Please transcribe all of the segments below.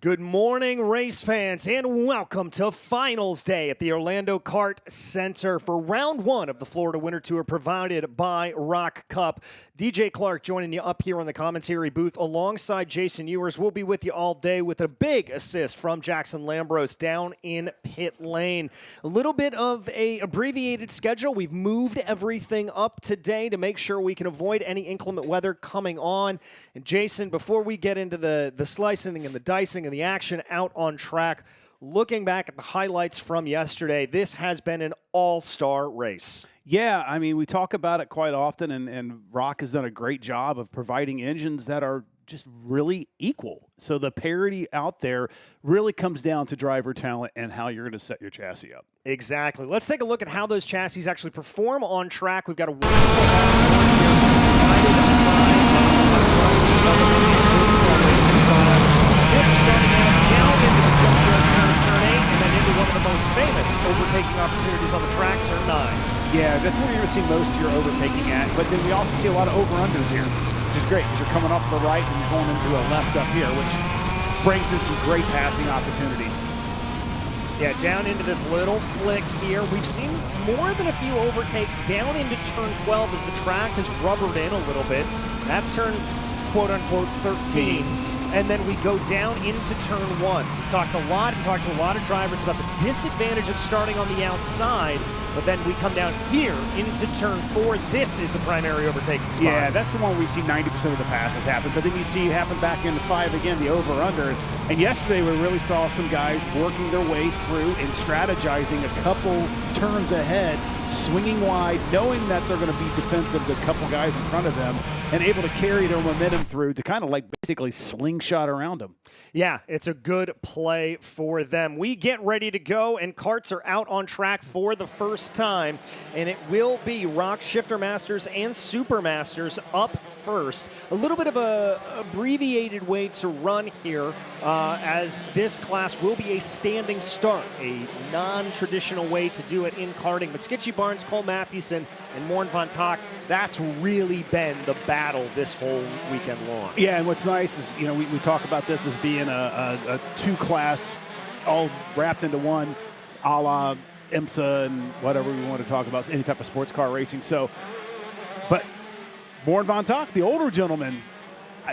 Good morning, race fans, and welcome to Finals Day at the Orlando Kart Center for Round 1 of the Florida Winter Tour provided by ROK Cup. DJ Clark joining you up here on the commentary booth alongside Jason Ewers. We'll be with you all day with a big assist from Jackson Lambros down in pit lane. A little bit of an abbreviated schedule. We've moved everything up today to make sure we can avoid any inclement weather coming on. And Jason, before we get into the slicing and the dicing and the action out on track, looking back at the highlights from yesterday, this has been an all-star race. Yeah, I mean, we talk about it quite often, and ROK has done a great job of providing engines that are just really equal. So the parity out there really comes down to driver talent and how you're going to set your chassis up. Exactly. Let's take a look at how those chassis actually perform on track. We've got a wonderful onboard here provided by Racing Products. This starting out down into the junkyard turn 8, and then into one of the most famous overtaking opportunities on the track, turn 9. Yeah, that's where you're going to see most of your overtaking at. But then we also see a lot of over-unders here, which is great because you're coming off the right and you're going into a left up here, which brings in some great passing opportunities. Yeah, down into this little flick here. We've seen more than a few overtakes down into turn 12 as the track has rubbered in a little bit. That's turn quote-unquote 13. And then we go down into turn 1. We've talked to a lot of drivers about the disadvantage of starting on the outside, but then we come down here into turn 4. This is the primary overtaking spot. Yeah, that's the one we see 90% of the passes happen, but then you see it happen back into 5 again, the over-under. And yesterday we really saw some guys working their way through and strategizing a couple turns ahead, swinging wide, knowing that they're going to be defensive, the couple guys in front of them, and able to carry their momentum through to kind of like basically slingshot around them. Yeah, it's a good play for them. We get ready to go, and karts are out on track for the first time, and it will be ROK Shifter Masters and Super Masters up first. A little bit of a abbreviated way to run here, as this class will be a standing start, a non-traditional way to do it in karting. But Skitchy Barnes, Cole Matthewson, and Morn Von Tock, that's really been the battle this whole weekend long. Yeah, and what's nice is, you know, we talk about this as being a two-class all wrapped into one, a la IMSA and whatever we want to talk about, any type of sports car racing. So, but Morn Von Tock, the older gentleman,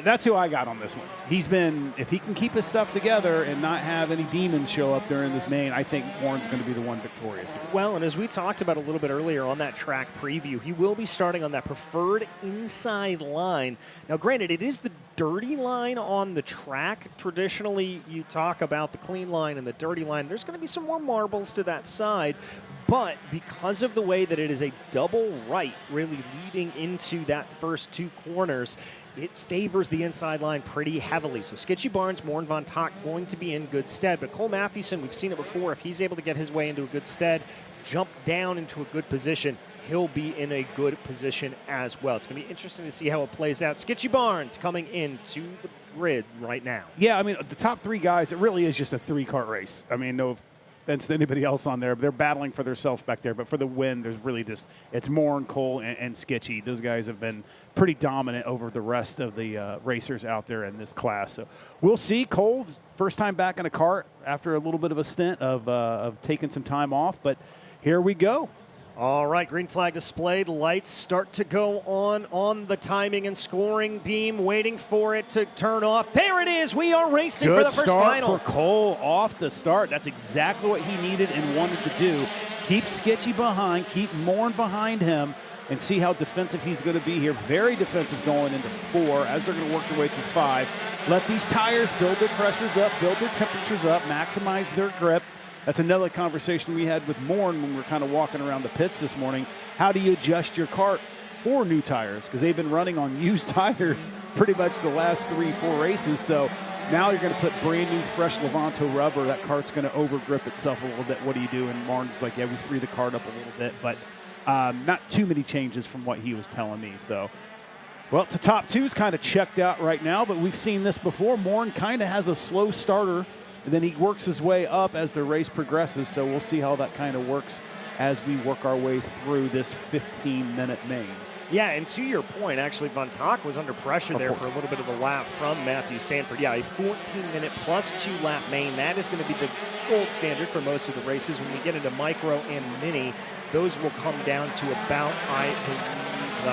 that's who I got on this one. He's been, if he can keep his stuff together and not have any demons show up during this main, I think Warren's going to be the one victorious here. Well, and as we talked about a little bit earlier on that track preview, he will be starting on that preferred inside line. Now, granted, it is the dirty line on the track. Traditionally, you talk about the clean line and the dirty line. There's going to be some more marbles to that side. But because of the way that it is a double right, really leading into that first two corners, it favors the inside line pretty heavily. So Skitchy Barnes, Morn Von Tock going to be in good stead. But Cole Matthewson, we've seen it before. If he's able to get his way into a good stead, jump down into a good position, he'll be in a good position as well. It's going to be interesting to see how it plays out. Skitchy Barnes coming into the grid right now. Yeah, I mean, the top three guys, it really is just a three-car race. I mean, no offense to anybody else on there. They're battling for themselves back there. But for the win, there's really just, it's Morn, Cole, and Skitchy. Those guys have been pretty dominant over the rest of the racers out there in this class. So we'll see. Cole, first time back in a kart after a little bit of a stint of taking some time off. But here we go. All right, green flag displayed. Lights start to go on the timing and scoring beam, waiting for it to turn off. There it is. We are racing for the first final. Good start for Cole off the start. That's exactly what he needed and wanted to do. Keep Skitchy behind, keep Morn behind him, and see how defensive he's going to be here. Very defensive going into 4 as they're going to work their way through 5. Let these tires build their pressures up, build their temperatures up, maximize their grip. That's another conversation we had with Morn when we were kind of walking around the pits this morning. How do you adjust your kart for new tires? Because they've been running on used tires pretty much the last 3-4 races. So now you're going to put brand new, fresh Levanto rubber. That kart's going to over-grip itself a little bit. What do you do? And Morn's like, yeah, we free the kart up a little bit. But not too many changes from what he was telling me. So, well, to top 2 is kind of checked out right now. But we've seen this before. Morn kind of has a slow starter. And then he works his way up as the race progresses, so we'll see how that kind of works as we work our way through this 15-minute main. Yeah, and to your point, actually, Von Tock was under pressure there for a little bit of a lap from Matthew Sanford. Yeah, a 14-minute plus 2-lap main. That is going to be the gold standard for most of the races. When we get into micro and mini, those will come down to about, I believe,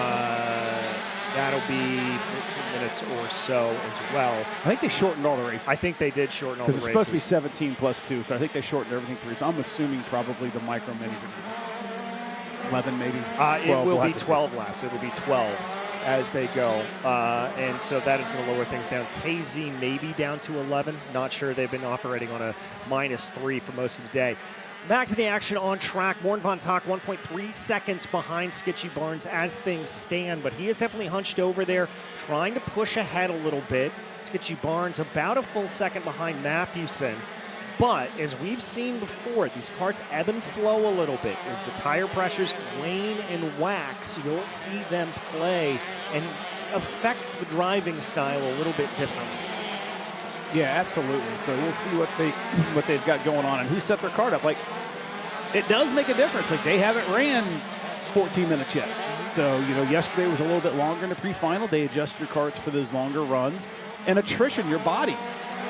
that'll be 14 minutes or so as well. I think they shortened all the races. I think they did shorten all the races. Because it's supposed to be 17 plus 2, so I think they shortened everything through. So I'm assuming probably the micro minis are 11 maybe. It will be 12 laps. It will be 12 as they go. And so that is going to lower things down. KZ maybe down to 11. Not sure. They've been operating on a -3 for most of the day. Back to the action on track. Morn Von Tock 1.3 seconds behind Skitchy Barnes as things stand, but he is definitely hunched over there, trying to push ahead a little bit. Skitchy Barnes about a full second behind Matthewson. But as we've seen before, these karts ebb and flow a little bit. As the tire pressures wane and wax, you'll see them play and affect the driving style a little bit differently. Yeah, absolutely. So we'll see what they've got going on and who set their kart up. Like, it does make a difference. Like, they haven't ran 14 minutes yet. So, you know, yesterday was a little bit longer in the pre-final. They adjust your karts for those longer runs. And attrition, your body.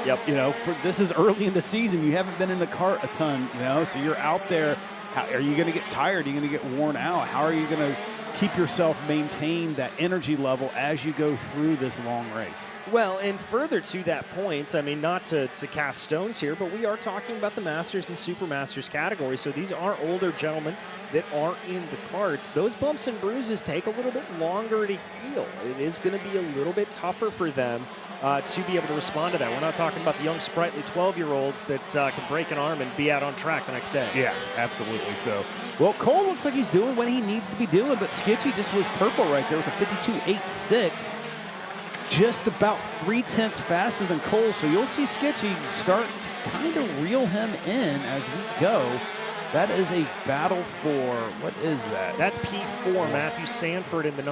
Yep. You know, this is early in the season. You haven't been in the kart a ton, you know, so you're out there. Are you going to get tired? Are you going to get worn out? How are you going to keep yourself maintain that energy level as you go through this long race? Well, and further to that point, I mean, not to cast stones here, but we are talking about the Masters and Super Masters category. So these are older gentlemen that are in the karts. Those bumps and bruises take a little bit longer to heal. It is going to be a little bit tougher for them to be able to respond to that. We're not talking about the young, sprightly 12-year-olds that can break an arm and be out on track the next day. Yeah, absolutely. So, well, Cole looks like he's doing what he needs to be doing, but Skitchy just was purple right there with a 52.86. Just about 0.3 faster than Cole. So you'll see Skitchy start to kind of reel him in as we go. That is a battle for, what is that? That's P4, Matthew Sanford in the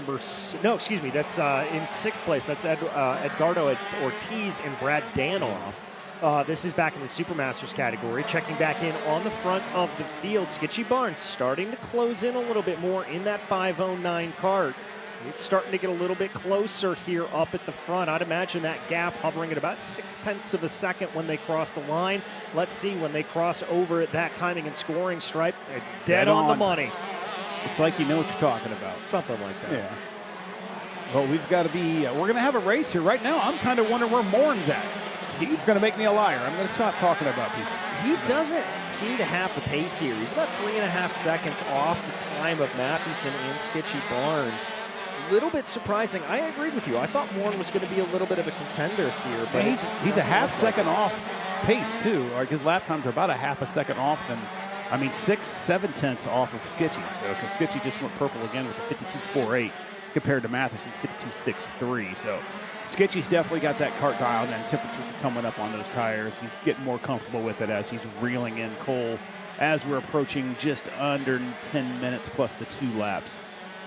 no, excuse me, that's in 6th place. That's Edgardo Ortiz and Brad Danoff. This is back in the Supermasters category. Checking back in on the front of the field, Skitchy Barnes starting to close in a little bit more in that 509 kart. It's starting to get a little bit closer here up at the front. I'd imagine that gap hovering at about 0.6 of a second when they cross the line. Let's see when they cross over that timing and scoring stripe. They're dead on the money. It's like you know what you're talking about. Something like that. Yeah. Well, we've got to be, we're going to have a race here. Right now, I'm kind of wondering where Morn's at. He's going to make me a liar. I'm going to stop talking about people. He doesn't seem to have the pace here. He's about 3.5 seconds off the time of Matthewson and Skitchy Barnes. Little bit surprising. I agreed with you. I thought Morn was going to be a little bit of a contender here, but he's a half second off pace too. Like his lap times are about a half a second off than, I mean, 6-7 tenths off of Skitchy. So because Skitchy just went purple again with a 52.48 compared to Matheson's 52.63. So Skitchy's definitely got that kart dialed and temperatures are coming up on those tires. He's getting more comfortable with it as he's reeling in Cole as we're approaching just under 10 minutes plus the 2 laps.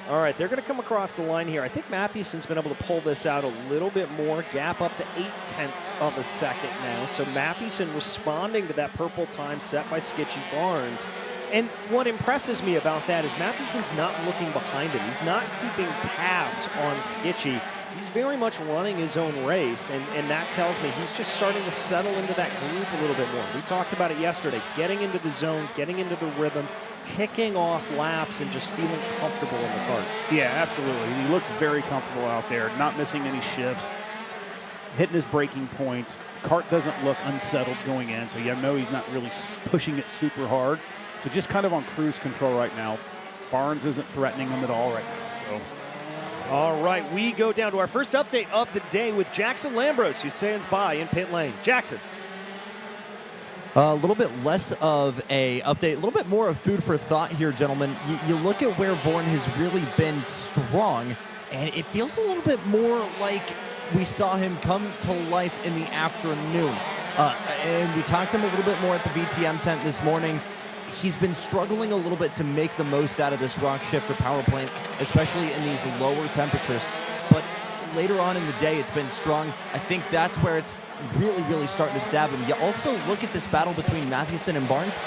All right, they're going to come across the line here. I think Matthewson's been able to pull this out a little bit more, gap up to 0.8 of a second now. So Matthewson responding to that purple time set by Skitchy Barnes. And what impresses me about that is Matthewson's not looking behind him. He's not keeping tabs on Skitchy. He's very much running his own race, and that tells me he's just starting to settle into that group a little bit more. We talked about it yesterday, getting into the zone, getting into the rhythm, ticking off laps, and just feeling comfortable in the kart. Yeah, absolutely. He looks very comfortable out there, not missing any shifts, hitting his braking points. Kart doesn't look unsettled going in, so you know he's not really pushing it super hard. So just kind of on cruise control right now. Barnes isn't threatening him at all right now. So. All right, we go down to our first update of the day with Jackson Lambros, who stands by in pit lane. Jackson. A little bit less of a update, a little bit more of food for thought here, gentlemen. You look at where Vorn has really been strong, and it feels a little bit more like we saw him come to life in the afternoon. And we talked to him a little bit more at the VTM tent this morning. He's been struggling a little bit to make the most out of this ROK shifter power plant, especially in these lower temperatures. But later on in the day, it's been strong. I think that's where it's really, really starting to stab him. You also look at this battle between Matthewson and Barnes.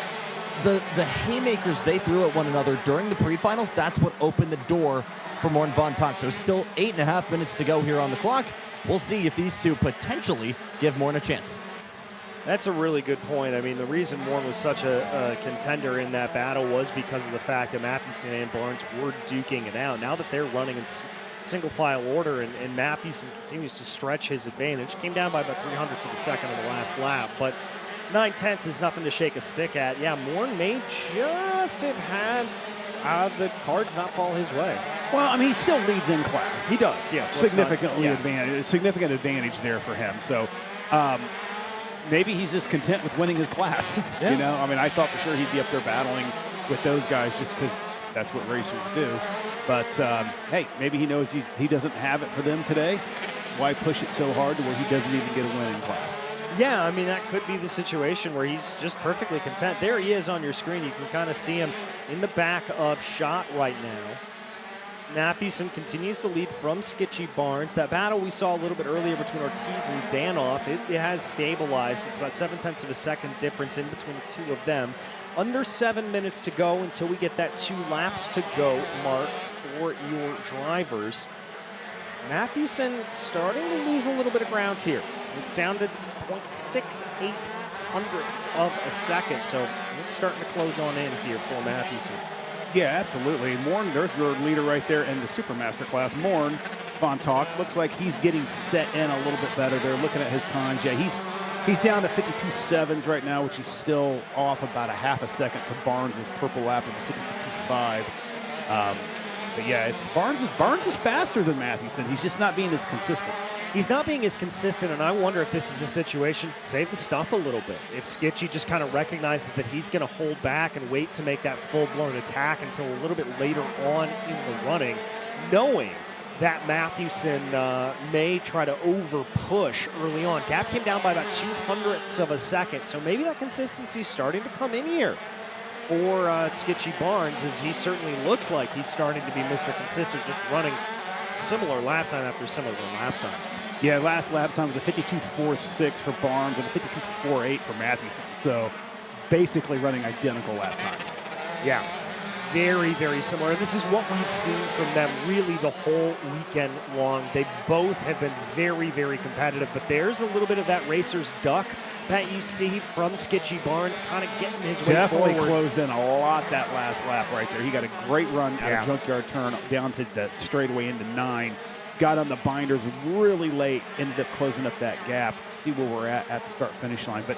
the haymakers they threw at one another during the pre-finals, that's what opened the door for Morn Von Tonk. So still 8.5 minutes to go here on the clock. We'll see if these two potentially give Morn a chance. That's a really good point. I mean, the reason Morn was such a contender in that battle was because of the fact that Mathewson and Barnes were duking it out. Now that they're running in single file order and Mathewson continues to stretch his advantage, came down by about 300ths of a second on the last lap, but 9/10 is nothing to shake a stick at. Yeah, Morn may just have had the cards not fall his way. Well, I mean, he still leads in class. He does, yes. Significant advantage there for him. So maybe he's just content with winning his class. Yeah. You know, I mean, I thought for sure he'd be up there battling with those guys just because that's what racers do. But hey, maybe he knows he doesn't have it for them today. Why push it so hard to where he doesn't even get a win in class? Yeah, I mean, that could be the situation where he's just perfectly content. There he is on your screen. You can kind of see him in the back of shot right now. Mathewson continues to lead from Skitchy Barnes. That battle we saw a little bit earlier between Ortiz and Danoff, it has stabilized. It's about 0.7 of a second difference in between the two of them. Under 7 minutes to go until we get that 2 laps to go mark for your drivers. Mathewson starting to lose a little bit of ground here. It's down to 0.68 hundredths of a second, so it's starting to close on in here for Mathewson. Yeah, absolutely. Morn, there's your leader right there in the Supermaster class. Morn Von Tonk looks like he's getting set in a little bit better. They're looking at his times. Yeah, he's down to 52.7s right now, which is still off about a half a second to Barnes' purple lap in 52.5. But yeah, it's Barnes is faster than Mathewson. He's just not being as consistent. He's not being as consistent, and I wonder if this is a situation, save the stuff a little bit. If Skitchy just kind of recognizes that he's going to hold back and wait to make that full-blown attack until a little bit later on in the running, knowing that Mathewson may try to over-push early on. Gap came down by about 0.02 of a second, so maybe that consistency is starting to come in here for Skitchy Barnes, as he certainly looks like he's starting to be Mr. Consistent, just running similar lap time after similar lap time. Yeah, last lap time was a 52.46 for Barnes and a 52.48 for Mathewson. So basically running identical lap times. Yeah, very, very similar. This is what we've seen from them really the whole weekend long. They both have been very, very competitive, but there's a little bit of that racer's duck that you see from Skitchy Barnes kind of getting his way Definitely forward. Closed in a lot that last lap right there. He got a great run out of Junkyard Turn down to that straightaway into 9. Got on the binders really late, ended up closing up that gap. See where we're at the start-finish line. But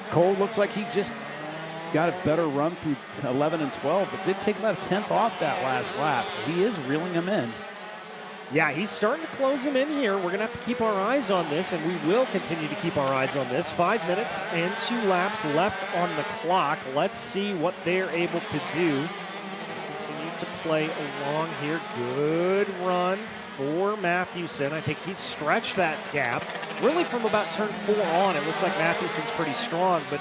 Cole looks like he just got a better run through 11 and 12, but did take about a 10th off that last lap. So he is reeling him in. Yeah, he's starting to close him in here. We're going to have to keep our eyes on this, and we will continue to keep our eyes on this. 5 minutes and 2 laps left on the clock. Let's see what they're able to do. Just continue to play along here. Good run for Mathewson. I think he's stretched that gap really from about turn 4 on. It looks like Mathewson's pretty strong, but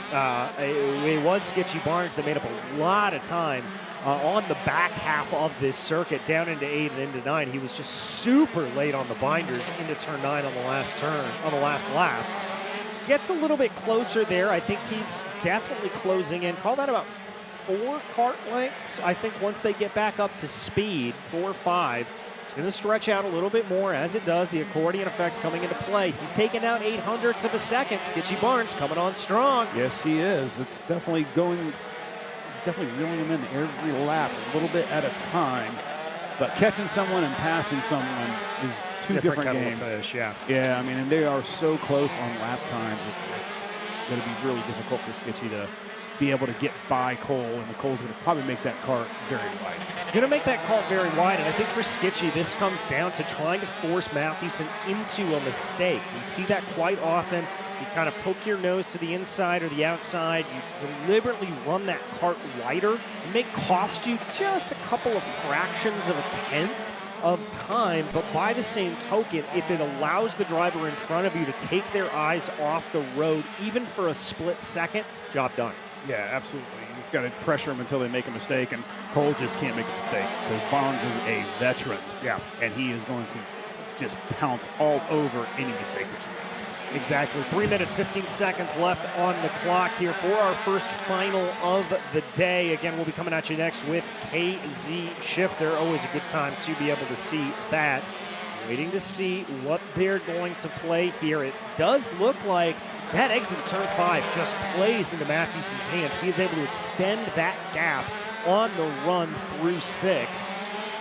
it was Skitchy Barnes that made up a lot of time on the back half of this circuit, down into 8 and into 9. He was just super late on the binders into turn 9 on the last turn, on the last lap. Gets a little bit closer there. I think he's definitely closing in. Call that about 4 kart lengths. I think once they get back up to speed, 4 or 5, it's going to stretch out a little bit more as it does. The accordion effect coming into play. He's taking out 0.08 of a second. Skitchy Barnes coming on strong. Yes, he is. It's definitely going. He's definitely reeling him in every lap, a little bit at a time. But catching someone and passing someone is two different games. Fish, yeah. Yeah, I mean, and they are so close on lap times. It's going to be really difficult for Skitchy to be able to get by Cole, and Cole's going to probably make that kart very wide. Going to make that kart very wide, and I think for Skitchy, this comes down to trying to force Mathewson into a mistake. We see that quite often. You kind of poke your nose to the inside or the outside. You deliberately run that kart wider. It may cost you just a couple of fractions of a tenth of time, but by the same token, if it allows the driver in front of you to take their eyes off the road, even for a split second, job done. Yeah, absolutely. You just got to pressure them until they make a mistake, and Cole just can't make a mistake because Barnes is a veteran. Yeah. And he is going to just pounce all over any mistake that you make. Exactly. 3 minutes, 15 seconds left on the clock here for our first final of the day. Again, we'll be coming at you next with KZ Shifter. Always a good time to be able to see that. Waiting to see what they're going to play here. It does look like that exit of turn 5 just plays into Matthewson's hands. He is able to extend that gap on the run through 6.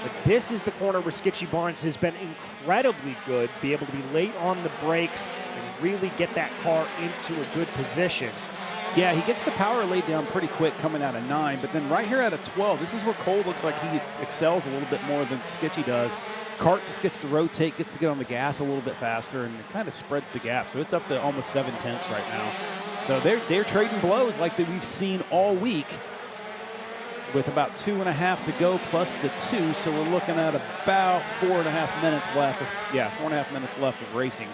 But this is the corner where Skitchy Barnes has been incredibly good, be able to be late on the brakes and really get that car into a good position. Yeah, he gets the power laid down pretty quick coming out of 9, but then right here out of 12, this is where Cole looks like he excels a little bit more than Skitchy does. Kart just gets to rotate, gets to get on the gas a little bit faster, and it kind of spreads the gap. So it's up to almost 7/10 right now. So they're trading blows like that we've seen all week with about 2.5 to go plus the 2. So we're looking at about 4.5 minutes left. 4.5 minutes left of racing.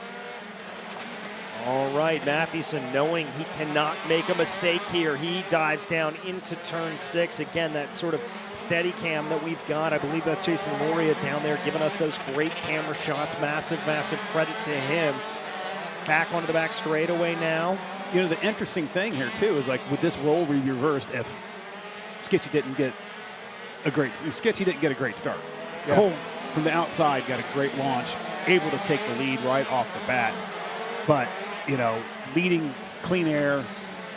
All right, Mathewson, knowing he cannot make a mistake here, he dives down into turn 6. Again, that sort of steady cam that we've got. I believe that's Jason Loria down there giving us those great camera shots. Massive, massive credit to him. Back onto the back straightaway now. You know, the interesting thing here, too, is like, would this role be reversed if Skitchy didn't get a great start? Yeah. Cole, from the outside, got a great launch, able to take the lead right off the bat. But, you know, leading clean air,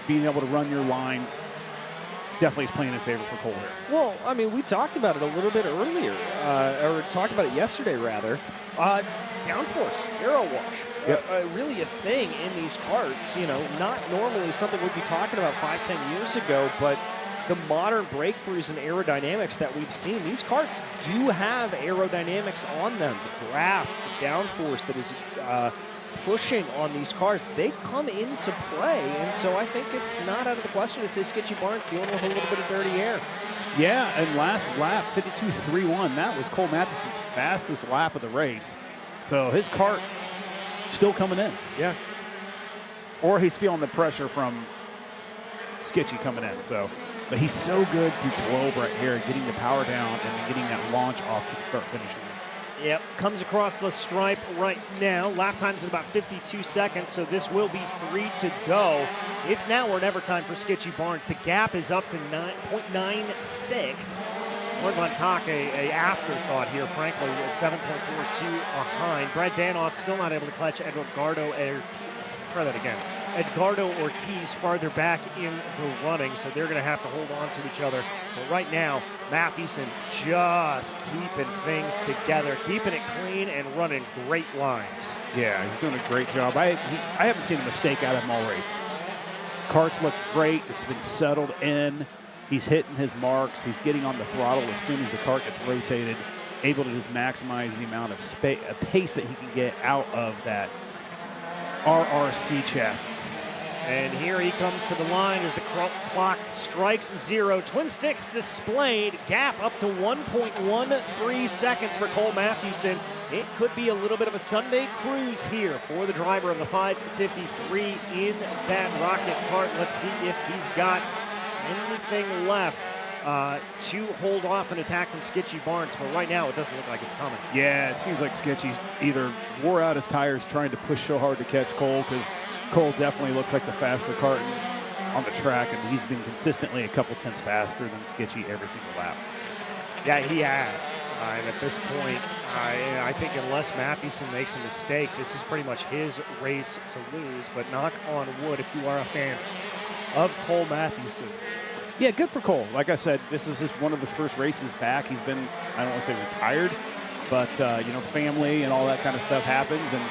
being able to run your lines, definitely is playing in favor for Cole here. Well, I mean, we talked about it a little bit earlier, or talked about it yesterday, rather. Downforce, aero wash, yep. Really a thing in these karts. You know, not normally something we'd be talking about 5-10 years ago, but the modern breakthroughs in aerodynamics that we've seen, these karts do have aerodynamics on them. The draft, the downforce that is pushing on these cars, they come into play, and so I think it's not out of the question to say Skitchy Barnes dealing with a little bit of dirty air. Yeah, and last lap, 52.31, that was Cole Mathewson's fastest lap of the race. So his kart still coming in. Yeah. Or he's feeling the pressure from Skitchy coming in. So, but he's so good through 12 right here, getting the power down and then getting that launch off to the start finishing. Yep, comes across the stripe right now. Lap time's at about 52 seconds, so this will be 3 to go. It's now or never time for Skitchy Barnes. The gap is up to 9.96. Warren Von Tock, a afterthought here, frankly, with 7.42 behind. Brad Danoff still not able to clutch Edgardo Ortiz farther back in the running, so they're going to have to hold on to each other. But right now, Mathewson just keeping things together, keeping it clean and running great lines. Yeah, he's doing a great job. I haven't seen a mistake out of him all race. Karts look great. It's been settled in. He's hitting his marks. He's getting on the throttle as soon as the kart gets rotated, able to just maximize the amount of pace that he can get out of that RRC chassis. And here he comes to the line as the clock strikes 0. Twin sticks displayed. Gap up to 1.13 seconds for Cole Mathewson. It could be a little bit of a Sunday cruise here for the driver of the 553 in that rocket kart. Let's see if he's got anything left to hold off an attack from Skitchy Barnes. But right now, it doesn't look like it's coming. Yeah, it seems like Skitchy's either wore out his tires trying to push so hard to catch Cole, because Cole definitely looks like the faster kart on the track, and he's been consistently a couple tenths faster than Skitchy every single lap. Yeah, he has. And at this point, I think unless Mathewson makes a mistake, this is pretty much his race to lose. But knock on wood if you are a fan of Cole Mathewson. Yeah, good for Cole. Like I said, this is just one of his first races back. He's been, I don't want to say retired, but, you know, family and all that kind of stuff happens, and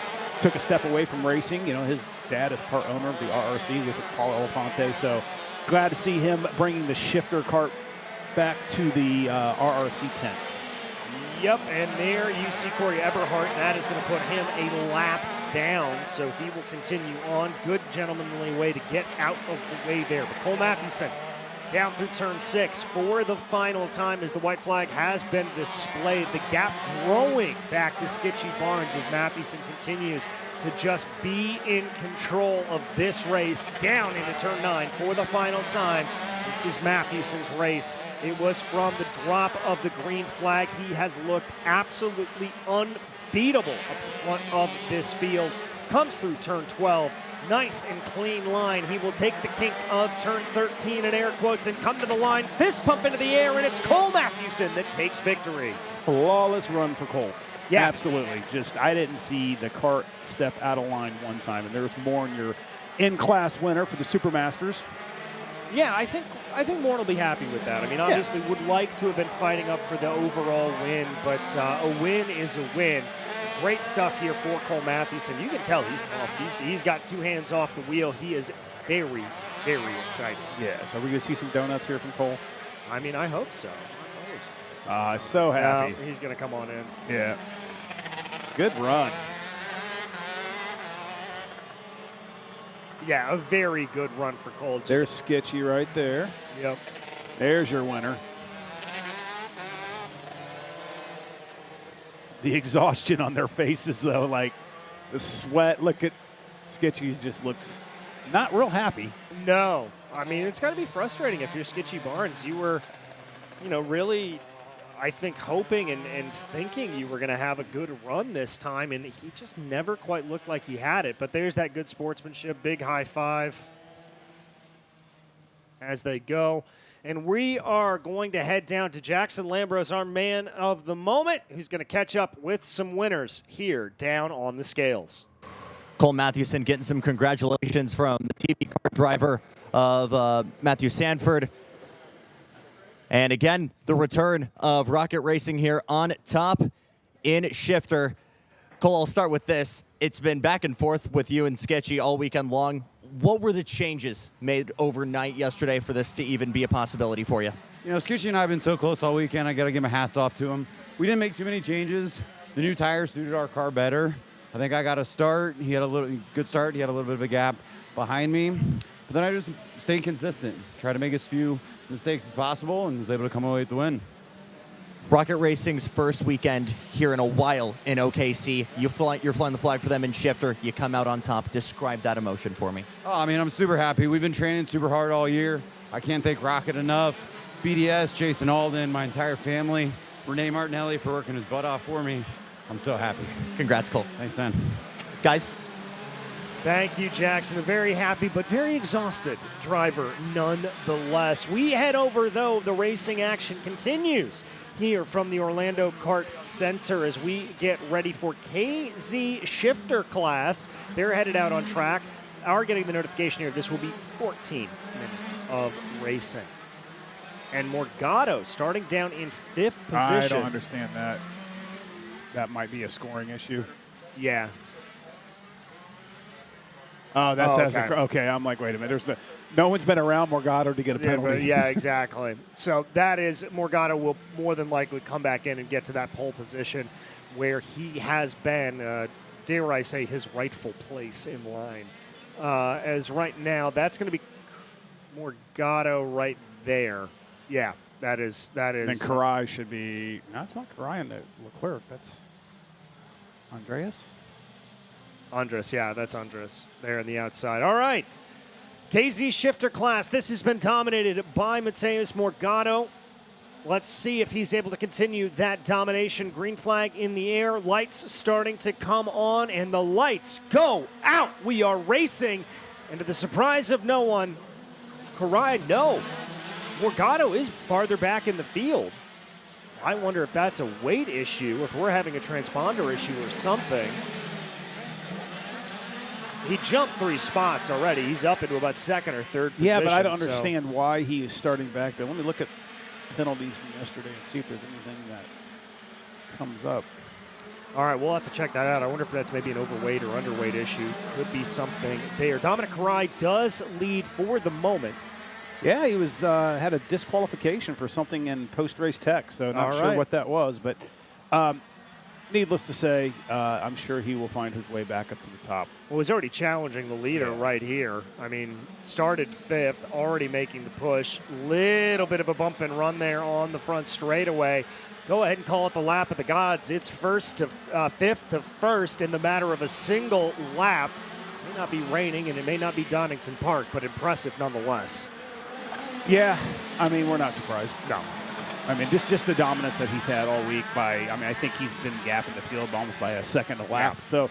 took a step away from racing. You know, his dad is part owner of the RRC with Paul Elefante, so glad to see him bringing the shifter kart back to the RRC tent. Yep, and there you see Corey Eberhardt. That is going to put him a lap down, so he will continue on. Good gentlemanly way to get out of the way there. But Cole Mathewson down through turn 6 for the final time as the white flag has been displayed. The gap growing back to Skitchy Barnes as Mathewson continues to just be in control of this race. Down into turn 9 for the final time. This is Mathewson's race. It was from the drop of the green flag. He has looked absolutely unbeatable up the front of this field. comes through turn 12. Nice and clean line. He will take the kink of turn 13 in air quotes and come to the line. Fist pump into the air, and it's Cole Matthewson that takes victory. Flawless run for Cole. Yeah. Absolutely. Just, I didn't see the cart step out of line one time, and there's more in your in-class winner for the Supermasters. Yeah, I think Morton will be happy with that. I mean, obviously would like to have been fighting up for the overall win, but a win is a win. Great stuff here for Cole Matthewson. You can tell he's pumped. He's got two hands off the wheel. He is very, very excited. Yeah, so are we going to see some donuts here from Cole? I mean, I hope so. So happy. He's going to come on in. Yeah. Good run. Yeah, a very good run for Cole. There's Sketchy right there. Yep. There's your winner. The exhaustion on their faces, though, like the sweat. Look at Sketchy's just looks not real happy. No. I mean, it's got to be frustrating if you're Sketchy Barnes. You were, really, I think, hoping and thinking you were going to have a good run this time, and he just never quite looked like he had it. But there's that good sportsmanship, big high five as they go. And we are going to head down to Jackson Lambros, our man of the moment, who's going to catch up with some winners here down on the scales. Cole Matthewson getting some congratulations from the TV Kart driver of Matthew Sanford. And again, the return of Rocket Racing here on top in Shifter. Cole, I'll start with this. It's been back and forth with you and Sketchy all weekend long. What were the changes made overnight yesterday for this to even be a possibility for you? Sketchy and I have been so close all weekend. I got to give my hats off to him. We didn't make too many changes. The new tires suited our car better. I think I got a start. He had a good start. He had a little bit of a gap behind me. But then I just stayed consistent, tried to make as few mistakes as possible, and was able to come away with the win. Rocket Racing's first weekend here in a while in OKC. You're flying the flag for them in Shifter. You come out on top. Describe that emotion for me. Oh, I'm super happy. We've been training super hard all year. I can't thank Rocket enough. BDS, Jason Alden, my entire family, Renee Martinelli for working his butt off for me. I'm so happy. Congrats, Cole. Thanks, son. Guys. Thank you, Jackson. A very happy but very exhausted driver nonetheless. We head over, though. The racing action continues here from the Orlando Kart Center as we get ready for KZ Shifter class. They're headed out on track. Are getting the notification here. This will be 14 minutes of racing. And Morgado starting down in 5th position. I don't understand that. That might be a scoring issue. Yeah. Oh, that says okay. Okay, I'm like, wait a minute. No one's been around Morgado to get a penalty. Yeah, exactly. So that is, Morgado will more than likely come back in and get to that pole position where he has been, dare I say, his rightful place in line. As right now, that's going to be Morgado right there. Yeah, that is. And Karai should be. No, it's not Karai and Leclerc. That's Andreas. Andres, yeah, that's Andres there on the outside. All right. KZ Shifter class. This has been dominated by Mateus Morgado. Let's see if he's able to continue that domination. Green flag in the air. Lights starting to come on, and the lights go out. We are racing, and to the surprise of no one, Karai, no. Morgado is farther back in the field. I wonder if that's a weight issue, if we're having a transponder issue or something. He jumped 3 spots already. He's up into about 2nd or 3rd position. Yeah, but I don't understand why he is starting back there. Let me look at penalties from yesterday and see if there's anything that comes up. All right, we'll have to check that out. I wonder if that's maybe an overweight or underweight issue. Could be something there. Dominic Karai does lead for the moment. Yeah, he was had a disqualification for something in post-race tech, so not sure what that was. But needless to say, I'm sure he will find his way back up to the top. Well, he's already challenging the leader right here. I mean, started 5th, already making the push. Little bit of a bump and run there on the front straightaway. Go ahead and call it the lap of the gods. It's 5th to 1st in the matter of a single lap. It may not be raining and it may not be Donington Park, but impressive nonetheless. Yeah, I mean, we're not surprised. No. I mean, just the dominance that he's had all week I think he's been gapping the field almost by a second a lap. Yeah. So,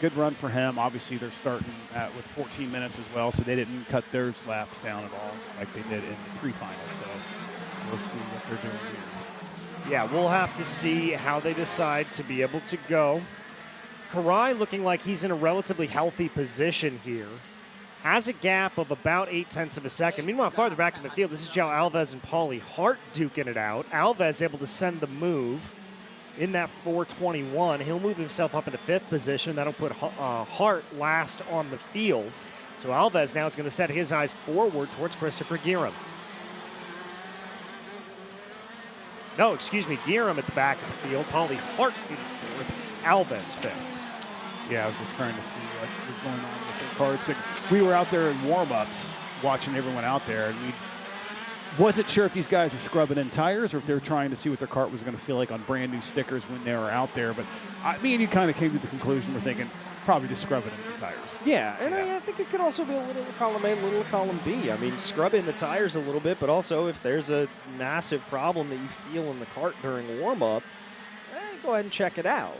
good run for him. Obviously, they're starting with 14 minutes as well, so they didn't cut their laps down at all like they did in the pre-final. So we'll see what they're doing here. Yeah, we'll have to see how they decide to be able to go. Karai looking like he's in a relatively healthy position here. Has a gap of about 0.8 of a second. Meanwhile, farther back in the field, this is Joe Alves and Paulie Hart duking it out. Alves able to send the move in that 4:21. He'll move himself up into 5th position. That'll put Hart last on the field. So Alves now is going to set his eyes forward towards Christopher Guerin. No, excuse me, Guerin at the back of the field. Paulie Hart in 4th, Alves 5th. Yeah, I was just trying to see what was going on with their carts. We were out there in warm-ups watching everyone out there, and we wasn't sure if these guys were scrubbing in tires or if they were trying to see what their cart was going to feel like on brand new stickers when they were out there. But me and you kind of came to the conclusion we're thinking probably just scrubbing in some tires. Yeah, and I think it could also be a little column A, a little column B. I mean, scrub in the tires a little bit, but also if there's a massive problem that you feel in the cart during warm-up, go ahead and check it out.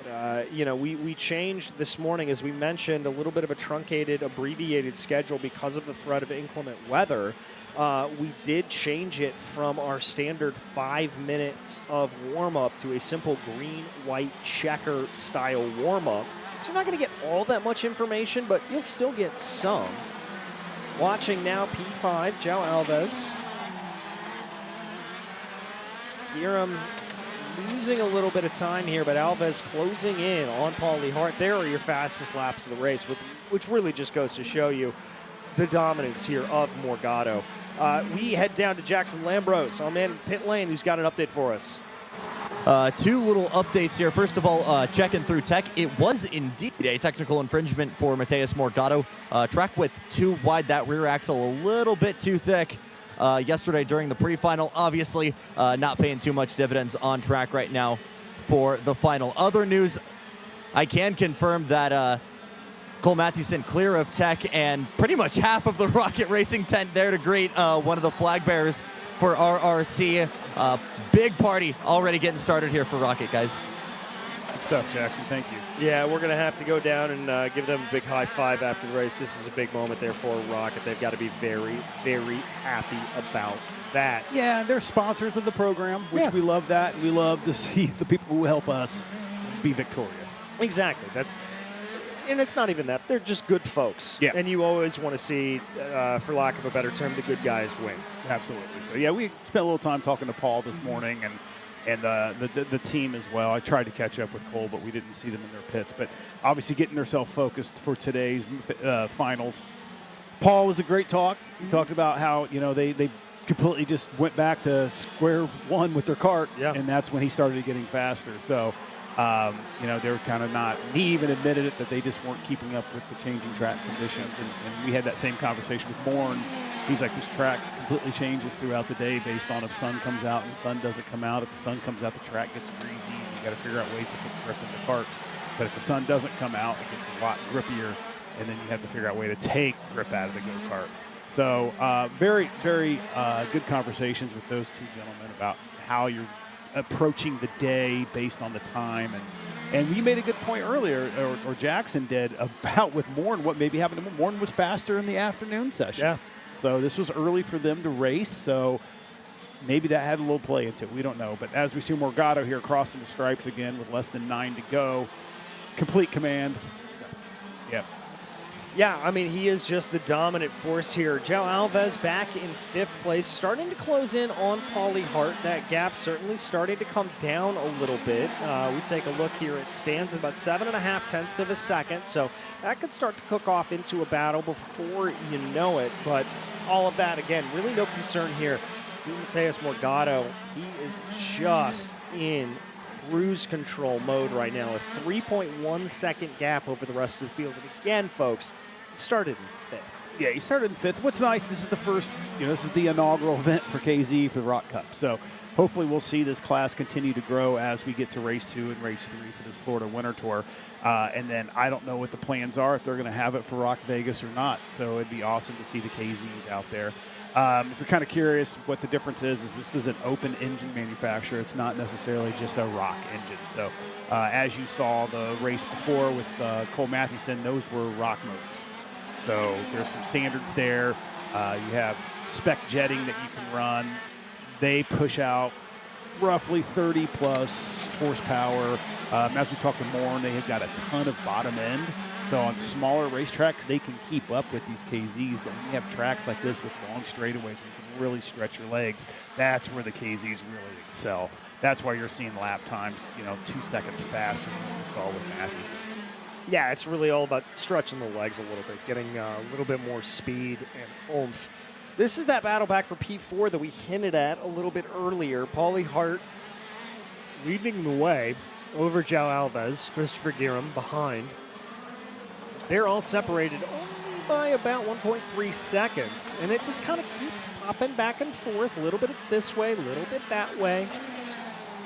We changed this morning, as we mentioned, a little bit of a truncated, abbreviated schedule because of the threat of inclement weather. We did change it from our standard 5 minutes of warm-up to a simple green-white checker style warm-up. So you're not going to get all that much information, but you'll still get some. Watching now, P5, Joe Alves. Guerin losing a little bit of time here, but Alves closing in on Paulie Hart. There are your fastest laps of the race, which really just goes to show you the dominance here of Morgado. We head down to Jackson Lambros, our man in pit lane, who's got an update for us. 2 little updates here. First of all, checking through tech, it was indeed a technical infringement for Mateus Morgado. Track width too wide, that rear axle a little bit too thick. Yesterday during the pre-final, obviously not paying too much dividends on track right now for the final. Other news, I can confirm that Cole Mathewson clear of tech and pretty much half of the Rocket Racing tent there to greet one of the flag bearers for RRC. Big party already getting started here for Rocket, guys. Good stuff, Jackson. Thank you. Yeah, we're going to have to go down and give them a big high five after the race. This is a big moment there for Rocket. They've got to be very, very happy about that. Yeah, they're sponsors of the program, which we love that. And we love to see the people who help us be victorious. Exactly. And it's not even that. They're just good folks. Yeah. And you always want to see, for lack of a better term, the good guys win. Absolutely. So, yeah, we spent a little time talking to Paul this morning and the team as well. I tried to catch up with Cole, but we didn't see them in their pits. But obviously getting themselves focused for today's finals. Paul was a great talk. He talked about how, they completely just went back to square one with their cart, and that's when he started getting faster. So, they were kind of not, he even admitted it, that they just weren't keeping up with the changing track conditions. And we had that same conversation with Bourne. He's like, this track completely changes throughout the day based on if sun comes out and sun doesn't come out. If the sun comes out, the track gets greasy. You got to figure out ways to put grip in the cart. But if the sun doesn't come out, it gets a lot grippier, and then you have to figure out a way to take grip out of the go-kart. So very, very good conversations with those two gentlemen about how you're approaching the day based on the time. And you made a good point earlier, or Jackson did, about with Morn, what maybe happened to Morn was faster in the afternoon sessions. Yeah. So this was early for them to race, so maybe that had a little play into it. We don't know. But as we see Morgado here crossing the stripes again with less than 9 to go, complete command. Yep. Yeah, I mean, he is just the dominant force here. Joe Alves back in 5th place, starting to close in on Paulie Hart. That gap certainly starting to come down a little bit. We take a look here. It stands at about 7.5 of a second, so that could start to cook off into a battle before you know it. But all of that, again, really no concern here to Mateus Morgado. He is just in cruise control mode right now. A 3.1 second gap over the rest of the field. And again, folks, started in 5th. Yeah, he started in 5th. What's nice, this is the first, this is the inaugural event for KZ for the ROK Cup. So hopefully we'll see this class continue to grow as we get to race 2 and race 3 for this Florida Winter Tour. And then I don't know what the plans are, if they're going to have it for ROK Vegas or not. So it'd be awesome to see the KZs out there. If you're kind of curious what the difference is this is an open engine manufacturer. It's not necessarily just a ROK engine. So as you saw the race before with Cole Mathewson, those were ROK motors. So there's some standards there. You have spec jetting that you can run. They push out roughly 30 plus horsepower. As we talked to Morn, they have got a ton of bottom end. So on smaller racetracks, they can keep up with these KZs. But when you have tracks like this with long straightaways, where you can really stretch your legs, that's where the KZs really excel. That's why you're seeing lap times, 2 seconds faster than what we saw with Matthews. Yeah, it's really all about stretching the legs a little bit, getting a little bit more speed and oomph. This is that battle back for P4 that we hinted at a little bit earlier. Paulie Hart leading the way over João Alves, Christopher Guerin behind. They're all separated only by about 1.3 seconds, and it just kind of keeps popping back and forth, a little bit this way, a little bit that way.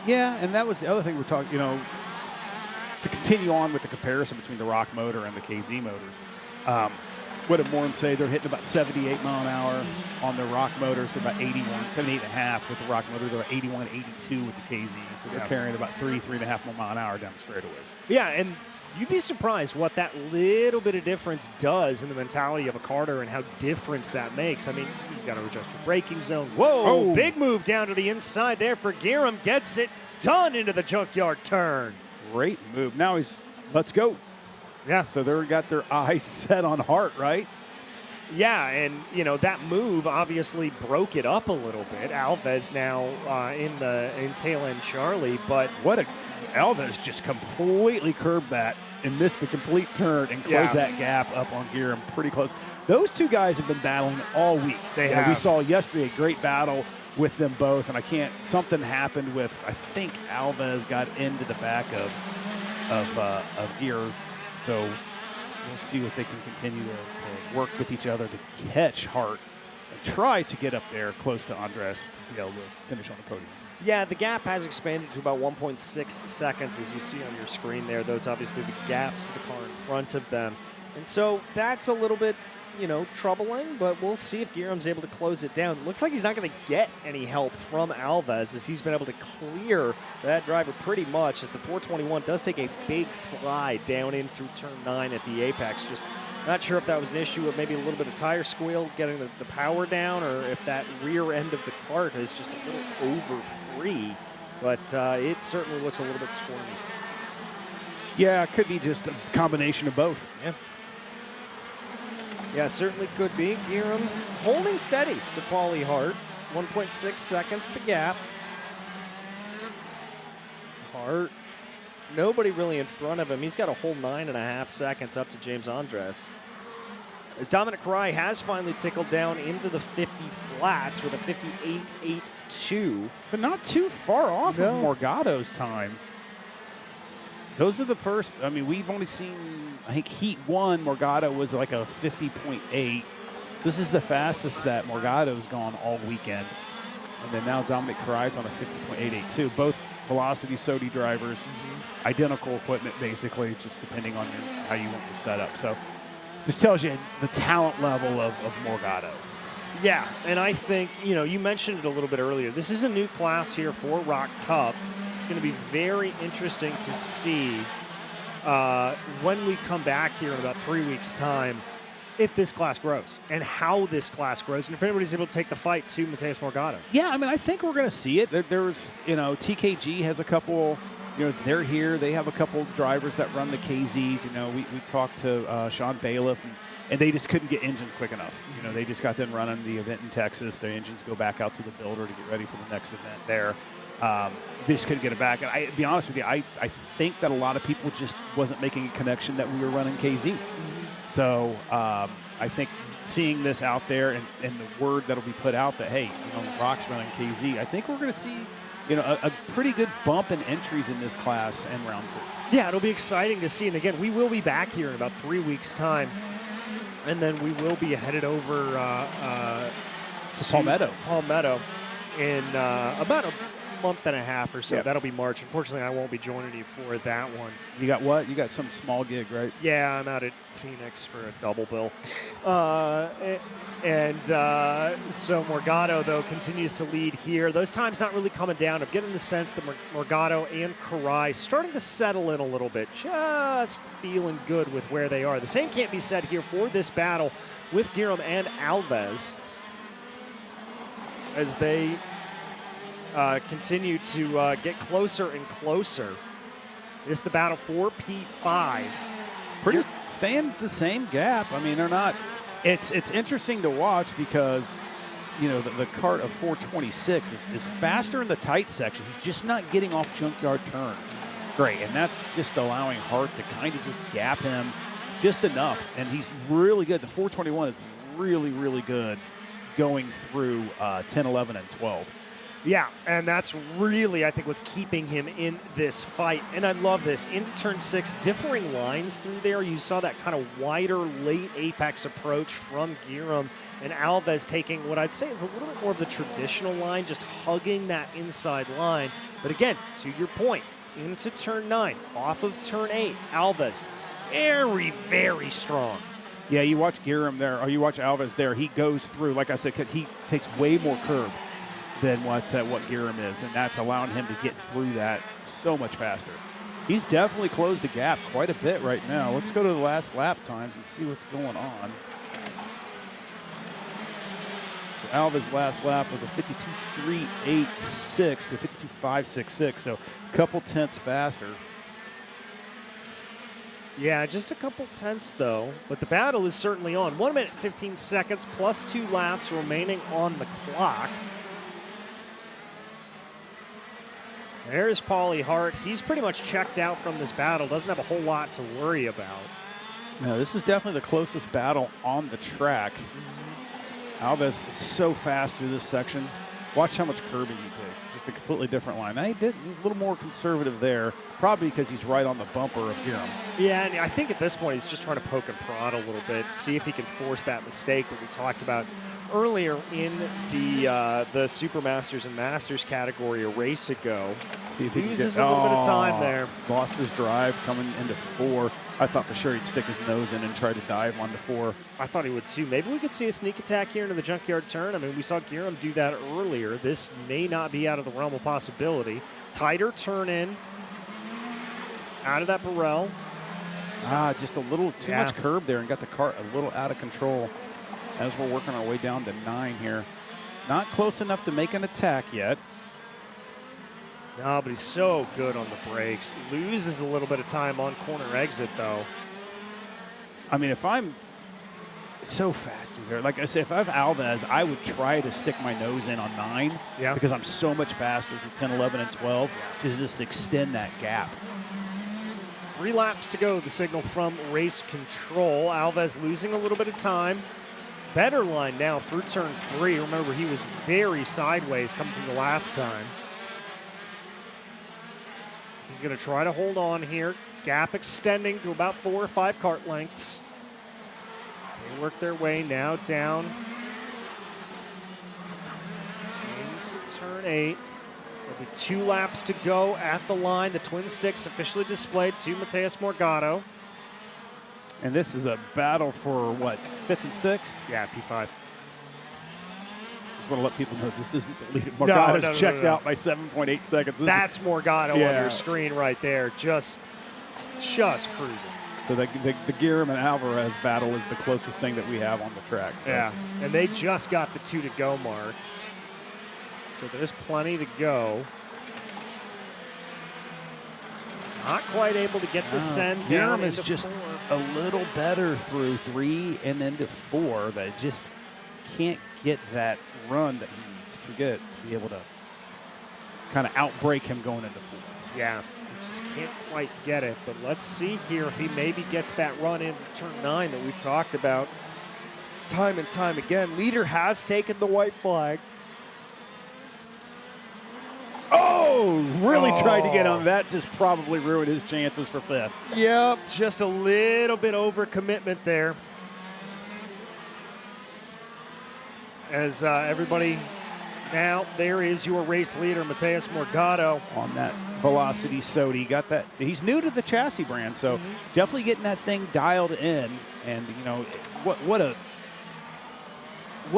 Yeah, and that was the other thing we're talking, to continue on with the comparison between the ROK motor and the KZ motors. What did Morn say? They're hitting about 78 mile an hour on the ROK motors. They're about 78.5 with the ROK motor. They're 81, 82 with the KZ. So they're carrying about 3.5 more mile an hour down the straightaways. Yeah, and you'd be surprised what that little bit of difference does in the mentality of a karter and how difference that makes. I mean, you've got to adjust your braking zone. Whoa, big move down to the inside there for Guerin. Gets it done into the junkyard turn. Great move. Now let's go. Yeah, so they've got their eyes set on Hart, right? Yeah, and, that move obviously broke it up a little bit. Alves now in tail end Charlie, but Alves just completely curbed that and missed the complete turn and closed that gap up on Guerin pretty close. Those two guys have been battling all week. We saw yesterday a great battle with them both, and something happened with, I think Alves got into the back of Guerin. So we'll see what they can continue to work with each other to catch Hart and try to get up there close to Andres to be able to finish on the podium. Yeah, the gap has expanded to about 1.6 seconds, as you see on your screen there. Those obviously the gaps to the car in front of them. And so that's a little bit, troubling, but we'll see if Guerin's able to close it down. Looks like he's not going to get any help from Alves, as he's been able to clear that driver pretty much, as the 421 does take a big slide down in through turn 9 at the apex. Just not sure if that was an issue of maybe a little bit of tire squeal getting the power down, or if that rear end of the kart is just a little over free, but it certainly looks a little bit squirmy. Yeah, it could be just a combination of both. Yeah, certainly could be. Guerin holding steady to Paulie Hart. 1.6 seconds the gap. Hart, nobody really in front of him. He's got a whole 9.5 seconds up to James Andres. As Dominic Karai has finally tickled down into the 50 flats with a 58.82. But not too far off of Morgado's time. Those are the first, we've only seen, I think Heat 1, Morgado was like a 50.8. This is the fastest that Morgado's gone all weekend. And then now Dominic Karai's on a 50.882. Both Velocity Sodi drivers, identical equipment basically, just depending on how you want your setup. So this tells you the talent level of Morgado. Yeah, and I think, you mentioned it a little bit earlier. This is a new class here for ROK Cup. It's going to be very interesting to see when we come back here in about 3 weeks' time if this class grows and how this class grows, and if anybody's able to take the fight to Mateus Morgado. Yeah, I think we're going to see it. There's, TKG has a couple, they're here. They have a couple drivers that run the KZs. We talked to Sean Bailiff, and they just couldn't get engines quick enough. They just got done running the event in Texas. Their engines go back out to the builder to get ready for the next event there. They just couldn't get it back. And to be honest with you, I think that a lot of people just wasn't making a connection that we were running KZ. So I think seeing this out there and the word that'll be put out that, hey, ROK's running KZ, I think we're going to see a pretty good bump in entries in this class in round 2. Yeah, it'll be exciting to see. And again, we will be back here in about 3 weeks' time. And then we will be headed over to Palmetto in about month and a half or so. Yeah. That'll be March. Unfortunately, I won't be joining you for that one. You got what? You got some small gig, right? Yeah, I'm out at Phoenix for a double bill. So Morgado, though, continues to lead here. Those times not really coming down. I'm getting the sense that Morgado and Karai starting to settle in a little bit, just feeling good with where they are. The same can't be said here for this battle with Giram and Alves as they continue to get closer and closer. This is the battle for P5. Pretty staying the same gap. I mean, they're not. It's interesting to watch because, you know, the Kart of 426 is faster in the tight section. He's just not getting off junkyard turn. Great, and that's just allowing Hart to kind of just gap him just enough. And he's really good. The 421 is really, really good going through 10, 11, and 12. Yeah, and that's really, I think, what's keeping him in this fight. And I love this. Into turn 6, differing lines through there. You saw that kind of wider late apex approach from Giram, and Alves taking what I'd say is a little bit more of the traditional line, just hugging that inside line. But again, to your point, into turn 9, off of turn 8, Alves, very, very strong. Yeah, you watch Giram there, or you watch Alves there. He goes through, like I said, he takes way more curb than what Giram is, and that's allowing him to get through that so much faster. He's definitely closed the gap quite a bit right now. Let's go to the last lap times and see what's going on. So Alves' last lap was a 52.386 to 52.566, so a couple tenths faster. Yeah, just a couple tenths, though. But the battle is certainly on. 1 minute, 15 seconds, plus 2 laps remaining on the clock. There's Paulie Hart. He's pretty much checked out from this battle. Doesn't have a whole lot to worry about. No, this is definitely the closest battle on the track. Alves is so fast through this section. Watch how much curbing he takes. Just a completely different line. Now, he's a little more conservative there, probably because he's right on the bumper of Giram. Yeah, and I think at this point he's just trying to poke and prod a little bit, see if he can force that mistake that we talked about earlier in the Supermasters and Masters category a race ago. See if he loses a little bit of time there. Lost his drive coming into 4. I thought for sure he'd stick his nose in and try to dive onto 4. I thought he would too. Maybe we could see a sneak attack here into the junkyard turn. I mean, we saw Giram do that earlier. This may not be out of the realm of possibility. Tighter turn in. Out of that Burrell. Just a little too much curb there and got the cart a little out of control as we're working our way down to 9 here. Not close enough to make an attack yet. No, but he's so good on the brakes. Loses a little bit of time on corner exit, though. I mean, if I'm so fast through there, like I said, if I have Alves, I would try to stick my nose in on 9 because I'm so much faster through 10, 11, and 12 to just extend that gap. 3 laps to go, the signal from race control. Alves losing a little bit of time. Better line now through turn 3. Remember, he was very sideways coming through the last time. He's going to try to hold on here. Gap extending to about 4 or 5 kart lengths. They work their way now down into turn 8. There'll be 2 laps to go at the line. The twin sticks officially displayed to Mateus Morgado. And this is a battle for, what, 5th and 6th? Yeah, P5. Just want to let people know this isn't the lead. Morgado's checked out by 7.8 seconds. That's Morgado on your screen right there, just cruising. So the Giram and Alvarez battle is the closest thing that we have on the track. So. Yeah, and they just got the 2 to go mark. So there's plenty to go. Not quite able to get the send down. Giram is just 4. a little better through 3 and into 4, but just can't get that run that he needs to get to be able to kind of outbreak him going into 4. Yeah, just can't quite get it. But let's see here if he maybe gets that run into turn 9 that we've talked about time and time again. Leader has taken the white flag. Oh, really tried to get on that. Just probably ruined his chances for 5th. Yep, just a little bit over commitment there. As everybody Now, there is your race leader, Mateus Morgado. On that Velocity Sodi. Got that. He's new to the chassis brand, so definitely getting that thing dialed in. And, you know, what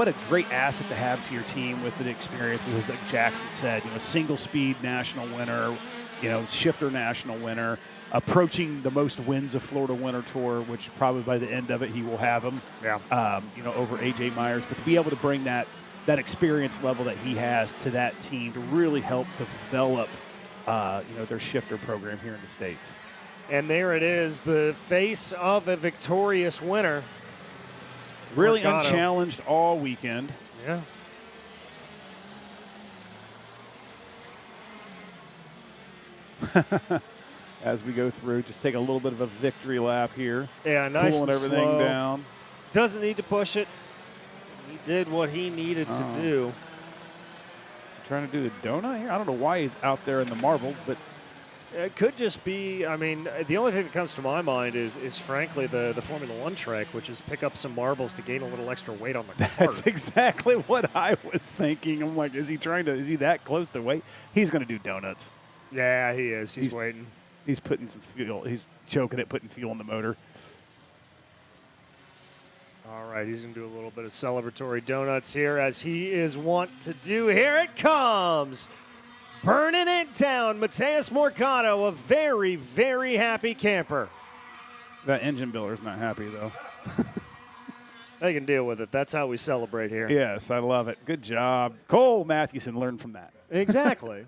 a great asset to have to your team with the experience, as like Jackson said, you know, single speed national winner, you know, shifter national winner, approaching the most wins of Florida Winter Tour, which probably by the end of it he will have them. Yeah. You know, over AJ Myers, but to be able to bring that experience level that he has to that team to really help develop, you know, their shifter program here in the States. And there it is, the face of a victorious winner. Really Morgado. unchallenged all weekend. Yeah. As we go through, just take a little bit of a victory lap here. Yeah, nice cooling and everything slow. down. Doesn't need to push it. He did what he needed to do. Is he trying to do the donut here? I don't know why he's out there in the marbles, but It could just be, I mean, the only thing that comes to my mind is frankly the Formula One trick, which is pick up some marbles to gain a little extra weight on the cart. that's exactly what I was thinking. I'm like, is he that close to weight? He's going to do donuts. Yeah, he is. He's waiting. He's putting some fuel. He's choking it, putting fuel in the motor. All right, he's going to do a little bit of celebratory donuts here, as he is wont to do. Here it comes. Burning it down, Mateus Morgado, a very, very happy camper. That engine builder's not happy, though. They can deal with it. That's how we celebrate here. Yes, I love it. Good job. Cole Matthewson learned from that. Exactly.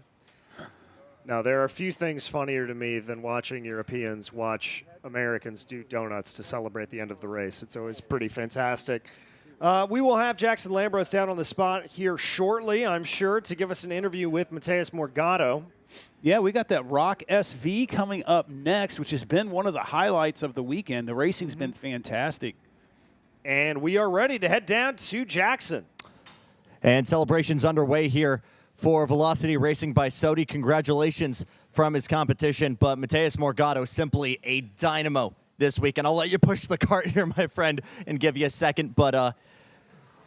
Now, there are a few things funnier to me than watching Europeans watch Americans do donuts to celebrate the end of the race. It's always pretty fantastic. We will have Jackson Lambros down on the spot here shortly, I'm sure, to give us an interview with Mateus Morgado. Yeah, we got that ROK SV coming up next, which has been one of the highlights of the weekend. The racing's been fantastic. And we are ready to head down to Jackson. And celebrations underway here for Velocity Racing by Sodi. Congratulations from his competition, but Mateus Morgado simply a dynamo this week. And I'll let you push the cart here, my friend, and give you a second, but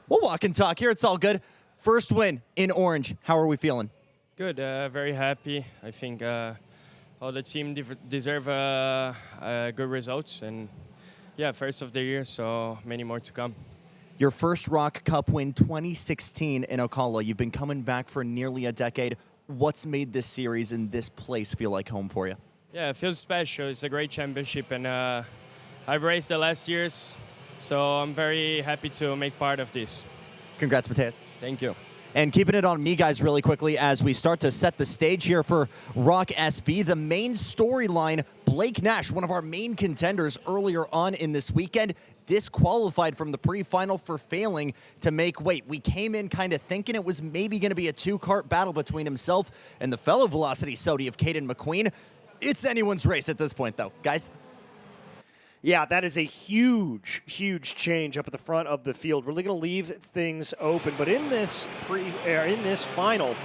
we'll walk and talk here. It's all good. First win in orange. How are we feeling? Good, very happy. I think all the team deserve good results, and yeah, first of the year, so many more to come. Your first ROK Cup win, 2016 in Ocala. You've been coming back for nearly a decade. What's made this series and this place feel like home for you? Yeah, it feels special. It's a great championship, and I've raced the last years, so I'm very happy to make part of this. Congrats, Mateus. Thank you. And keeping it on me, guys, really quickly, as we start to set the stage here for ROK SV, the main storyline, Blake Nash, one of our main contenders earlier on in this weekend, disqualified from the pre-final for failing to make weight. We came in kind of thinking it was maybe going to be a two-cart battle between himself and the fellow Velocity Sodi of Caden McQueen. It's anyone's race at this point, though. Guys? Yeah, that is a huge, huge change up at the front of the field. Really going to leave things open. But in this final,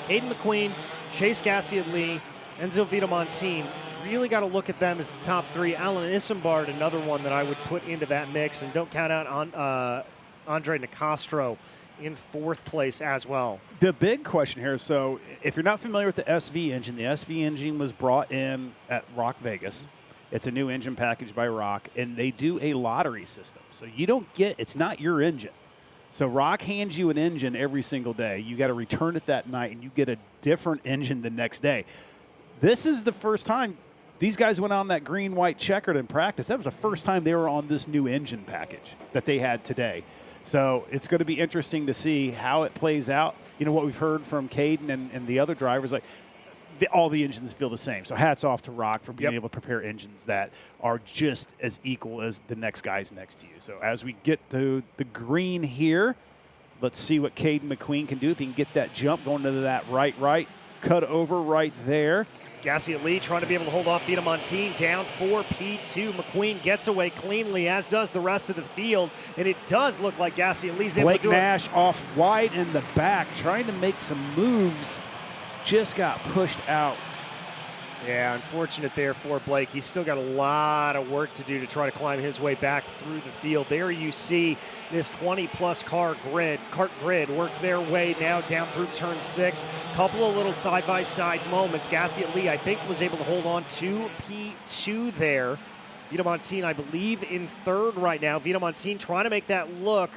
Caden McQueen, Chase Gassiet-Lee, Enzo Vitamontine, really got to look at them as the top three. Alan Isambard, another one that I would put into that mix. And don't count out on Andre Nicastro in fourth place as well. The big question here, so if you're not familiar with the SV engine was brought in at ROK Vegas. It's a new engine package by ROK, and they do a lottery system. So you don't get, it's not your engine. So ROK hands you an engine every single day. You got to return it that night, and you get a different engine the next day. This is the first time these guys went on that green-white checkered in practice. That was the first time they were on this new engine package that they had today. So it's going to be interesting to see how it plays out. You know, what we've heard from Caden and the other drivers, like, all the engines feel the same. So hats off to ROK for being able to prepare engines that are just as equal as the next guys next to you. So as we get to the green here, let's see what Caden McQueen can do. If he can get that jump going to that right, cut over right there. Gassiet-Lee trying to be able to hold off Vitamontine down for P2. McQueen gets away cleanly, as does the rest of the field. And it does look like Gassiet-Lee's able to do it. Blake Nash off wide in the back, trying to make some moves. Just got pushed out. Yeah, unfortunate there for Blake. He's still got a lot of work to do to try to climb his way back through the field. There you see this 20-plus Kart grid work their way now down through turn 6. Couple of little side-by-side moments. Gassi Lee, I think, was able to hold on to P2 there. Vito Montine, I believe, in third right now. Vito Montine trying to make that look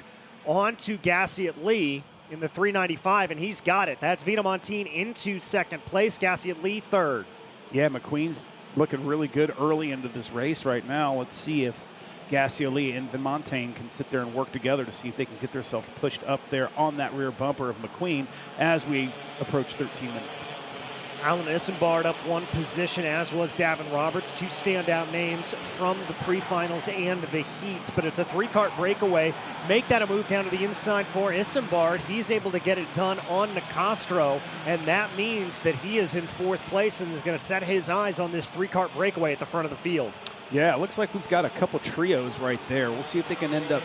onto Gassi Lee in the 395, and he's got it. That's Vito Montine into second place. Gassi Lee third. Yeah, McQueen's looking really good early into this race right now. Let's see if Gassi and Montaigne can sit there and work together to see if they can get themselves pushed up there on that rear bumper of McQueen as we approach 13 minutes. Alan Isambard up one position, as was Davin Roberts. Two standout names from the pre-finals and the heats, but it's a 3-kart breakaway. Make that a move down to the inside for Isambard. He's able to get it done on Nicastro, and that means that he is in 4th place and is going to set his eyes on this 3-kart breakaway at the front of the field. Yeah, it looks like we've got a couple trios right there. We'll see if they can end up.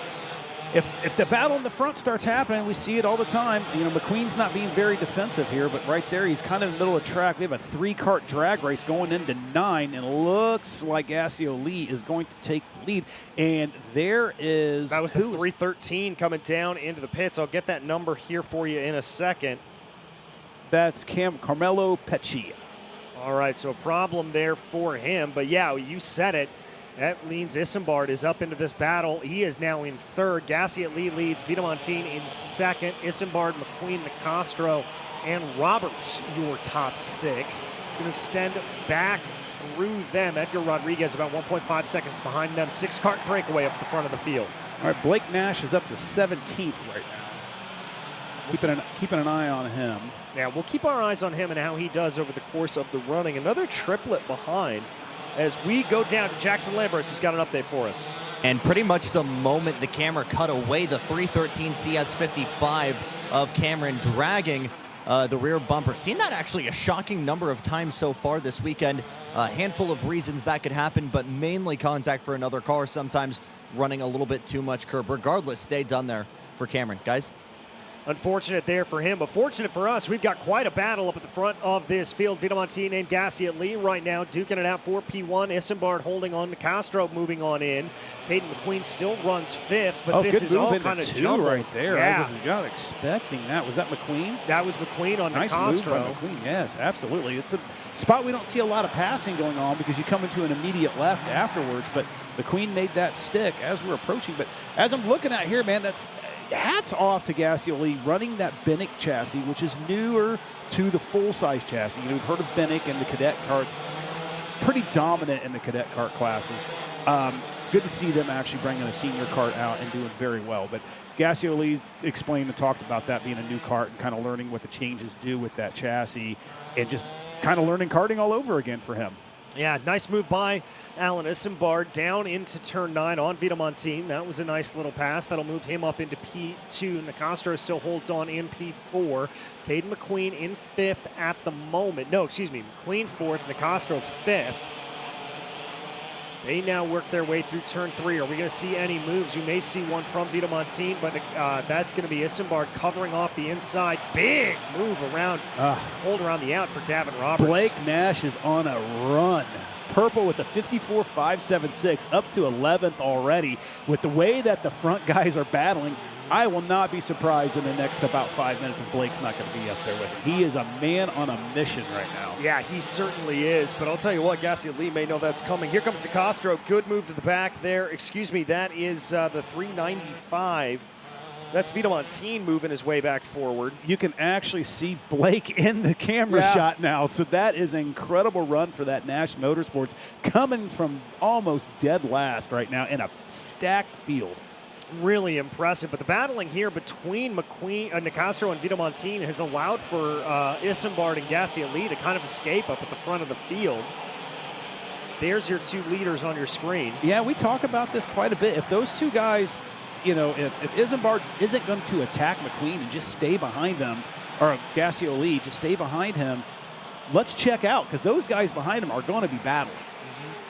If the battle in the front starts happening, we see it all the time. You know, McQueen's not being very defensive here, but right there, he's kind of in the middle of the track. We have a 3-kart drag race going into 9, and it looks like Gassi Lee is going to take the lead. And there is... That was the 313 coming down into the pits. I'll get that number here for you in a second. That's Carmelo Peccia. All right, so a problem there for him. But, yeah, you said it. That means Isambard is up into this battle. He is now in third. Gassi Lee leads. Vito Montine in second. Isambard, McQueen, Nicastro, and Roberts, your top 6. It's going to extend back through them. Edgar Rodriguez about 1.5 seconds behind them. 6-kart breakaway up the front of the field. All right, Blake Nash is up to 17th right now. Keeping an eye on him. Yeah, we'll keep our eyes on him and how he does over the course of the running. Another triplet behind as we go down to Jackson Lambers, who's got an update for us. And pretty much the moment the camera cut away, the 313 CS55 of Cameron dragging the rear bumper. Seen that actually a shocking number of times so far this weekend. A handful of reasons that could happen, but mainly contact for another car, sometimes running a little bit too much curb. Regardless, stay done there for Cameron. Guys? Unfortunate there for him, but fortunate for us. We've got quite a battle up at the front of this field. Vito Montine and Gassi Lee right now duking it out for P1. Isambard holding on. Nicastro moving on in. Caden McQueen still runs 5th, but this is all kind of jumbled right there. Yeah. I was not expecting that. Was that McQueen? That was McQueen on nice Nicastro. Move by McQueen. Yes, absolutely. It's a spot we don't see a lot of passing going on because you come into an immediate left afterwards, but McQueen made that stick as we're approaching. But as I'm looking at here, man, that's hats off to Gassi Lee running that Binnick chassis, which is newer to the full-size chassis. You know, we've heard of Binnick and the cadet karts, pretty dominant in the cadet kart classes. Good to see them actually bringing a senior kart out and doing very well. But Gassi Lee explained and talked about that being a new kart and kind of learning what the changes do with that chassis and just kind of learning karting all over again for him. Yeah, nice move by Alan Isambard down into turn 9 on Vito Montine. That was a nice little pass. That'll move him up into P2. Nicastro still holds on in P4. Caden McQueen in 5th at the moment. No, excuse me. McQueen 4th, Nicastro 5th. They now work their way through turn 3. Are we going to see any moves? You may see one from Vito Montine, but that's going to be Isambard covering off the inside. Big move around, hold around the out for Davin Roberts. Blake Nash is on a run. Purple with a 54.576, up to 11th already. With the way that the front guys are battling, I will not be surprised in the next about 5 minutes if Blake's not going to be up there with him. He is a man on a mission right now. Yeah, he certainly is. But I'll tell you what, Gassi Lee may know that's coming. Here comes Nicastro. Good move to the back there. Excuse me, that is the 395. That's Vito Montine moving his way back forward. You can actually see Blake in the camera shot now. So that is an incredible run for that Nash Motorsports, coming from almost dead last right now in a stacked field. Really impressive, but the battling here between Nicastro and Vito Montine has allowed for Isambard and Gassi Lee to kind of escape up at the front of the field. There's your two leaders on your screen. Yeah, we talk about this quite a bit. If those two guys, you know, if Isambard isn't going to attack McQueen and just stay behind him, or Gassi Lee, just stay behind him, let's check out, because those guys behind him are going to be battling.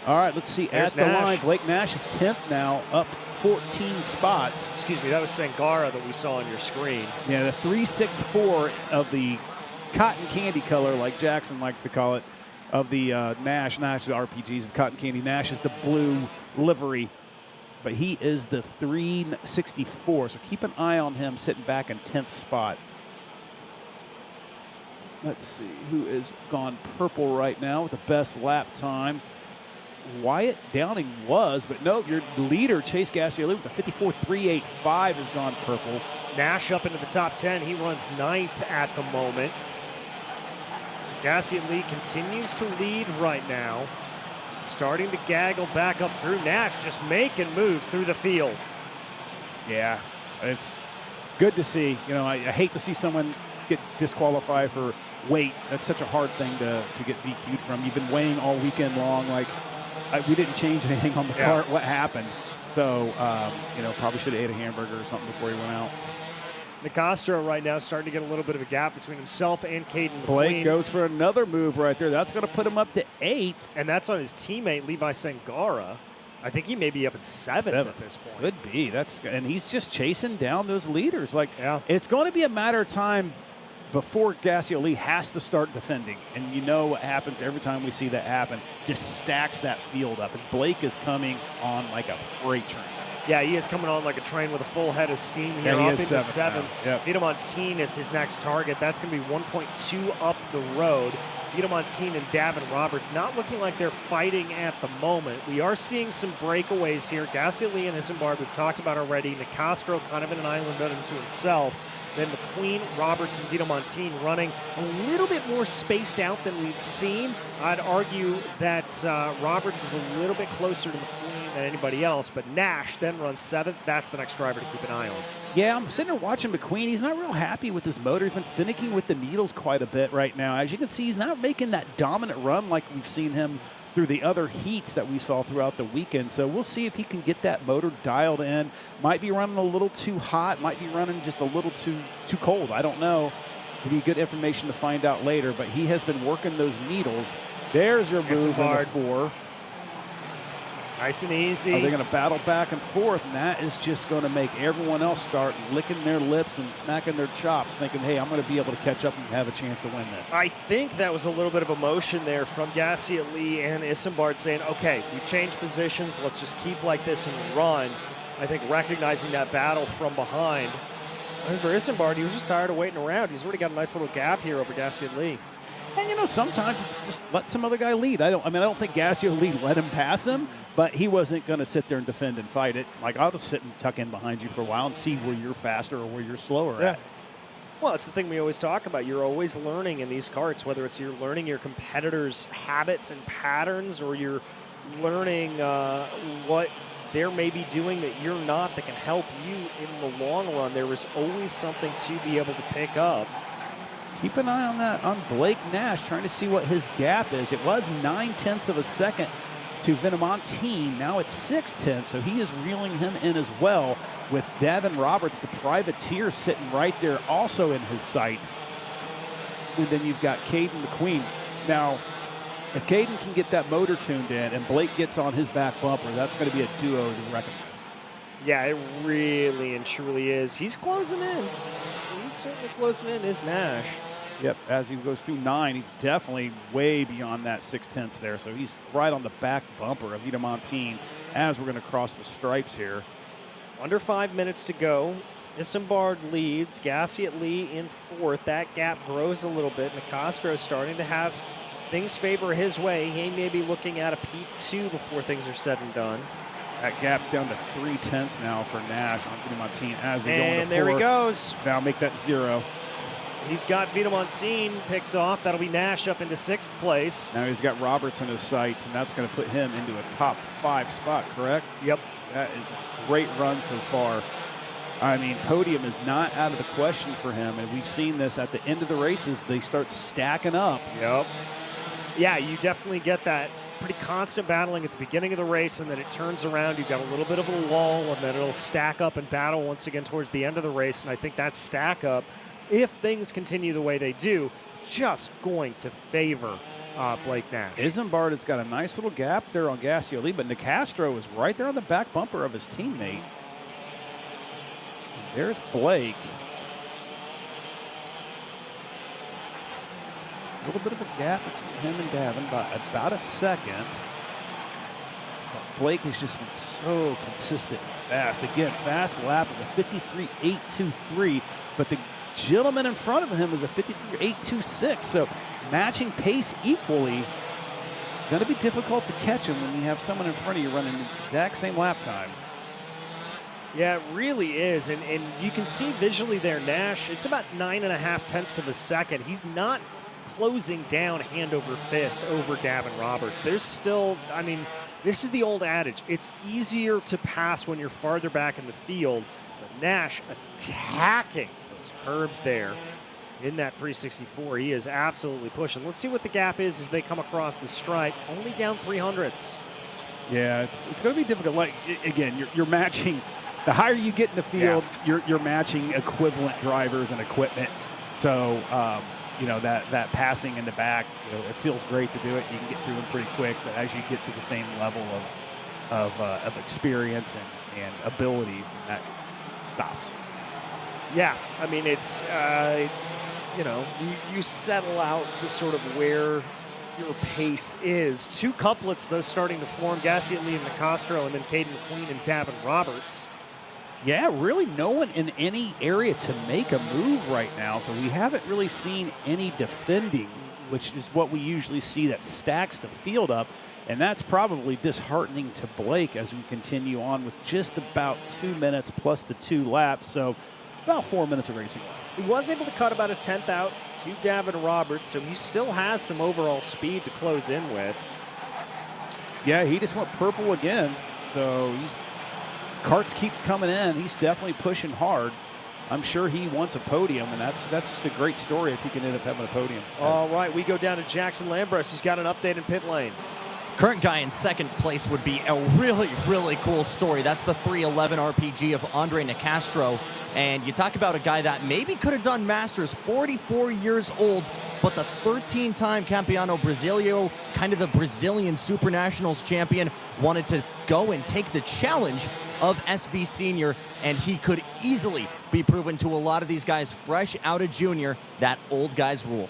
All right, let's see. There's at the Nash. line, Blake Nash is 10th now, up 14 spots. Excuse me, that was Sangara that we saw on your screen. Yeah, the 364 of the cotton candy color, like Jackson likes to call it, of the Nash. Nash, the RPGs, the Cotton Candy. Nash is the blue livery, but he is the 364. So keep an eye on him sitting back in 10th spot. Let's see who is gone purple right now with the best lap time. Wyatt Downing was, but no, your leader, Chase Gassioli, with the 54.385 has gone purple. Nash up into the top 10. He runs 9th at the moment. So Gassioli continues to lead right now. Starting to gaggle back up through. Nash just making moves through the field. Yeah, it's good to see. You know, I hate to see someone get disqualified for weight. That's such a hard thing to get DQ'd from. You've been weighing all weekend long. Like, we didn't change anything on the cart. What happened? So, you know, probably should have ate a hamburger or something before he went out. Nicastro right now starting to get a little bit of a gap between himself and Caden McQueen. Blake goes for another move right there. That's going to put him up to 8th. And that's on his teammate, Levi Sangara. I think he may be up at 7th at this point. Could be. And he's just chasing down those leaders. Like, yeah. It's going to be a matter of time before Gassioli has to start defending. And you know what happens every time we see that happen. Just stacks that field up. And Blake is coming on like a freight train. Yeah, he is coming on like a train with a full head of steam here, yeah, up into 7th. Yep. Vito Montine is his next target. That's going to be 1.2 up the road. Vito Montine and Davin Roberts not looking like they're fighting at the moment. We are seeing some breakaways here. Gassioli and Isambard, we've talked about already. Nicastro kind of in an island unto himself. Then McQueen, Roberts, and Vito Montine running a little bit more spaced out than we've seen. I'd argue that Roberts is a little bit closer to McQueen than anybody else, but Nash then runs 7th. That's the next driver to keep an eye on. Yeah, I'm sitting there watching McQueen. He's not real happy with his motor. He's been finicking with the needles quite a bit right now. As you can see, he's not making that dominant run like we've seen him through the other heats that we saw throughout the weekend. So we'll see if he can get that motor dialed in. Might be running a little too hot, might be running just a little too cold. I don't know. It'll be good information to find out later, but he has been working those needles. There's your move in the 4. Nice and easy. Are they going to battle back and forth? And that is just going to make everyone else start licking their lips and smacking their chops, thinking, hey, I'm going to be able to catch up and have a chance to win this. I think that was a little bit of emotion there from Gassioli and Isambard saying, okay, we changed positions. Let's just keep like this and run. I think recognizing that battle from behind. I think for Isambard, he was just tired of waiting around. He's already got a nice little gap here over Gassioli. And, you know, sometimes it's just let some other guy lead. I don't think Gassioli let him pass him, but he wasn't going to sit there and defend and fight it. Like, I'll just sit and tuck in behind you for a while and see where you're faster or where you're slower at. Well, it's the thing we always talk about. You're always learning in these karts, whether it's you're learning your competitors' habits and patterns or you're learning what they're maybe doing that you're not that can help you in the long run. There is always something to be able to pick up. Keep an eye on that, on Blake Nash, trying to see what his gap is. It was 9/10 of a second to Vinamontine. Now it's 6/10, so he is reeling him in as well, with Davin Roberts, the privateer, sitting right there also in his sights. And then you've got Caden McQueen. Now, if Caden can get that motor tuned in and Blake gets on his back bumper, that's going to be a duo to reckon with. Yeah, it really and truly is. He's closing in. He's certainly closing in, is Nash. Yep, as he goes through 9, he's definitely way beyond that 6/10 there. So he's right on the back bumper of Vito Montine as we're going to cross the stripes here. Under 5 minutes to go. Isambard leads. Gassioli in 4th. That gap grows a little bit. Nicastro starting to have things favor his way. He may be looking at a P2 before things are said and done. That gap's down to 3/10 now for Nash on Vito Montine as they go into 4. And there he goes. Now make that 0. He's got Vito Montine picked off. That'll be Nash up into 6th place. Now he's got Roberts in his sights, and that's going to put him into a top 5 spot, correct? Yep. That is a great run so far. I mean, podium is not out of the question for him, and we've seen this at the end of the races. They start stacking up. Yep. Yeah, you definitely get that pretty constant battling at the beginning of the race, and then it turns around. You've got a little bit of a lull, and then it'll stack up and battle once again towards the end of the race. And I think that stack up, if things continue the way they do, it's just going to favor Blake Nash. Isambard has got a nice little gap there on Gassioli, but Nicastro is right there on the back bumper of his teammate. There's Blake. A little bit of a gap between him and Davin, about a second. But Blake has just been so consistent and fast. Again, fast lap of a 53.823, but the gentleman in front of him is a 53.826. So matching pace equally. Going to be difficult to catch him when you have someone in front of you running the exact same lap times. Yeah, it really is. And you can see visually there, Nash, it's about 9.5 tenths of a second. He's not closing down hand over fist over Davin Roberts. There's still, I mean, this is the old adage. It's easier to pass when you're farther back in the field. But Nash attacking those curbs there in that 364. He is absolutely pushing. Let's see what the gap is as they come across the stripe. Only down 300ths. Yeah, it's going to be difficult. Like, again, you're matching. The higher you get in the field, you're matching equivalent drivers and equipment. So, you know, that passing in the back, you know, it feels great to do it. You can get through them pretty quick. But as you get to the same level of experience and abilities, then that stops. Yeah, I mean, it's, you know, you settle out to sort of where your pace is. Two couplets, though, starting to form. Gassi, Lee, and Nicastro, and then Caden McQueen and Davin Roberts. Yeah, really no one in any area to make a move right now, so we haven't really seen any defending, which is what we usually see that stacks the field up, and that's probably disheartening to Blake as we continue on with just about 2 minutes plus the 2 laps, so about 4 minutes of racing left. He was able to cut about a tenth out to Davin Roberts, so he still has some overall speed to close in with. Yeah, he just went purple again, so Kart keeps coming in. He's definitely pushing hard. I'm sure he wants a podium, and that's just a great story if he can end up having a podium. All right, we go down to Jackson Lambros, who's got an update in pit lane. Current guy in second place would be a really, really cool story. That's the 311 RPG of Andre Nicastro. And you talk about a guy that maybe could have done Masters, 44 years old, but the 13-time Campeonato Brasileiro, kind of the Brazilian Super Nationals champion, wanted to go and take the challenge of SV Senior, and he could easily be proven to a lot of these guys fresh out of junior that old guys rule.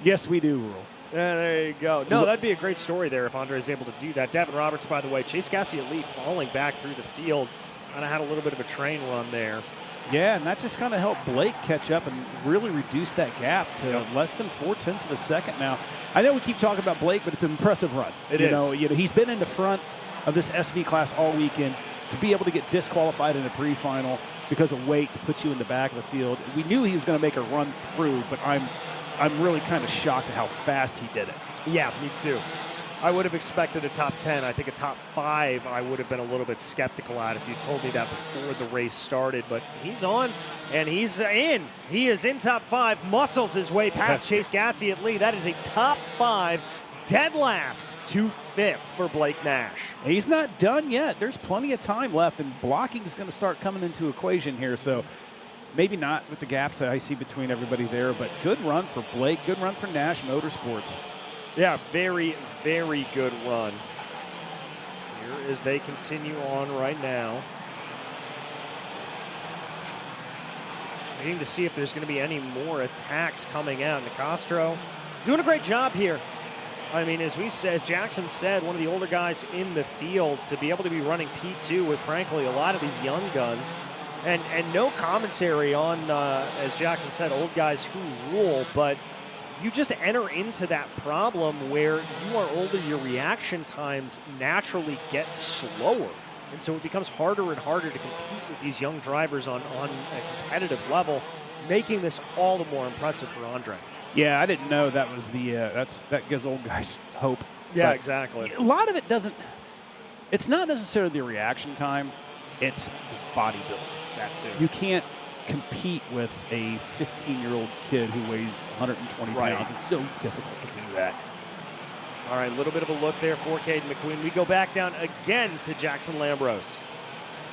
Yes, we do rule. Yeah, there you go. No, that'd be a great story there if Andre is able to do that. Davin Roberts, by the way, Chase Gassi falling back through the field. Kind of had a little bit of a train run there. Yeah, and that just kind of helped Blake catch up and really reduce that gap to less than 0.4 of a second now. I know we keep talking about Blake, but it's an impressive run. It is. You know, he's been in the front of this SV class all weekend. To be able to get disqualified in a pre-final because of weight to put you in the back of the field. We knew he was going to make a run through, but I'm really kind of shocked at how fast he did it. Yeah, me too. I would have expected a top 10. I think a top 5 I would have been a little bit skeptical at if you told me that before the race started. But he's on, and he's in. He is in top 5, muscles his way past Chase Gassi at Lee. That is a top 5, dead last to 5th for Blake Nash. He's not done yet. There's plenty of time left, and blocking is going to start coming into equation here. So maybe not with the gaps that I see between everybody there, but good run for Blake, good run for Nash Motorsports. Yeah, very, very good run. Here as they continue on right now. Waiting to see if there's going to be any more attacks coming out. Nicastro doing a great job here. I mean, as Jackson said, one of the older guys in the field, to be able to be running P2 with, frankly, a lot of these young guns. And no commentary on, as Jackson said, old guys who rule, but you just enter into that problem where you are older, your reaction times naturally get slower. And so it becomes harder and harder to compete with these young drivers on a competitive level, making this all the more impressive for Andre. Yeah, I didn't know that was the that gives old guys hope. Yeah, but exactly. A lot of it doesn't. It's not necessarily the reaction time; it's the bodybuilding. That too. You can't compete with a 15-year-old kid who weighs 120 pounds. It's so difficult to do that. All right, a little bit of a look there for Caden McQueen. We go back down again to Jackson Lambros.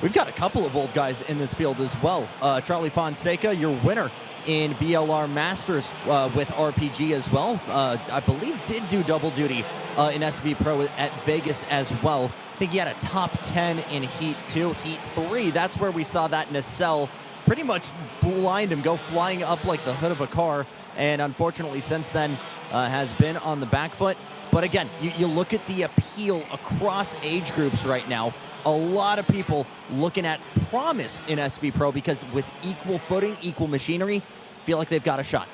We've got a couple of old guys in this field as well. Charlie Fonseca, your winner in VLR Masters with RPG as well. I believe did do double duty in SV Pro at Vegas as well. I think he had a top 10 in Heat 2. Heat 3, that's where we saw that nacelle pretty much blind him, go flying up like the hood of a car, and unfortunately since then has been on the back foot. But again, you look at the appeal across age groups right now. A lot of people looking at promise in SV Pro because with equal footing, equal machinery, feel like they've got a shot.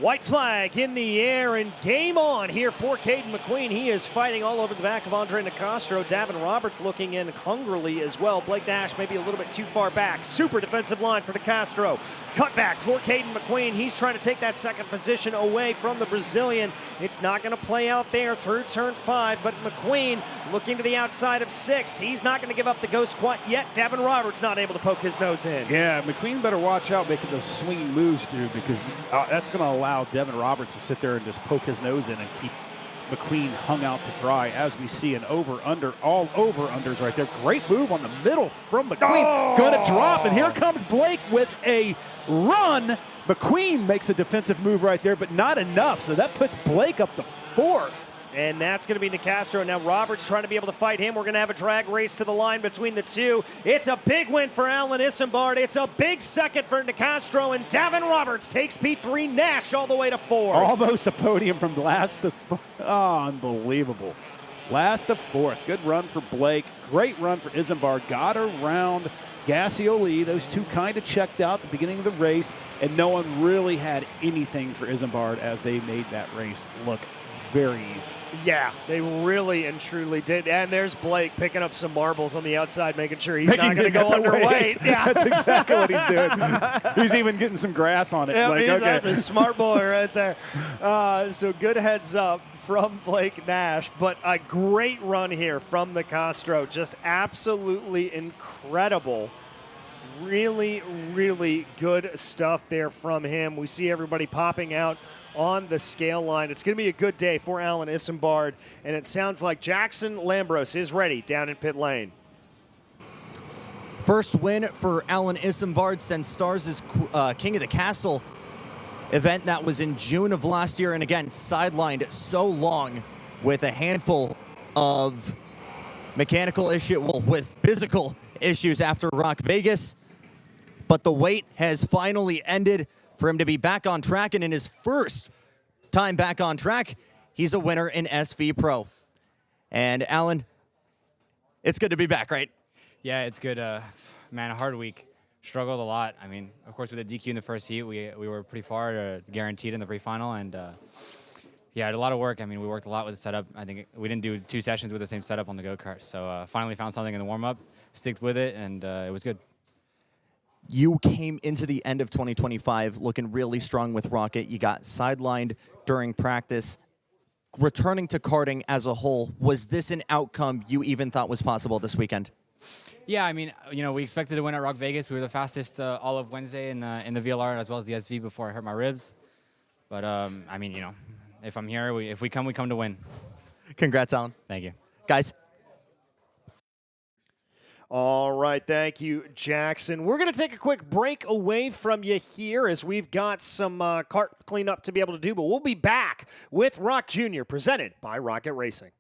White flag in the air and game on here for Caden McQueen. He is fighting all over the back of Andre Nicastro. Davin Roberts looking in hungrily as well. Blake Nash maybe a little bit too far back. Super defensive line for Nicastro. Cut back for Caden McQueen. He's trying to take that second position away from the Brazilian. It's not going to play out there through turn 5, but McQueen looking to the outside of 6. He's not going to give up the ghost quite yet. Davin Roberts not able to poke his nose in. Yeah, McQueen better watch out making those swinging moves through because that's going to allow Devin Roberts to sit there and just poke his nose in and keep McQueen hung out to dry, as we see an over-under, all over-unders right there. Great move on the middle from McQueen. Going to drop, and here comes Blake with a run. McQueen makes a defensive move right there, but not enough, so that puts Blake up to 4th. And that's going to be Nicastro. Now Roberts trying to be able to fight him. We're going to have a drag race to the line between the two. It's a big win for Alan Isambard. It's a big second for Nicastro, and Davin Roberts takes P3 Nash all the way to 4. Almost a podium from last to unbelievable. Last to 4th. Good run for Blake. Great run for Isambard. Got around Gassioli. Those two kind of checked out at the beginning of the race, and no one really had anything for Isambard as they made that race look very easy. Yeah, they really and truly did. And there's Blake picking up some marbles on the outside, making sure he's not going to go underweight. Yeah. That's exactly what he's doing. He's even getting some grass on it. Yeah, like, okay. That's a smart boy right there. So good heads up from Blake Nash, but a great run here from Nicastro. Just absolutely incredible. Really, really good stuff there from him. We see everybody popping out on the scale line. It's going to be a good day for Alan Isambard, and it sounds like Jackson Lambros is ready down in pit lane. First win for Alan Isambard since Stars' King of the Castle event that was in June of last year, and again, sidelined so long with a handful of mechanical issue, well, with physical issues after ROK Vegas. But the wait has finally ended for him to be back on track, and in his first time back on track, he's a winner in SV Pro. And Alan, it's good to be back, right? Yeah, it's good. Man, a hard week. Struggled a lot. I mean, of course, with the DQ in the first heat, we were pretty far, guaranteed in the pre-final, and yeah, I had a lot of work. I mean, we worked a lot with the setup. I think we didn't do 2 sessions with the same setup on the go-kart, so finally found something in the warm-up, sticked with it, and it was good. You came into the end of 2025 looking really strong with Rocket. You got sidelined during practice. Returning to karting as a whole, was this an outcome you even thought was possible this weekend? Yeah, I mean, you know, we expected to win at ROK Vegas. We were the fastest all of Wednesday in the VLR as well as the SV before I hurt my ribs. But I mean, you know, if I'm here, if we come to win. Congrats, Alan. Thank you, guys. All right, thank you, Jackson. We're going to take a quick break away from you here as we've got some kart cleanup to be able to do, but we'll be back with ROK Jr. presented by Rocket Racing.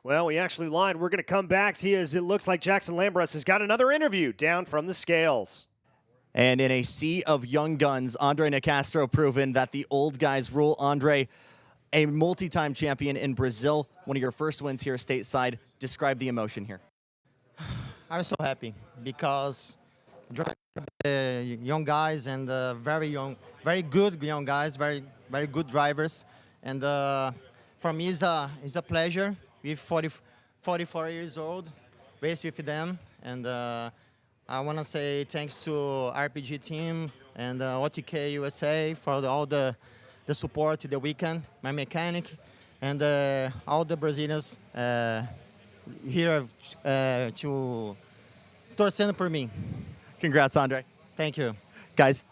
Well, we actually lied. We're going to come back to you as it looks like Jackson Lambros has got another interview down from the scales. And in a sea of young guns, Andre Nicastro proven that the old guys rule. Andre, a multi-time champion in Brazil, one of your first wins here stateside. Describe the emotion here. I'm so happy because young guys and very good young guys, very good drivers, and for me it's a pleasure. We're 44 years old, race with them, and I want to say thanks to RPG team and OTK USA for all the support to the weekend, my mechanic, and all the Brazilians here to torcendo por mim. Congrats, Andre. Thank you. Guys.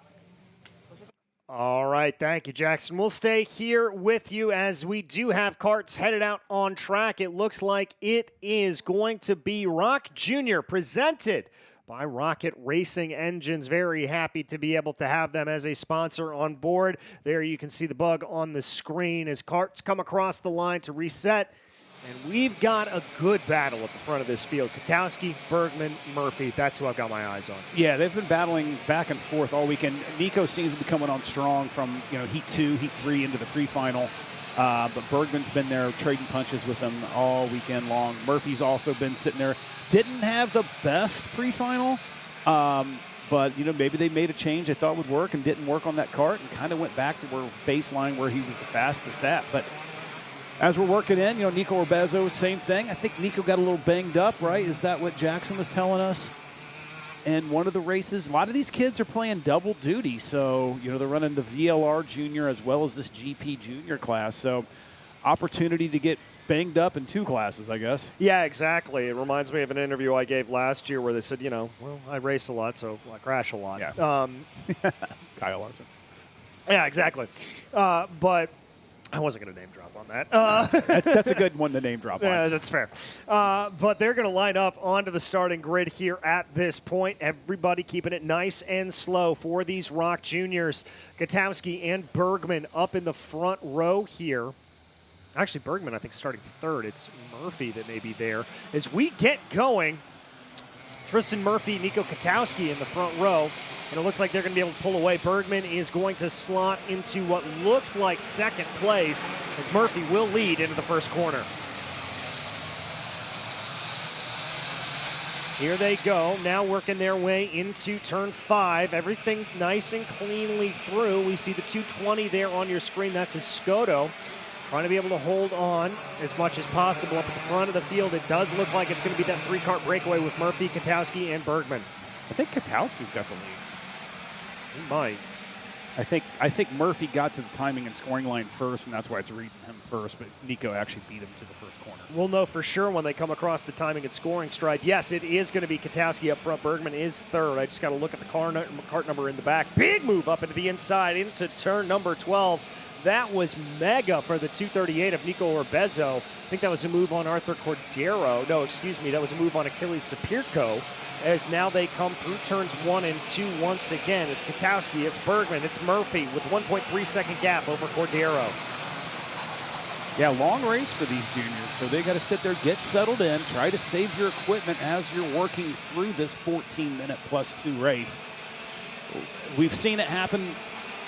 All right, thank you, Jackson. We'll stay here with you as we do have karts headed out on track. It looks like it is going to be ROK Jr. presented by Rocket Racing Engines. Very happy to be able to have them as a sponsor on board. There you can see the bug on the screen as karts come across the line to reset. And we've got a good battle at the front of this field. Katowski, Bergman, Murphy. That's who I've got my eyes on. Yeah, they've been battling back and forth all weekend. Nico seems to be coming on strong from heat 2, heat 3 into the pre-final. But Bergman's been there trading punches with them all weekend long. Murphy's also been sitting there. Didn't have the best pre-final, but maybe they made a change they thought would work and didn't work on that kart and kind of went back to where baseline where he was the fastest at. But as we're working in, Nico Urbezo, same thing. I think Nico got a little banged up, right? Is that what Jackson was telling us? And one of the races, a lot of these kids are playing double duty. So, they're running the VLR Junior as well as this GP Junior class. So, opportunity to get banged up in 2 classes, I guess. Yeah, exactly. It reminds me of an interview I gave last year where they said, I race a lot, so I crash a lot. Yeah. Kyle Larson. Yeah, exactly. But I wasn't going to name drop on that. That's a good one to name drop on. Yeah, that's fair. But they're going to line up onto the starting grid here at this point. Everybody keeping it nice and slow for these ROK Juniors. Katowski and Bergman up in the front row here. Actually, Bergman, I think, starting third. It's Murphy that may be there. As we get going, Tristan Murphy, Nico Katowski in the front row. And it looks like they're going to be able to pull away. Bergman is going to slot into what looks like second place as Murphy will lead into the first corner. Here they go, now working their way into turn 5. Everything nice and cleanly through. We see the 220 there on your screen. That's a Skoda. Trying to be able to hold on as much as possible up at the front of the field. It does look like it's going to be that 3-kart breakaway with Murphy, Katowski, and Bergman. I think Katowski's got the lead. He might. I think Murphy got to the timing and scoring line first, and that's why it's reading him first, but Nico actually beat him to the first corner. We'll know for sure when they come across the timing and scoring stripe. Yes, it is going to be Katowski up front. Bergman is third. I just got to look at the kart number in the back. Big move up into the inside into turn number 12. That was mega for the 238 of Nico Urbezo. I think that was a move on Arthur Cordero. No, excuse me, that was a move on Achilles Sapirko. As now they come through turns 1 and 2 once again. It's Katowski, it's Bergman, it's Murphy with 1.3 second gap over Cordero. Yeah, long race for these juniors, so they got to sit there, get settled in, try to save your equipment as you're working through this 14-minute +2 race. We've seen it happen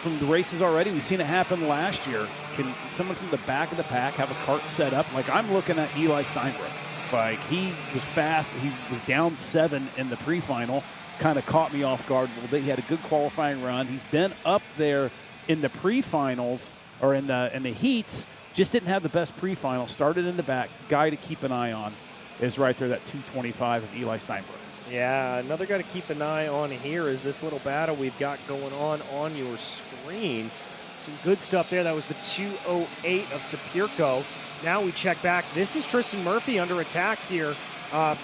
from the races already. We've seen it happen last year. Can someone from the back of the pack have a kart set up? Like, I'm looking at Eli Steinbrook. Like, he was fast. He was down 7 in the pre-final. Kind of caught me off guard a little bit. He had a good qualifying run. He's been up there in the pre-finals or in the heats. Just didn't have the best pre-final. Started in the back. Guy to keep an eye on is right there, that 225 of Eli Steinbrook. Yeah, another guy to keep an eye on here is this little battle we've got going on your screen. Some good stuff there. That was the 208 of Sapirko. Now we check back. This is Tristan Murphy under attack here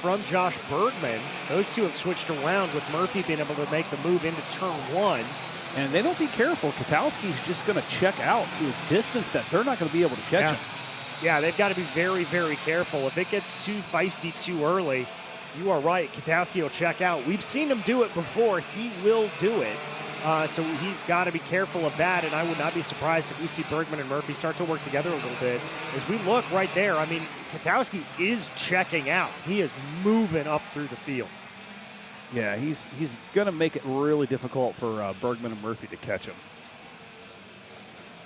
from Josh Bergman. Those two have switched around with Murphy being able to make the move into turn 1. And they don't be careful. Katowski's just going to check out to a distance that they're not going to be able to catch him. Yeah, they've got to be very, very careful. If it gets too feisty too early, you are right. Katowski will check out. We've seen him do it before. He will do it. So he's got to be careful of that, and I would not be surprised if we see Bergman and Murphy start to work together a little bit. As we look right there, I mean, Katowski is checking out. He is moving up through the field. Yeah, he's going to make it really difficult for Bergman and Murphy to catch him.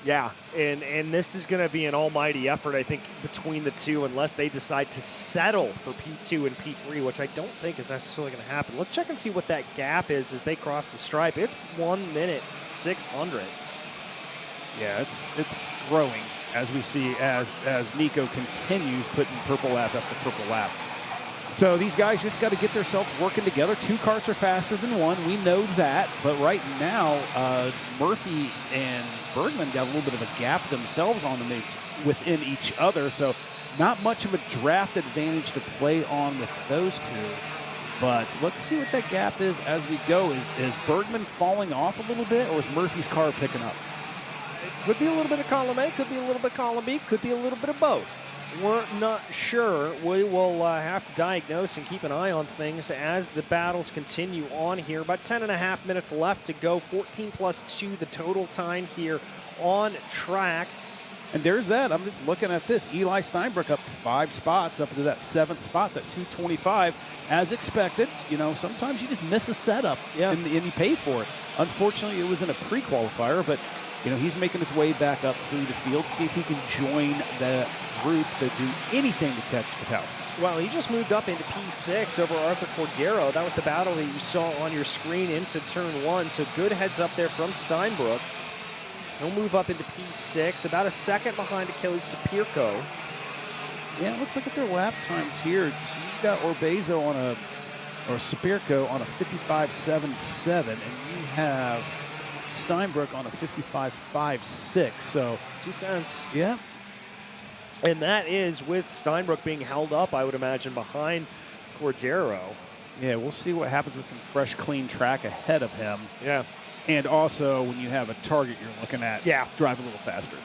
Yeah, and this is going to be an almighty effort, I think, between the two, unless they decide to settle for P2 and P3, which I don't think is necessarily going to happen. Let's check and see what that gap is as they cross the stripe. It's 1 minute 600ths. Yeah, it's growing as we see as Nico continues putting purple lap after purple lap. So these guys just got to get themselves working together. 2 karts are faster than 1. We know that. But right now, Murphy and Bergman got a little bit of a gap themselves on them within each other. So not much of a draft advantage to play on with those two. But let's see what that gap is as we go. Is Bergman falling off a little bit, or is Murphy's car picking up? Could be a little bit of column A, could be a little bit of column B, could be a little bit of both. We're not sure. We will have to diagnose and keep an eye on things as the battles continue on here. About 10.5 minutes left to go. 14 plus 2 the total time here on track. And there's that. I'm just looking at this. Eli Steinbrook up 5 spots, up to that 7th spot, that 225. As expected, you know, sometimes you just miss a setup and you pay for it. Unfortunately, it was in a pre-qualifier, but, you know, he's making his way back up through the field, see if he can join the group to do anything to catch Katowski. Well, he just moved up into P6 over Arthur Cordero. That was the battle that you saw on your screen into turn 1. So good heads up there from Steinbrook. He'll move up into P6, about a second behind Achilles Sapirko. Yeah, let's look at their lap times here. You've got Orbezo on a, or Sapirko on a 55.77, and you have Steinbrook on a 55.56. So 2/10. Yeah. And that is with Steinbrook being held up, I would imagine, behind Cordero. Yeah, we'll see what happens with some fresh, clean track ahead of him. Yeah. And also, when you have a target you're looking at, drive a little faster.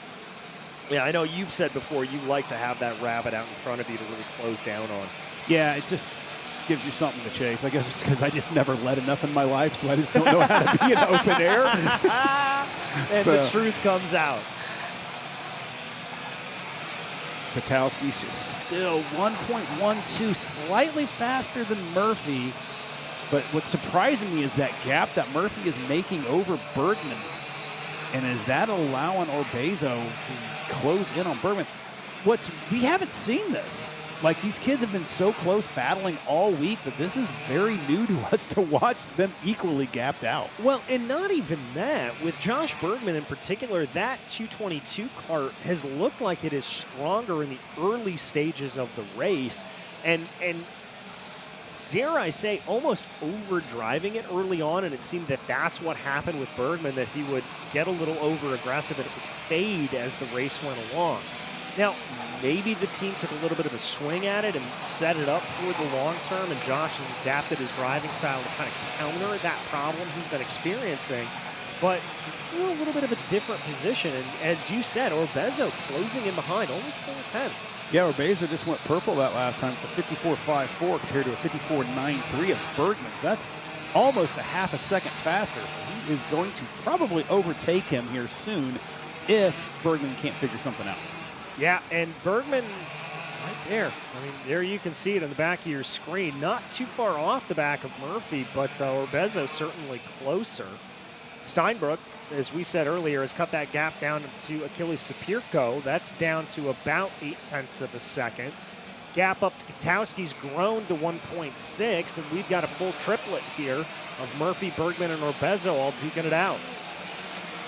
Yeah, I know you've said before you like to have that rabbit out in front of you to really close down on. Yeah, it just gives you something to chase. I guess it's because I just never led enough in my life, so I just don't know how to be in open air. And the truth comes out. Katowski's just still 1.12, slightly faster than Murphy. But what's surprising me is that gap that Murphy is making over Bergman. And is that allowing Orbezo to close in on Bergman? We haven't seen this. Like, these kids have been so close battling all week that this is very new to us to watch them equally gapped out. Well, and not even that. With Josh Bergman in particular, that 222 cart has looked like it is stronger in the early stages of the race. And dare I say, almost overdriving it early on, and it seemed that that's what happened with Bergman, that he would get a little over-aggressive and it would fade as the race went along. Now, maybe the team took a little bit of a swing at it and set it up for the long term, and Josh has adapted his driving style to kind of counter that problem he's been experiencing. But this is a little bit of a different position, and as you said, Orbezo closing in behind, only 4/10. Yeah, Orbezo just went purple that last time for 54.54 compared to a 54.93 of Bergman's. That's almost a half a second faster. So he is going to probably overtake him here soon if Bergman can't figure something out. Yeah, and Bergman right there. I mean, there you can see it on the back of your screen. Not too far off the back of Murphy, but Orbezo certainly closer. Steinbrook, as we said earlier, has cut that gap down to Achilles Sapirko. That's down to about 0.8 of a second. Gap up to Katowski's grown to 1.6, and we've got a full triplet here of Murphy, Bergman, and Orbezo all duking it out.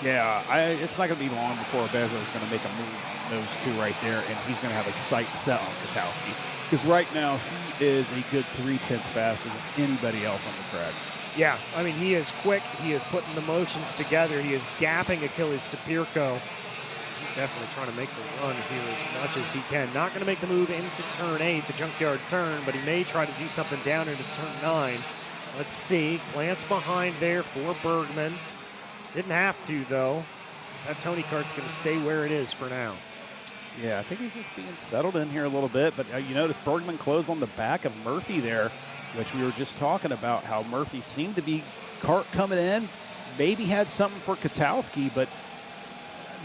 Yeah, it's not going to be long before Orbezo is going to make a move on those two right there, and he's going to have a sight set on Katowski. Because right now, he is a good 0.3 faster than anybody else on the track. Yeah, I mean, he is quick. He is putting the motions together. He is gapping Achilles Sapirko. He's definitely trying to make the run here as much as he can. Not going to make the move into turn 8, the junkyard turn, but he may try to do something down into turn 9. Let's see. Glance behind there for Bergman. Didn't have to, though. That Tony kart's going to stay where it is for now. Yeah, I think he's just being settled in here a little bit. But you notice Bergman closed on the back of Murphy there, which we were just talking about, how Murphy seemed to be kart coming in, maybe had something for Katowski, but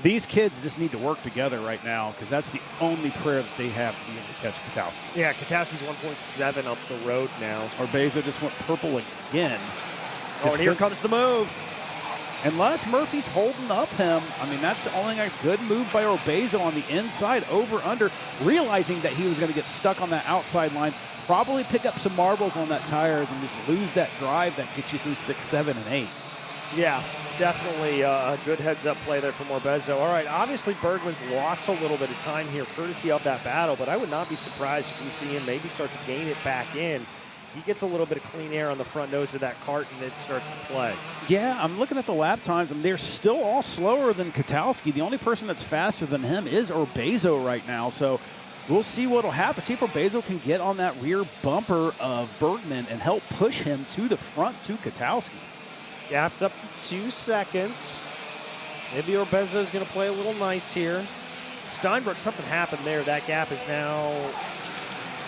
these kids just need to work together right now because that's the only prayer that they have to be able to catch Katowski. Yeah, Katowski's 1.7 up the road now. Orbezo just went purple again. Oh, and here comes the move. Unless Murphy's holding up him, I mean, that's the only good move by Orbezo on the inside, over, under, realizing that he was going to get stuck on that outside line, probably pick up some marbles on that tires and just lose that drive that gets you through 6, 7, and 8. Yeah, definitely a good heads-up play there from Orbezo. All right, obviously Bergman's lost a little bit of time here courtesy of that battle, but I would not be surprised if we see him maybe start to gain it back in. He gets a little bit of clean air on the front nose of that kart, and it starts to play. Yeah, I'm looking at the lap times, and they're still all slower than Katowski. The only person that's faster than him is Orbezo right now, so we'll see what will happen. See if Orbezo can get on that rear bumper of Bergman and help push him to the front to Katowski. Gaps up to 2 seconds. Maybe Orbezo's going to play a little nice here. Steinberg, something happened there. That gap is now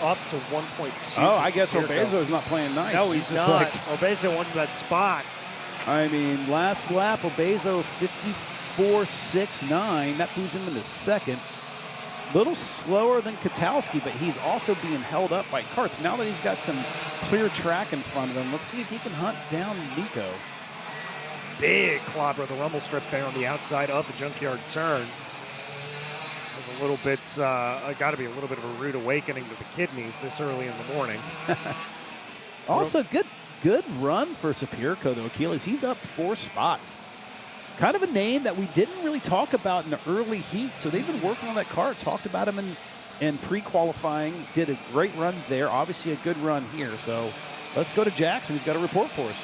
up to 1.2. Oh, I guess Orbezo is not playing nice. No, he's just not. like, Orbezo wants that spot. I mean, last lap, Orbezo 54.69. That moves him into second. Little slower than Katowski, but he's also being held up by Karts. Now that he's got some clear track in front of him, let's see if he can hunt down Nico. Big clobber of the rumble strips there on the outside of the junkyard turn. There's a little bit, got to be a little bit of a rude awakening to the kidneys this early in the morning. Also, good run for Sapirko, though, Achilles. He's up 4 spots. Kind of a name that we didn't really talk about in the early heat, so they've been working on that car. Talked about him in pre-qualifying. Did a great run there. Obviously a good run here. So let's go to Jackson. He's got a report for us.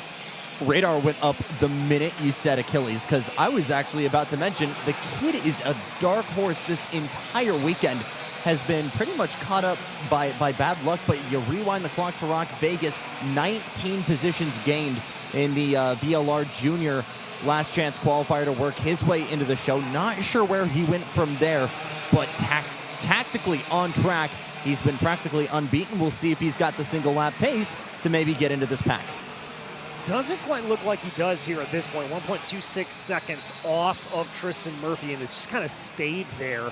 Radar went up the minute you said Achilles, because I was actually about to mention the kid is a dark horse this entire weekend. Has been pretty much caught up by bad luck, but you rewind the clock to ROK Vegas, 19 positions gained in the VLR Junior last chance qualifier to work his way into the show. Not sure where he went from there, but tactically on track. He's been practically unbeaten. We'll see if he's got the single lap pace to maybe get into this pack. Doesn't quite look like he does here at this point. 1.26 seconds off of Tristan Murphy, and has just kind of stayed there.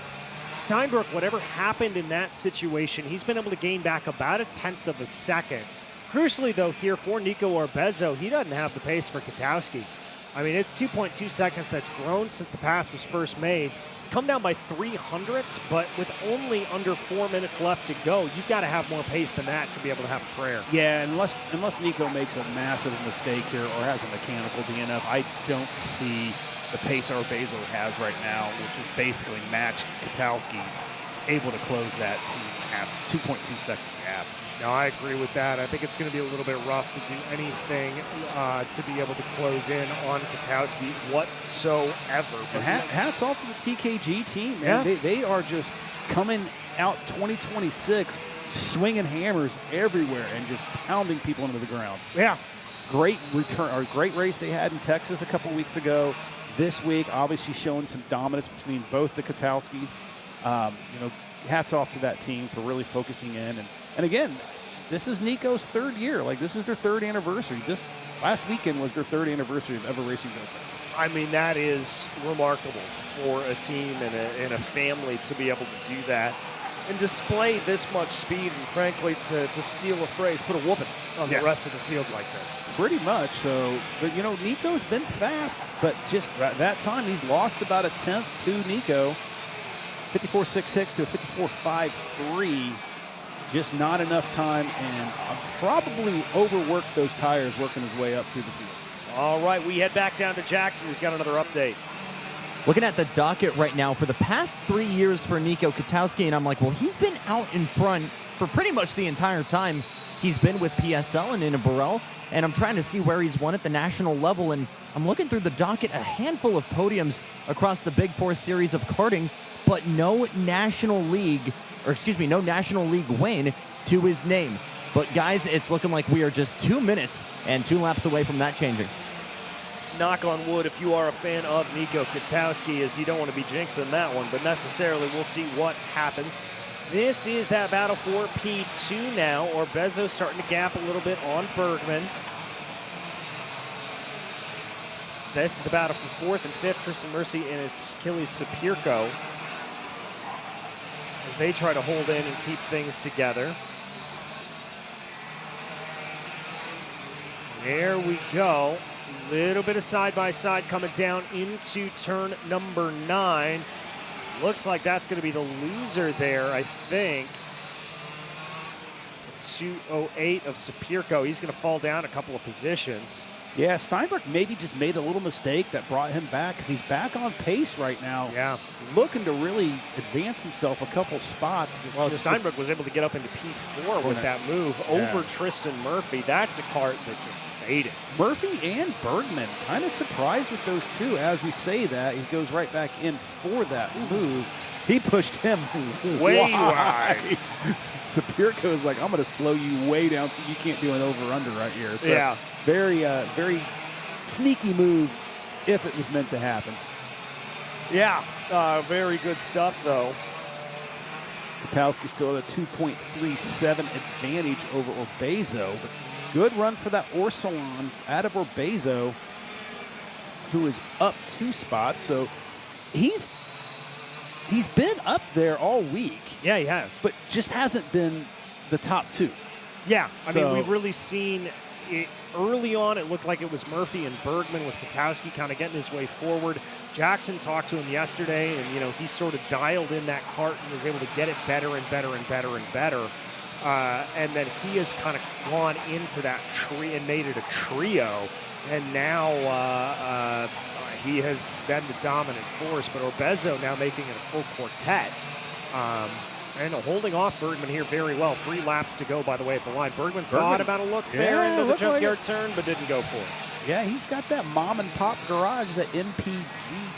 Steinberg, whatever happened in that situation, he's been able to gain back about 1/10 of a second. Crucially, though, here for Nico Orbezo, he doesn't have the pace for Katowski. I mean, it's 2.2 seconds. That's grown since the pass was first made. It's come down by 300ths, but with only under 4 minutes left to go, you've got to have more pace than that to be able to have a prayer. Yeah, unless Nico makes a massive mistake here or has a mechanical DNF, I don't see the pace Orbezo has right now, which is basically matched Katowski's, able to close that 2.2 second gap. No, I agree with that. I think it's going to be a little bit rough to do anything to be able to close in on Katowski whatsoever. And hats off to the TKG team, man. Yeah. They are just coming out 2026, swinging hammers everywhere and just pounding people into the ground. Yeah. Great return, or great race they had in Texas a couple weeks ago. This week, obviously showing some dominance between both the Katowskis. Hats off to that team for really focusing in. And again, this is Nico's 3rd year. Like, this is their 3rd anniversary. This last weekend was their 3rd anniversary of ever racing GoPro. I mean, that is remarkable for a team and a family to be able to do that and display this much speed, and frankly, to steal a phrase, put a whooping on the rest of the field like this. Pretty much. So, but Nico's been fast, but just that time he's lost about 1/10 to Nico. 54.66 to a 54.53. Just not enough time, and probably overworked those tires working his way up through the field. All right, we head back down to Jackson, who's got another update. Looking at the docket right now for the past 3 years for Nico Katowski, and I'm like, well, he's been out in front for pretty much the entire time he's been with PSL and in a Burrell, and I'm trying to see where he's won at the national level, and I'm looking through the docket, a handful of podiums across the Big Four series of karting, but no National League win to his name. But guys, it's looking like we are just 2 minutes and 2 laps away from that changing. Knock on wood if you are a fan of Nico Katowski, as you don't want to be jinxing that one, but necessarily we'll see what happens. This is that battle for P2 now. Orbezo starting to gap a little bit on Bergman. This is the battle for 4th and 5th. Tristan Mercy and Achilles Sapirko, as they try to hold in and keep things together. There we go. A little bit of side-by-side coming down into turn number 9. Looks like that's going to be the loser there, I think. 208 of Sapirko. He's going to fall down a couple of positions. Yeah, Steinberg maybe just made a little mistake that brought him back, because he's back on pace right now. Yeah. Looking to really advance himself a couple spots. Well, Steinberg was able to get up into P4 with that move over Tristan Murphy. That's a kart that just faded. Murphy and Bergman, kind of surprised with those two. As we say that, he goes right back in for that move. He pushed him way wide. Sapirko is like, I'm going to slow you way down so you can't do an over-under right here. So very sneaky move if it was meant to happen. Yeah, very good stuff, though. Katowski still at a 2.37 advantage over Orbezo, but good run for that Orsilon out of Orbezo, who is up 2 spots. So he's been up there all week. Yeah, he has. But just hasn't been the top 2. Yeah, I mean, So- we've really seen it early on. It looked like it was Murphy and Bergman with Katowski kind of getting his way forward. Jackson talked to him yesterday, and he sort of dialed in that cart and was able to get it better and better and better and better. And then he has kind of gone into that tree and made it a trio. And now he has been the dominant force, but Orbezo now making it a full quartet. And holding off Bergman here very well. 3 laps to go, by the way, at the line. Bergman thought about a look there Yeah, into the looked like junkyard it. turn, but didn't go for it. Yeah, he's got that mom and pop garage, that MPG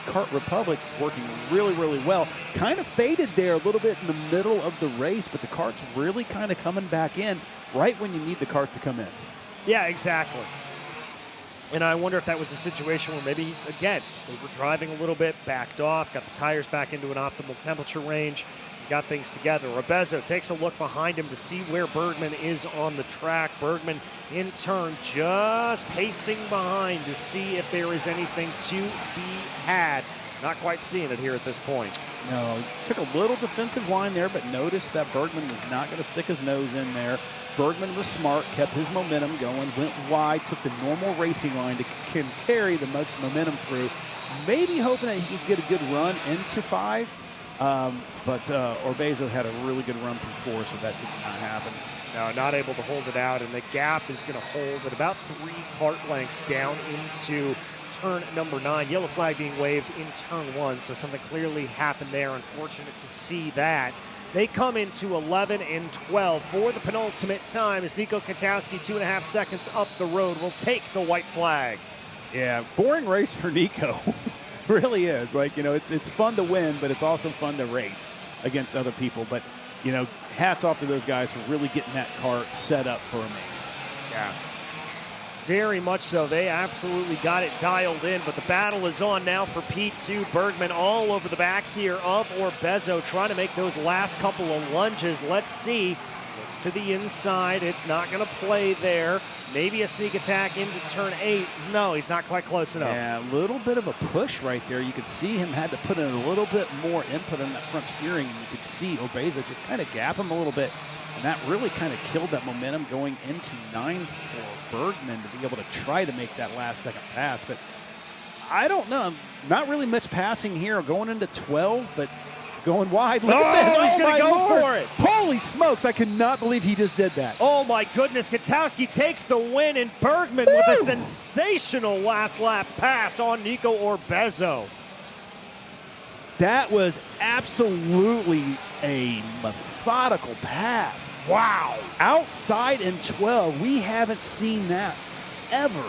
Kart Republic, working really, really well. Kind of faded there a little bit in the middle of the race, but the kart's really kind of coming back in right when you need the kart to come in. Yeah, exactly. And I wonder if that was a situation where maybe, again, they were driving a little bit, backed off, got the tires back into an optimal temperature range, got things together. Orbezo takes a look behind him to see where Bergman is on the track. Bergman, in turn, just pacing behind to see if there is anything to be had. Not quite seeing it here at this point. No, he took a little defensive line there, but noticed that Bergman was not going to stick his nose in there. Bergman was smart, kept his momentum going, went wide, took the normal racing line to carry the most momentum through. Maybe hoping that he could get a good run into 5. But Orbezo had a really good run from 4, so that did not happen. No, not able to hold it out, and the gap is going to hold at about 3 kart lengths down into turn number 9. Yellow flag being waved in turn 1, so something clearly happened there. Unfortunate to see that. They come into 11 and 12 for the penultimate time as Nico Katowski, 2.5 seconds up the road, will take the white flag. Yeah, boring race for Nico. Really is. Like, it's fun to win, but it's also fun to race against other people. But, hats off to those guys for really getting that kart set up for me. Yeah. Very much so. They absolutely got it dialed in, but the battle is on now for P2. Bergman all over the back here of Orbezo, trying to make those last couple of lunges. Let's see. Looks to the inside. It's not going to play there. Maybe a sneak attack into turn 8. No, he's not quite close enough. Yeah, a little bit of a push right there. You could see him had to put in a little bit more input on that front steering. You could see Orbezo just kind of gap him a little bit. And that really kind of killed that momentum going into 9 for Bergman to be able to try to make that last second pass. But I don't know. Not really much passing here going into 12, but going wide. Look at this. He's going to go for it. Holy smokes. I cannot believe he just did that. Oh, my goodness. Katowski takes the win, and Bergman with a sensational last lap pass on Nico Orbezo. That was absolutely a methodical pass. Wow. Outside in 12. We haven't seen that ever.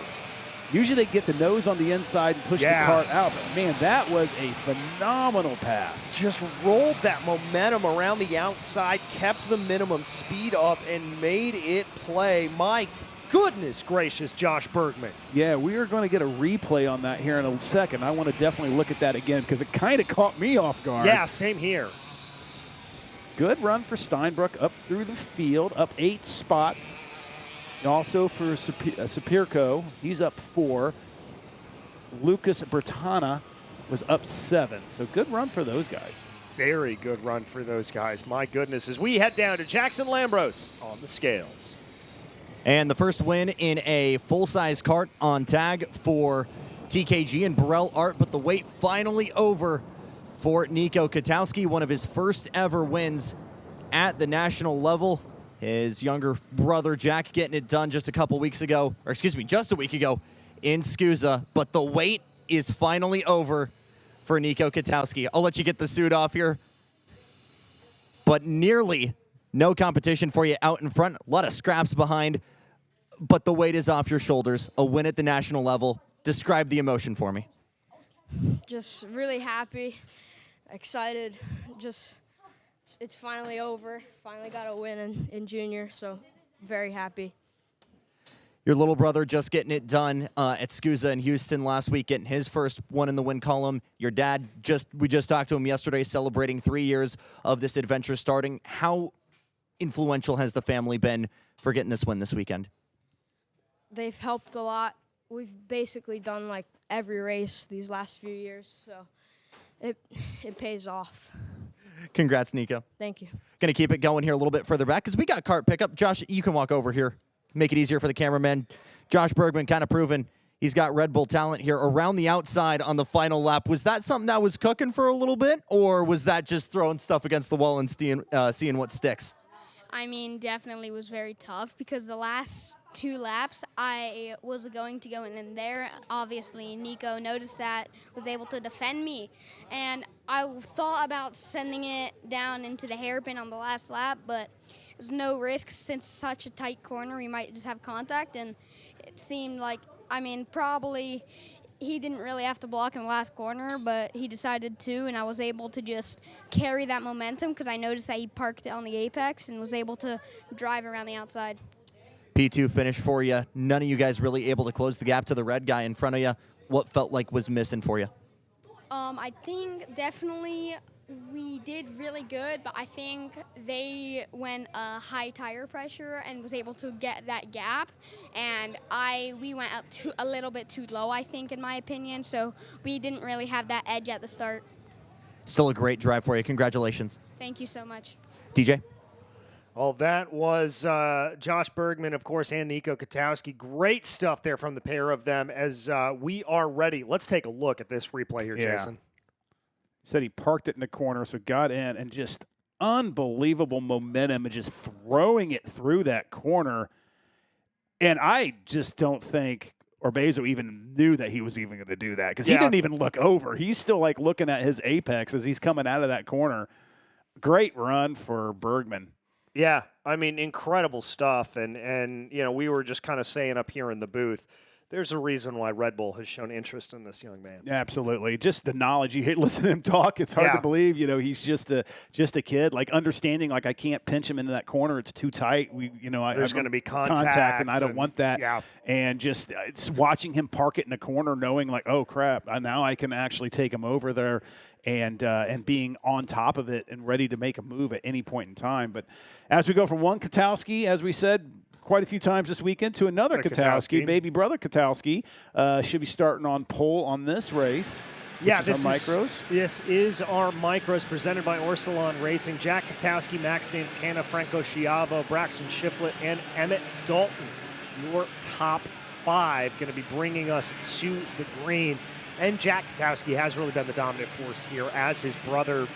Usually they get the nose on the inside and push the cart out. But, man, that was a phenomenal pass. Just rolled that momentum around the outside, kept the minimum speed up, and made it play. My goodness gracious, Josh Bergman. Yeah, we are going to get a replay on that here in a second. I want to definitely look at that again because it kind of caught me off guard. Yeah, same here. Good run for Steinbruck up through the field, up 8 spots. Also for Sapirko, he's up 4. Lucas Bertana was up 7. So good run for those guys. Very good run for those guys. My goodness, as we head down to Jackson Lambros on the scales. And the first win in a full-size kart on tag for TKG and Burrell Art, but the wait finally over for Nico Katowski, one of his first ever wins at the national level. His younger brother, Jack, getting it done just a week ago in SCUSA, but the wait is finally over for Nico Katowski. I'll let you get the suit off here, but nearly no competition for you out in front. A lot of scraps behind, but the weight is off your shoulders. A win at the national level. Describe the emotion for me. Just really happy, excited. Just, it's finally over. Finally got a win in junior, so very happy. Your little brother just getting it done at SCUSA in Houston last week, getting his first one in the win column. Your dad, we just talked to him yesterday, celebrating 3 years of this adventure starting. How influential has the family been for getting this win this weekend? They've helped a lot. We've basically done like every race these last few years, so it pays off. Congrats, Nico. Thank you. Going to keep it going here a little bit further back because we got Kart pickup. Josh, you can walk over here. Make it easier for the cameraman. Josh Bergman kind of proven he's got Red Bull talent here around the outside on the final lap. Was that something that was cooking for a little bit, or was that just throwing stuff against the wall and seeing what sticks? I mean, definitely was very tough because the last 2 laps I was going to go in there. Obviously, Nico noticed that, was able to defend me. And I thought about sending it down into the hairpin on the last lap, but there's no risk since such a tight corner. We might just have contact. And it seemed like, I mean, probably he didn't really have to block in the last corner, but he decided to, and I was able to just carry that momentum because I noticed that he parked on the apex and was able to drive around the outside. P2 finish for you. None of you guys really able to close the gap to the red guy in front of you. What felt like was missing for you? I think definitely we did really good, but I think they went high tire pressure and was able to get that gap, and we went up a little bit too low, I think, in my opinion, so we didn't really have that edge at the start. Still a great drive for you. Congratulations. Thank you so much. DJ? Well, that was Josh Bergman, of course, and Nico Katowski. Great stuff there from the pair of them as we are ready. Let's take a look at this replay here, Jason. Said he parked it in the corner, so got in, and just unbelievable momentum and just throwing it through that corner. And I just don't think Orbezo even knew that he was even going to do that because he didn't even look over. He's still like looking at his apex as he's coming out of that corner. Great run for Bergman. Yeah, I mean, incredible stuff. And you know, we were just kind of saying up here in the booth, there's a reason why Red Bull has shown interest in this young man. Absolutely. Just the knowledge. You listen to him talk, it's hard to believe. You know, he's just a kid. Like understanding, like I can't pinch him into that corner. It's too tight. There's going to be contact, and I don't want that. Yeah. And just it's watching him park it in the corner, knowing like, oh crap, now I can actually take him over there, and being on top of it and ready to make a move at any point in time. But as we go from one Katowski, as we said quite a few times this weekend, to another Katowski, baby brother Katowski, should be starting on pole on this race. Yeah, this is our micros presented by Orsilon Racing. Jack Katowski, Max Santana, Franco Schiavo, Braxton Shiflett, and Emmett Dalton. Your top 5 going to be bringing us to the green. And Jack Katowski has really been the dominant force here, as his brother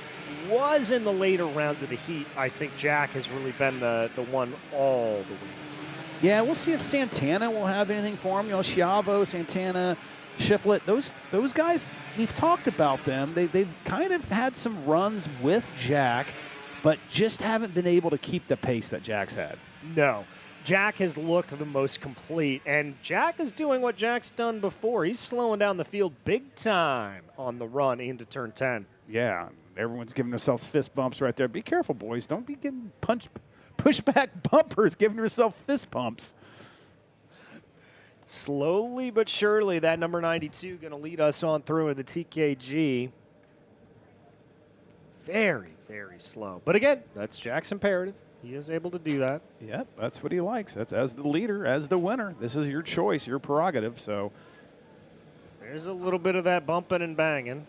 was in the later rounds of the heat. I think Jack has really been the one all the way through. Yeah, we'll see if Santana will have anything for him. You know, Schiavo, Santana, Shiflett, those guys, we've talked about them. They've kind of had some runs with Jack, but just haven't been able to keep the pace that Jack's had. No. Jack has looked the most complete, and Jack is doing what Jack's done before. He's slowing down the field big time on the run into turn 10. Yeah, everyone's giving themselves fist bumps right there. Be careful, boys. Don't be getting pushback bumpers, giving yourself fist bumps. Slowly but surely, that number 92 going to lead us on through in the TKG. Very, very slow. But again, that's Jack's imperative. He is able to do that. Yep, that's what he likes. That's as the leader, as the winner. This is your choice, your prerogative. So there's a little bit of that bumping and banging.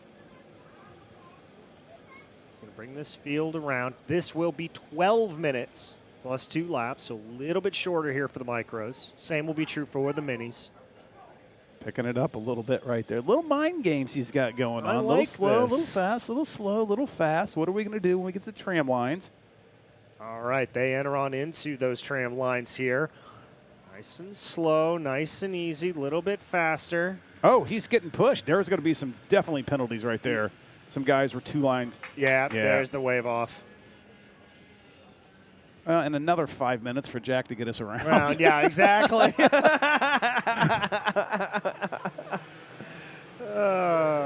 Going to bring this field around. This will be 12 minutes plus 2 laps, so a little bit shorter here for the micros. Same will be true for the minis. Picking it up a little bit right there. Little mind games he's got going on. I a little like slow, this. a little fast, a little slow, a little fast. What are we going to do when we get to the tram lines? All right, they enter on into those tram lines here. Nice and slow, nice and easy, a little bit faster. Oh, he's getting pushed. There's going to be some definitely penalties right there. Some guys were 2 lines. Yeah, there's the wave off. And another 5 minutes for Jack to get us around. Yeah, exactly.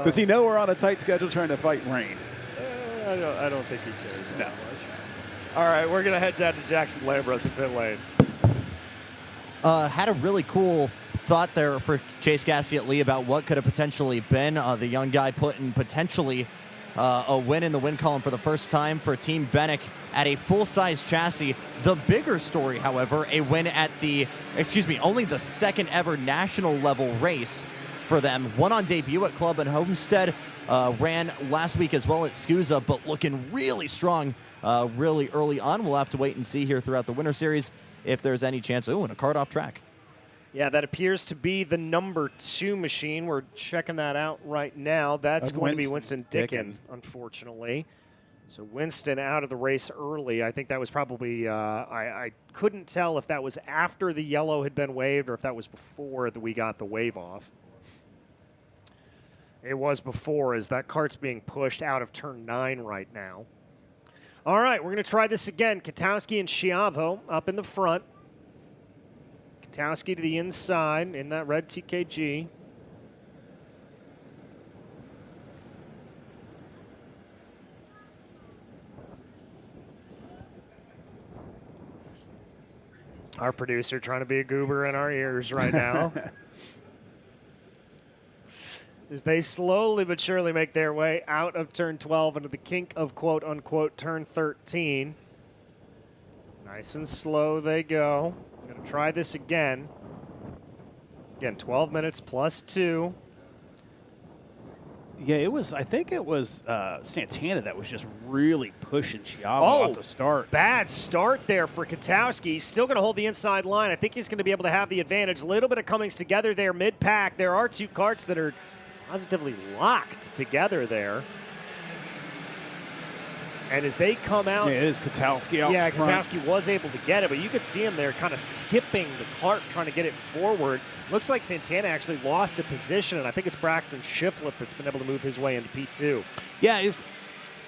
Does he know we're on a tight schedule trying to fight rain? I don't think he cares that much. No. All right, we're going to head down to Jackson Lambros in pit lane. Had a really cool thought there for Chase Gasly about what could have potentially been. The young guy putting potentially a win in the win column for the first time for Team Benek at a full-size chassis. The bigger story, however, a win at only the second ever national level race for them. One on debut at Club and Homestead, ran last week as well at SCUSA, but looking really strong really early on. We'll have to wait and see here throughout the Winter Series if there's any chance. Ooh, and a card off track. Yeah, that appears to be the number 2 machine. We're checking that out right now. That's going to be Winston Dicken, unfortunately. So Winston out of the race early. I think that was probably, I couldn't tell if that was after the yellow had been waved or if that was before we got the wave off. It was before, as that kart's being pushed out of turn 9 right now. All right, we're going to try this again. Katowski and Schiavo up in the front. Katowski to the inside in that red TKG. Our producer trying to be a goober in our ears right now. As they slowly but surely make their way out of turn 12 into the kink of quote-unquote turn 13. Nice and slow they go. I'm going to try this again. Again, 12 minutes plus 2. Yeah, I think it was Santana that was just really pushing Schiavo at the start. Bad start there for Katowski. He's still going to hold the inside line. I think he's going to be able to have the advantage. A little bit of Cummings together there mid-pack. There are 2 karts that are positively locked together there. And as they come out... Yeah, it is Katowski out front. Katowski was able to get it, but you could see him there kind of skipping the cart, trying to get it forward. Looks like Santana actually lost a position, and I think it's Braxton Shiflett that's been able to move his way into P2. Yeah, it's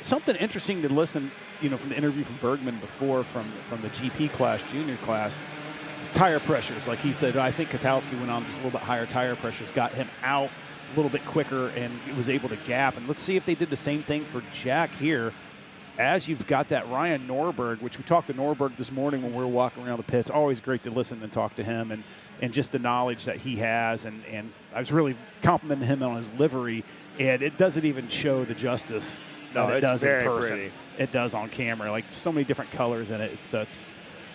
something interesting to listen, from the interview from Bergman before, from the GP class, junior class. Tire pressures, like he said, I think Katowski went on just a little bit higher tire pressures, got him out a little bit quicker, and was able to gap. And let's see if they did the same thing for Jack here. As you've got that Ryan Norberg, which we talked to Norberg this morning when we were walking around the pits. Always great to listen and talk to him, and just the knowledge that he has. And I was really complimenting him on his livery, and it doesn't even show the justice that it does in person. Pretty. It does on camera. Like, so many different colors in it. It's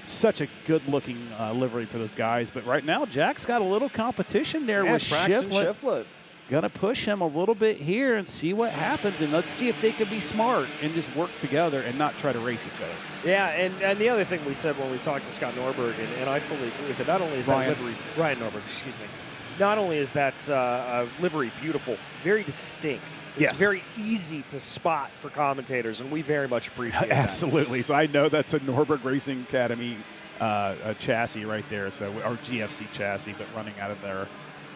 such a good-looking livery for those guys. But right now, Jack's got a little competition there with Shiflett. Gonna push him a little bit here and see what happens, and let's see if they can be smart and just work together and not try to race each other. Yeah, and the other thing we said when we talked to Scott Norberg, and I fully agree with it, not only is that livery, Ryan Norberg, excuse me, not only is that livery beautiful, very distinct. It's very easy to spot for commentators, and we very much appreciate that. Absolutely. So I know that's a Norberg Racing Academy a chassis right there, so our GFC chassis, but running out of their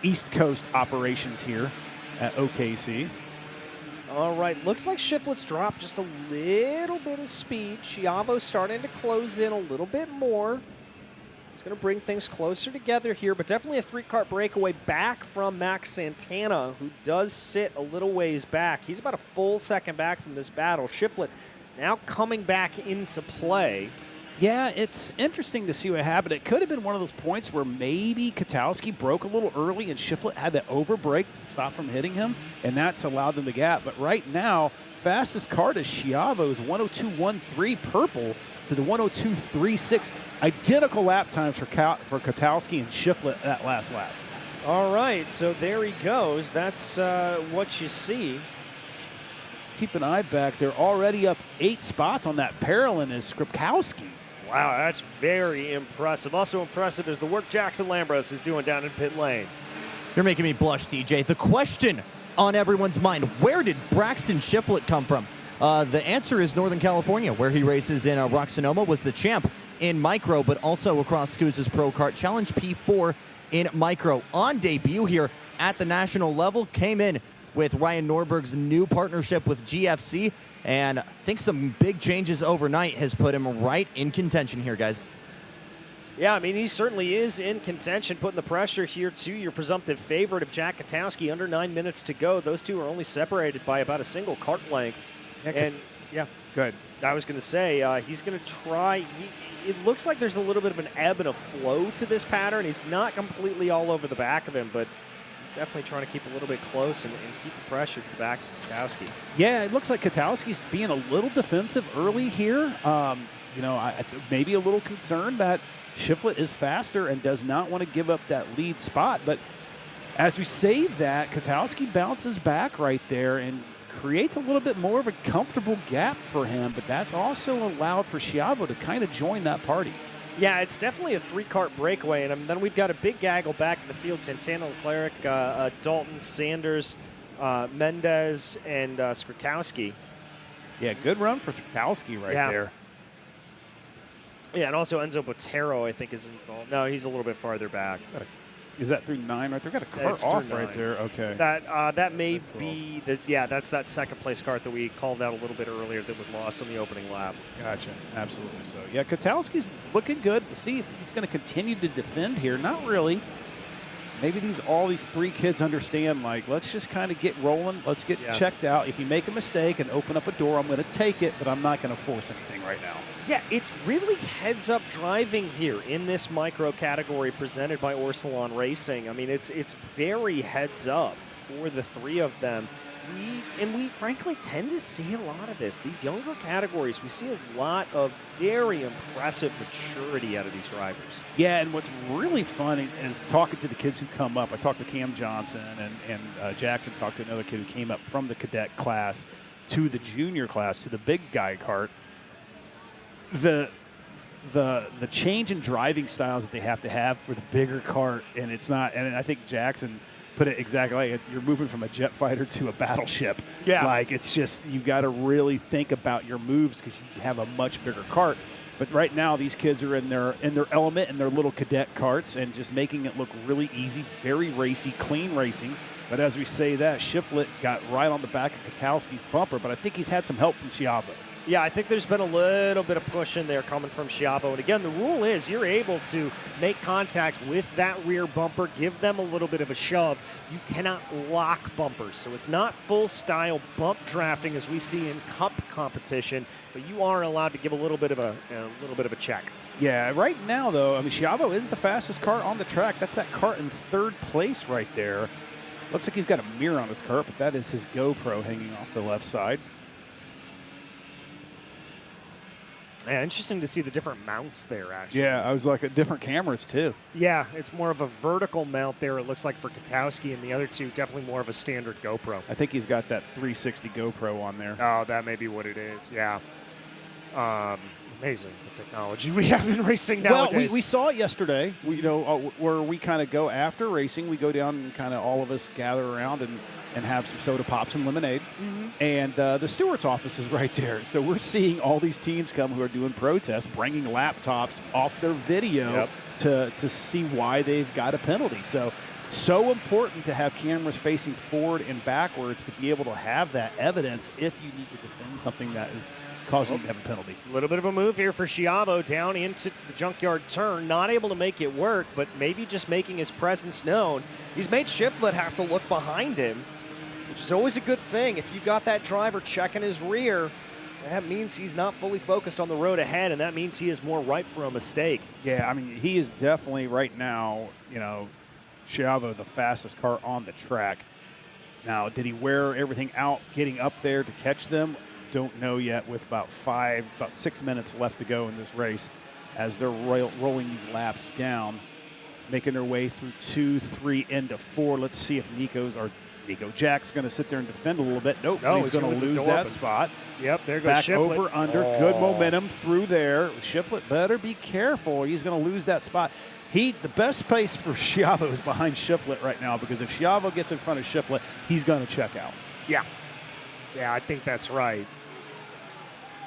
East Coast operations here at OKC. All right, looks like Shiflett's dropped just a little bit of speed. Schiavo's starting to close in a little bit more. It's going to bring things closer together here, but definitely a 3-kart breakaway back from Max Santana, who does sit a little ways back. He's about a full second back from this battle. Shiflett now coming back into play. Yeah, it's interesting to see what happened. It could have been one of those points where maybe Katowski broke a little early and Shiflett had that overbrake to stop from hitting him, and that's allowed them to gap. But right now, fastest kart is Schiavo's 102.13 purple to the 102.36. Identical lap times for Katowski and Shiflett that last lap. All right, so there he goes. That's what you see. Let's keep an eye back. They're already up 8 spots on that Parolin is Skripkowski. Wow, that's very impressive. Also impressive is the work Jackson Lambros is doing down in pit lane. You're making me blush, DJ. The question on everyone's mind, where did Braxton Shiflett come from? The answer is Northern California, where he races in ROK Sonoma, was the champ in Micro, but also across SCUSA's Pro Kart Challenge P4 in Micro. On debut here at the national level, came in with Ryan Norberg's new partnership with GFC, and I think some big changes overnight has put him right in contention here, guys. Yeah, I mean, he certainly is in contention, putting the pressure here to your presumptive favorite of Jack Katowski. Under 9 minutes to go. Those two are only separated by about a single kart length. And, yeah, Good. I was going to say, he's going to try. it looks like there's a little bit of an ebb and a flow to this pattern. It's not completely all over the back of him, but he's definitely trying to keep a little bit close and keep the pressure to the back of Katowski. Yeah, it looks like Katowski's being a little defensive early here. Maybe a little concerned that Shiflett is faster and does not want to give up that lead spot. But as we say that, Katowski bounces back right there and creates a little bit more of a comfortable gap for him. But that's also allowed for Schiavo to kind of join that party. Yeah, it's definitely a 3-kart breakaway, and then we've got a big gaggle back in the field. Santana, Leclerc, Dalton, Sanders, Mendez, and Skrzykowski. Yeah, good run for Skrzykowski right there. Yeah, and also Enzo Botero, I think, is involved. No, he's a little bit farther back. Is that through 9 right there? Got a cart off right there. Okay. That may be that's that second place cart that we called out a little bit earlier that was lost on the opening lap. Gotcha. Absolutely so. Yeah, Katowski's looking good. Let's see if he's going to continue to defend here. Not really. Maybe all these 3 kids understand, like, let's just kind of get rolling. Let's get checked out. If you make a mistake and open up a door, I'm going to take it, but I'm not going to force anything right now. Yeah, it's really heads-up driving here in this micro category presented by Orsilon Racing. I mean, it's very heads-up for the 3 of them. We frankly tend to see a lot of this. These younger categories, we see a lot of very impressive maturity out of these drivers. Yeah, and what's really fun is talking to the kids who come up. I talked to Cam Johnson, and Jackson talked to another kid who came up from the cadet class to the junior class, to the big guy kart. The change in driving styles that they have to have for the bigger kart, and it's not. And I think Jackson put it exactly like you're moving from a jet fighter to a battleship. Yeah, like it's just you got to really think about your moves because you have a much bigger kart. But right now, these kids are in their element in their little cadet karts and just making it look really easy, very racy, clean racing. But as we say that, Shiflett got right on the back of Katowski's bumper, but I think he's had some help from Schiavo. Yeah, I think there's been a little bit of push in there coming from Schiavo. And again, the rule is you're able to make contact with that rear bumper, give them a little bit of a shove. You cannot lock bumpers. So it's not full-style bump drafting as we see in cup competition, but you are allowed to give a little bit of a check. Yeah, right now, though, I mean, Schiavo is the fastest kart on the track. That's that kart in 3rd place right there. Looks like he's got a mirror on his kart, but that is his GoPro hanging off the left side. Yeah, interesting to see the different mounts there, actually. Yeah, I was like at different cameras, too. Yeah, it's more of a vertical mount there, it looks like, for Katowski, and the other 2 definitely more of a standard GoPro. I think he's got that 360 GoPro on there. Oh, that may be what it is, yeah. Amazing, the technology we have in racing nowadays. Well, we saw it yesterday, where we kind of go after racing. We go down and kind of all of us gather around and have some soda pops and lemonade. Mm-hmm. And the stewart's office is right there. So we're seeing all these teams come who are doing protests, bringing laptops off their video to see why they've got a penalty. So important to have cameras facing forward and backwards to be able to have that evidence if you need to defend something that is causing you to have a penalty. A little bit of a move here for Schiavo down into the junkyard turn. Not able to make it work, but maybe just making his presence known. He's made Shiflett have to look behind him, which is always a good thing. If you got that driver checking his rear, that means he's not fully focused on the road ahead, and that means he is more ripe for a mistake. Yeah, I mean, he is definitely right now, Schiavo, the fastest car on the track. Now, did he wear everything out getting up there to catch them? Don't know yet with about 6 minutes left to go in this race as they're rolling these laps down, making their way through 2, 3, into 4. Let's see if Jack's going to sit there and defend a little bit. Nope, he's going to lose that spot. Yep, there goes Back Shiflett. over, under, good momentum through there. Shiflett better be careful. He's going to lose that spot. The best place for Schiavo is behind Shiflett right now because if Schiavo gets in front of Shiflett, he's going to check out. Yeah, I think that's right.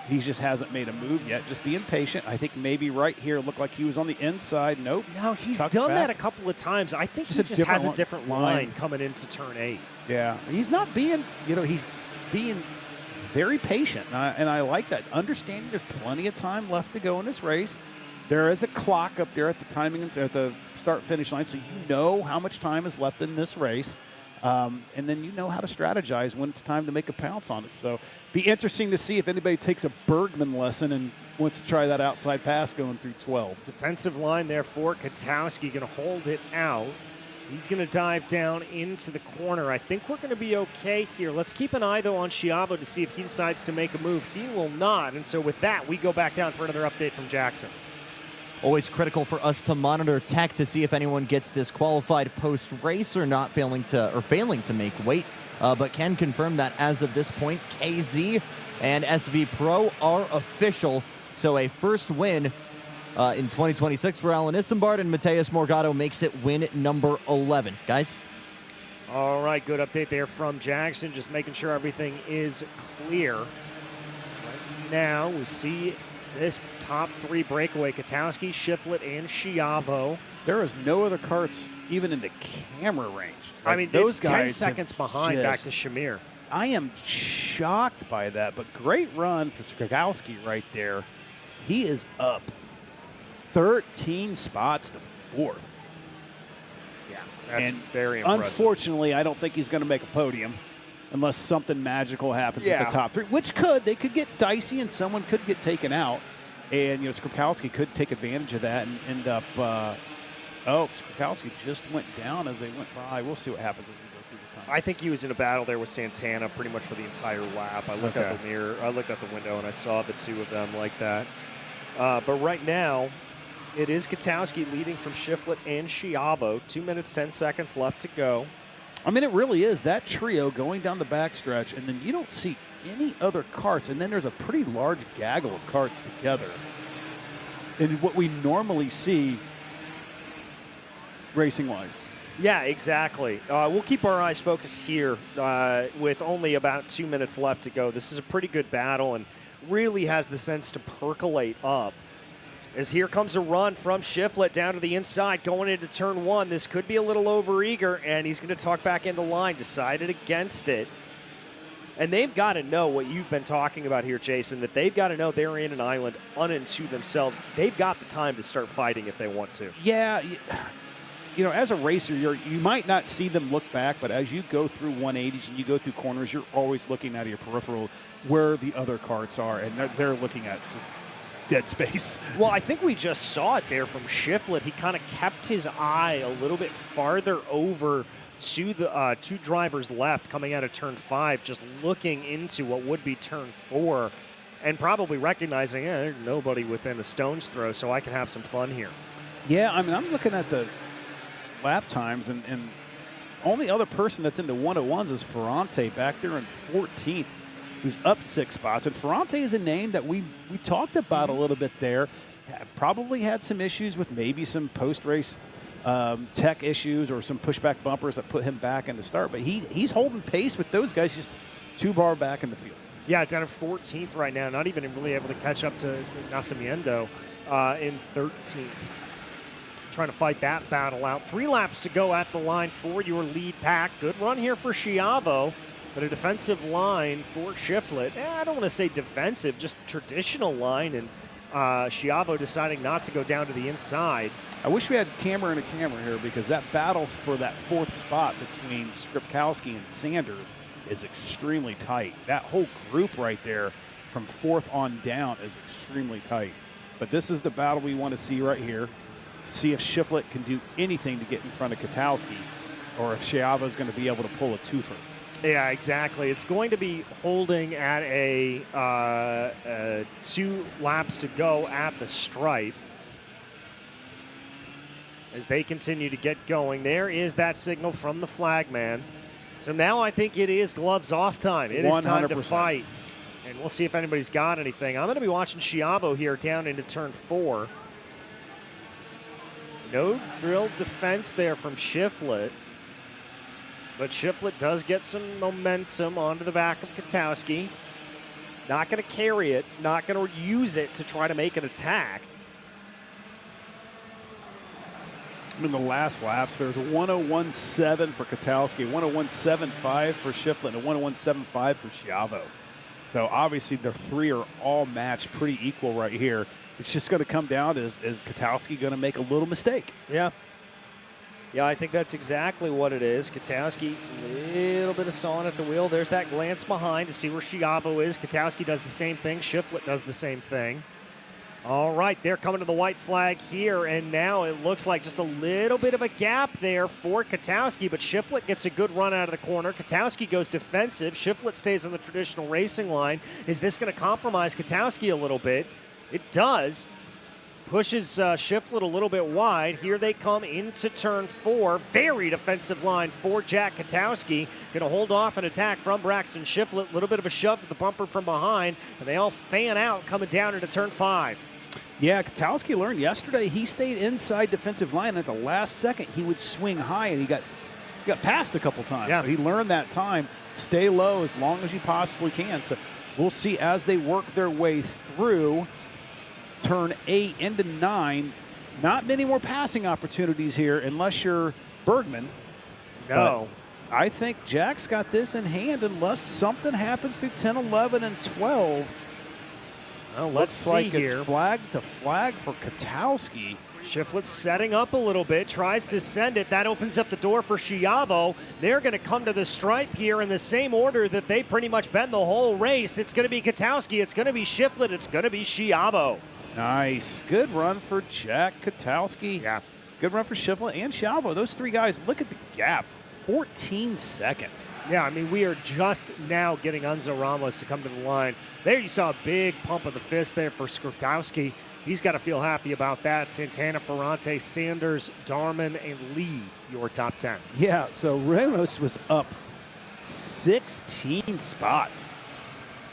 He just hasn't made a move yet. Just being patient. I think maybe right here looked like he was on the inside. Nope. No, he's done that a couple of times. I think he just has a different line coming into turn 8. Yeah. He's not being, he's being very patient. And I like that. Understanding there's plenty of time left to go in this race. There is a clock up there at the timing at the start-finish line, so you know how much time is left in this race. And then you know how to strategize when it's time to make a pounce on it. So be interesting to see if anybody takes a Bergman lesson and wants to try that outside pass going through 12. Defensive line there for Katowski, going to hold it out. He's going to dive down into the corner. I think we're going to be okay here. Let's keep an eye, though, on Schiavo to see if he decides to make a move. He will not. And so with that, we go back down for another update from Jackson. Always critical for us to monitor tech to see if anyone gets disqualified post-race or not failing to make weight, but can confirm that as of this point, KZ and SV Pro are official. So a first win in 2026 for Alan Isambard, and Mateus Morgado makes it win number 11. Guys? All right, good update there from Jackson, just making sure everything is clear. Right now, we see this top three breakaway, Katowski, Shiflett, and Schiavo. There is no other karts even in the camera range. I mean, those it's guys 10 seconds behind back to Shamir. I am shocked by that, but great run for Skakowski right there. He is up 13 spots to 4th. Yeah, that's and very impressive. Unfortunately, I don't think he's going to make a podium unless something magical happens at the top three, which they could get dicey and someone could get taken out. And, Skakowski could take advantage of that and end up, Skakowski just went down as they went by. We'll see what happens as we go through the time. I think he was in a battle there with Santana pretty much for the entire lap. I looked out the mirror, I looked out the window, and I saw the two of them like that. But right now, it is Katowski leading from Shiflett and Schiavo. 2 minutes, 10 seconds left to go. I mean, it really is that trio going down the backstretch, and then you don't see any other karts, and then there's a pretty large gaggle of karts together. And what we normally see racing-wise. Yeah, exactly. We'll keep our eyes focused here with only about 2 minutes left to go. This is a pretty good battle and really has the sense to percolate up. As here comes a run from Shiflett down to the inside, going into turn 1. This could be a little overeager, and he's going to talk back into line. Decided against it. And they've got to know what you've been talking about here, Jason, that they've got to know they're in an island unto themselves. They've got the time to start fighting if they want to. Yeah, as a racer, you might not see them look back, but as you go through 180s and you go through corners, you're always looking at your peripheral where the other karts are, and they're looking at just dead space. Well, I think we just saw it there from Shiflett. He kind of kept his eye a little bit farther over to the two drivers left coming out of turn 5, just looking into what would be turn 4 and probably recognizing there's nobody within a stone's throw, so I can have some fun here. Yeah, I mean, I'm looking at the lap times, and only other person that's in the 101s is Ferrante back there in 14th, who's up 6 spots. And Ferrante is a name that we talked about a little bit there. Probably had some issues with maybe some post-race tech issues or some pushback bumpers that put him back in the start. But he's holding pace with those guys, just 2 bar back in the field. Yeah, down in 14th right now, not even really able to catch up to Nascimento in 13th. Trying to fight that battle out. 3 laps to go at the line for your lead pack. Good run here for Schiavo, but a defensive line for Shiflett. I don't want to say defensive, just traditional line, and Schiavo deciding not to go down to the inside. I wish we had camera and a camera here, because that battle for that 4th spot between Skripkowski and Sanders is extremely tight. That whole group right there from 4th on down is extremely tight. But this is the battle we want to see right here. See if Shiflett can do anything to get in front of Katowski, or if Schiavo is going to be able to pull a twofer. Yeah, exactly. It's going to be holding at a 2 laps to go at the stripe as they continue to get going. There is that signal from the flagman. So now I think it is gloves off time. It is time to 100%. fight. And we'll see if anybody's got anything. I'm going to be watching Schiavo here down into turn 4. No real defense there from Shiflett. But Shiflett does get some momentum onto the back of Katowski. Not going to carry it, not going to use it to try to make an attack. In the last laps, there's a 101.7 for Katowski, 101.75 for Shiflett, and a 101.75 for Schiavo. So obviously the 3 are all matched pretty equal right here. It's just going to come down to is Katowski going to make a little mistake? Yeah. Yeah, I think that's exactly what it is. Katowski, a little bit of sawing at the wheel. There's that glance behind to see where Schiavo is. Katowski does the same thing. Shiflett does the same thing. All right, they're coming to the white flag here, and now it looks like just a little bit of a gap there for Katowski, but Shiflett gets a good run out of the corner. Katowski goes defensive. Shiflett stays on the traditional racing line. Is this going to compromise Katowski a little bit? It does. Pushes Shiflett a little bit wide. Here they come into turn 4. Very defensive line for Jack Katowski. Going to hold off an attack from Braxton Shiflett. A little bit of a shove to the bumper from behind, and they all fan out coming down into turn 5. Yeah, Katowski learned yesterday he stayed inside defensive line. At the last second, he would swing high, and he got passed a couple times. Yeah. So he learned that time, stay low as long as you possibly can. So we'll see as they work their way through turn 8 into 9. Not many more passing opportunities here unless you're Bergman. No. But I think Jack's got this in hand unless something happens through 10, 11, and 12. Well, let's see like here. It's flag to flag for Katowski. Shiflett setting up a little bit, tries to send it. That opens up the door for Schiavo. They're going to come to the stripe here in the same order that they pretty much been the whole race. It's going to be Katowski. It's going to be Shiflett. It's going to be Schiavo. Nice. Good run for Jack Katowski. Yeah. Good run for Shiflett and Schiavo. Those three guys, look at the gap. 14 seconds. Yeah, I mean, we are just now getting Enzo Ramos to come to the line. There you saw a big pump of the fist there for Skrkowski. He's got to feel happy about that. Santana, Ferrante, Sanders, Darman, and Lee, your top 10. Yeah, so Ramos was up 16 spots.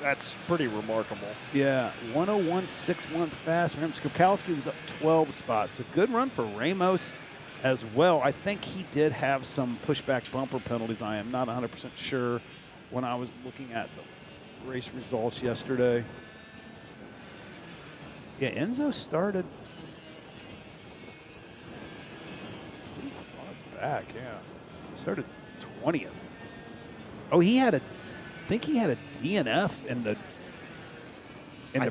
That's pretty remarkable. Yeah, 101.61 fast for him. Skrkowski was up 12 spots. A good run for Ramos as well. I think he did have some pushback bumper penalties. I am not 100% sure when I was looking at the race results yesterday. Yeah, Enzo started pretty far back, yeah. He started 20th. Oh, I think he had a DNF in the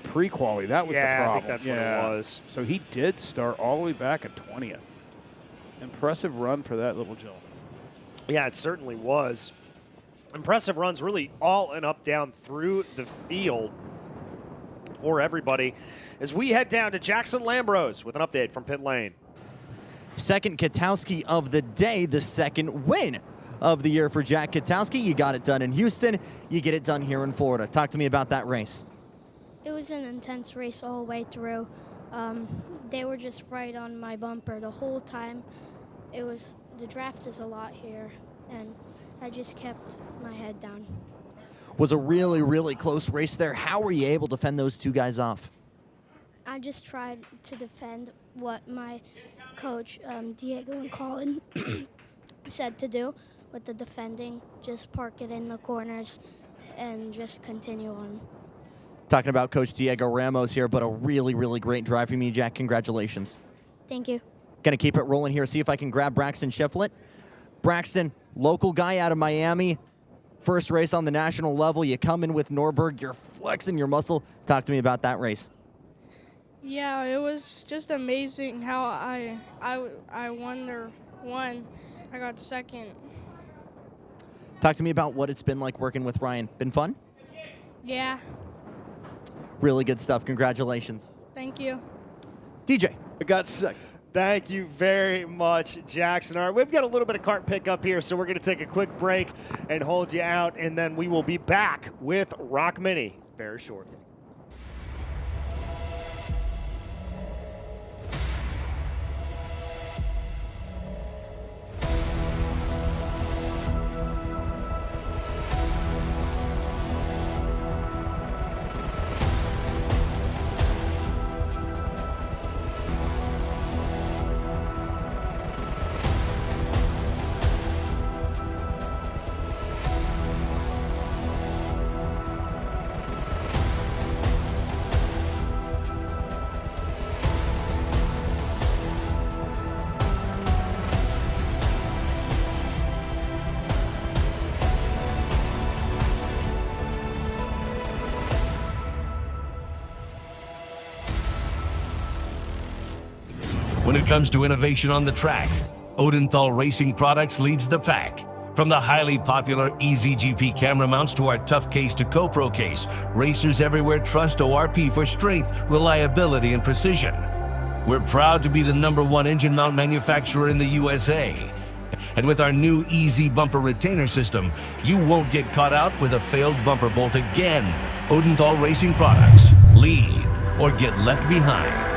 pre-quali. That was the problem. I think that's what it was. So he did start all the way back at 20th. Impressive run for that little gentleman. Yeah, it certainly was. Impressive runs really all and up down through the field for everybody as we head down to Jackson Lambros with an update from pit lane. Second Katowski of the day, the second win of the year for Jack Katowski. You got it done in Houston. You get it done here in Florida. Talk to me about that race. It was an intense race all the way through. They were just right on my bumper the whole time. The draft is a lot here, and I just kept my head down. Was a really, really close race there. How were you able to fend those two guys off? I just tried to defend what my coach, Diego and Colin, said to do with the defending. Just park it in the corners and just continue on. Talking about Coach Diego Ramos here, but a really, really great drive from you, Jack. Congratulations. Thank you. Going to keep it rolling here, see if I can grab Braxton Shiflett. Braxton, local guy out of Miami. First race on the national level. You come in with Norberg. You're flexing your muscle. Talk to me about that race. Yeah, it was just amazing how I won. I got second. Talk to me about what it's been like working with Ryan. Been fun? Yeah, Really good stuff. Congratulations. thank you. DJ. I got second. Thank you very much, Jackson. All right, we've got a little bit of cart pickup here, so we're going to take a quick break and hold you out, and then we will be back with ROK Mini very shortly. When it comes to innovation on the track, Odenthal Racing Products leads the pack. From the highly popular EasyGP camera mounts to our tough case to GoPro case, racers everywhere trust ORP for strength, reliability, and precision. We're proud to be the #1 engine mount manufacturer in the USA. And with our new Easy Bumper Retainer System, you won't get caught out with a failed bumper bolt again. Odenthal Racing Products. Lead or get left behind.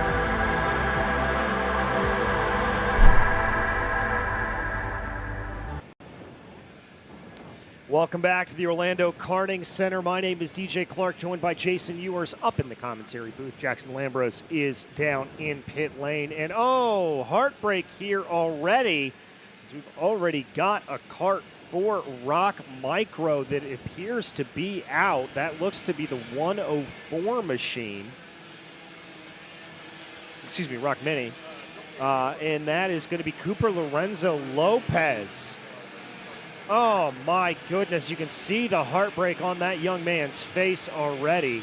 Welcome back to the Orlando Karting Center. My name is DJ Clark, joined by Jason Ewers up in the commentary booth. Jackson Lambros is down in pit lane. And oh, heartbreak here already, as we've already got a kart for ROK Micro that appears to be out. That looks to be the 104 machine. Excuse me, ROK Mini. And that is going to be Cooper Lorenzo Lopez. Oh my goodness, you can see the heartbreak on that young man's face already.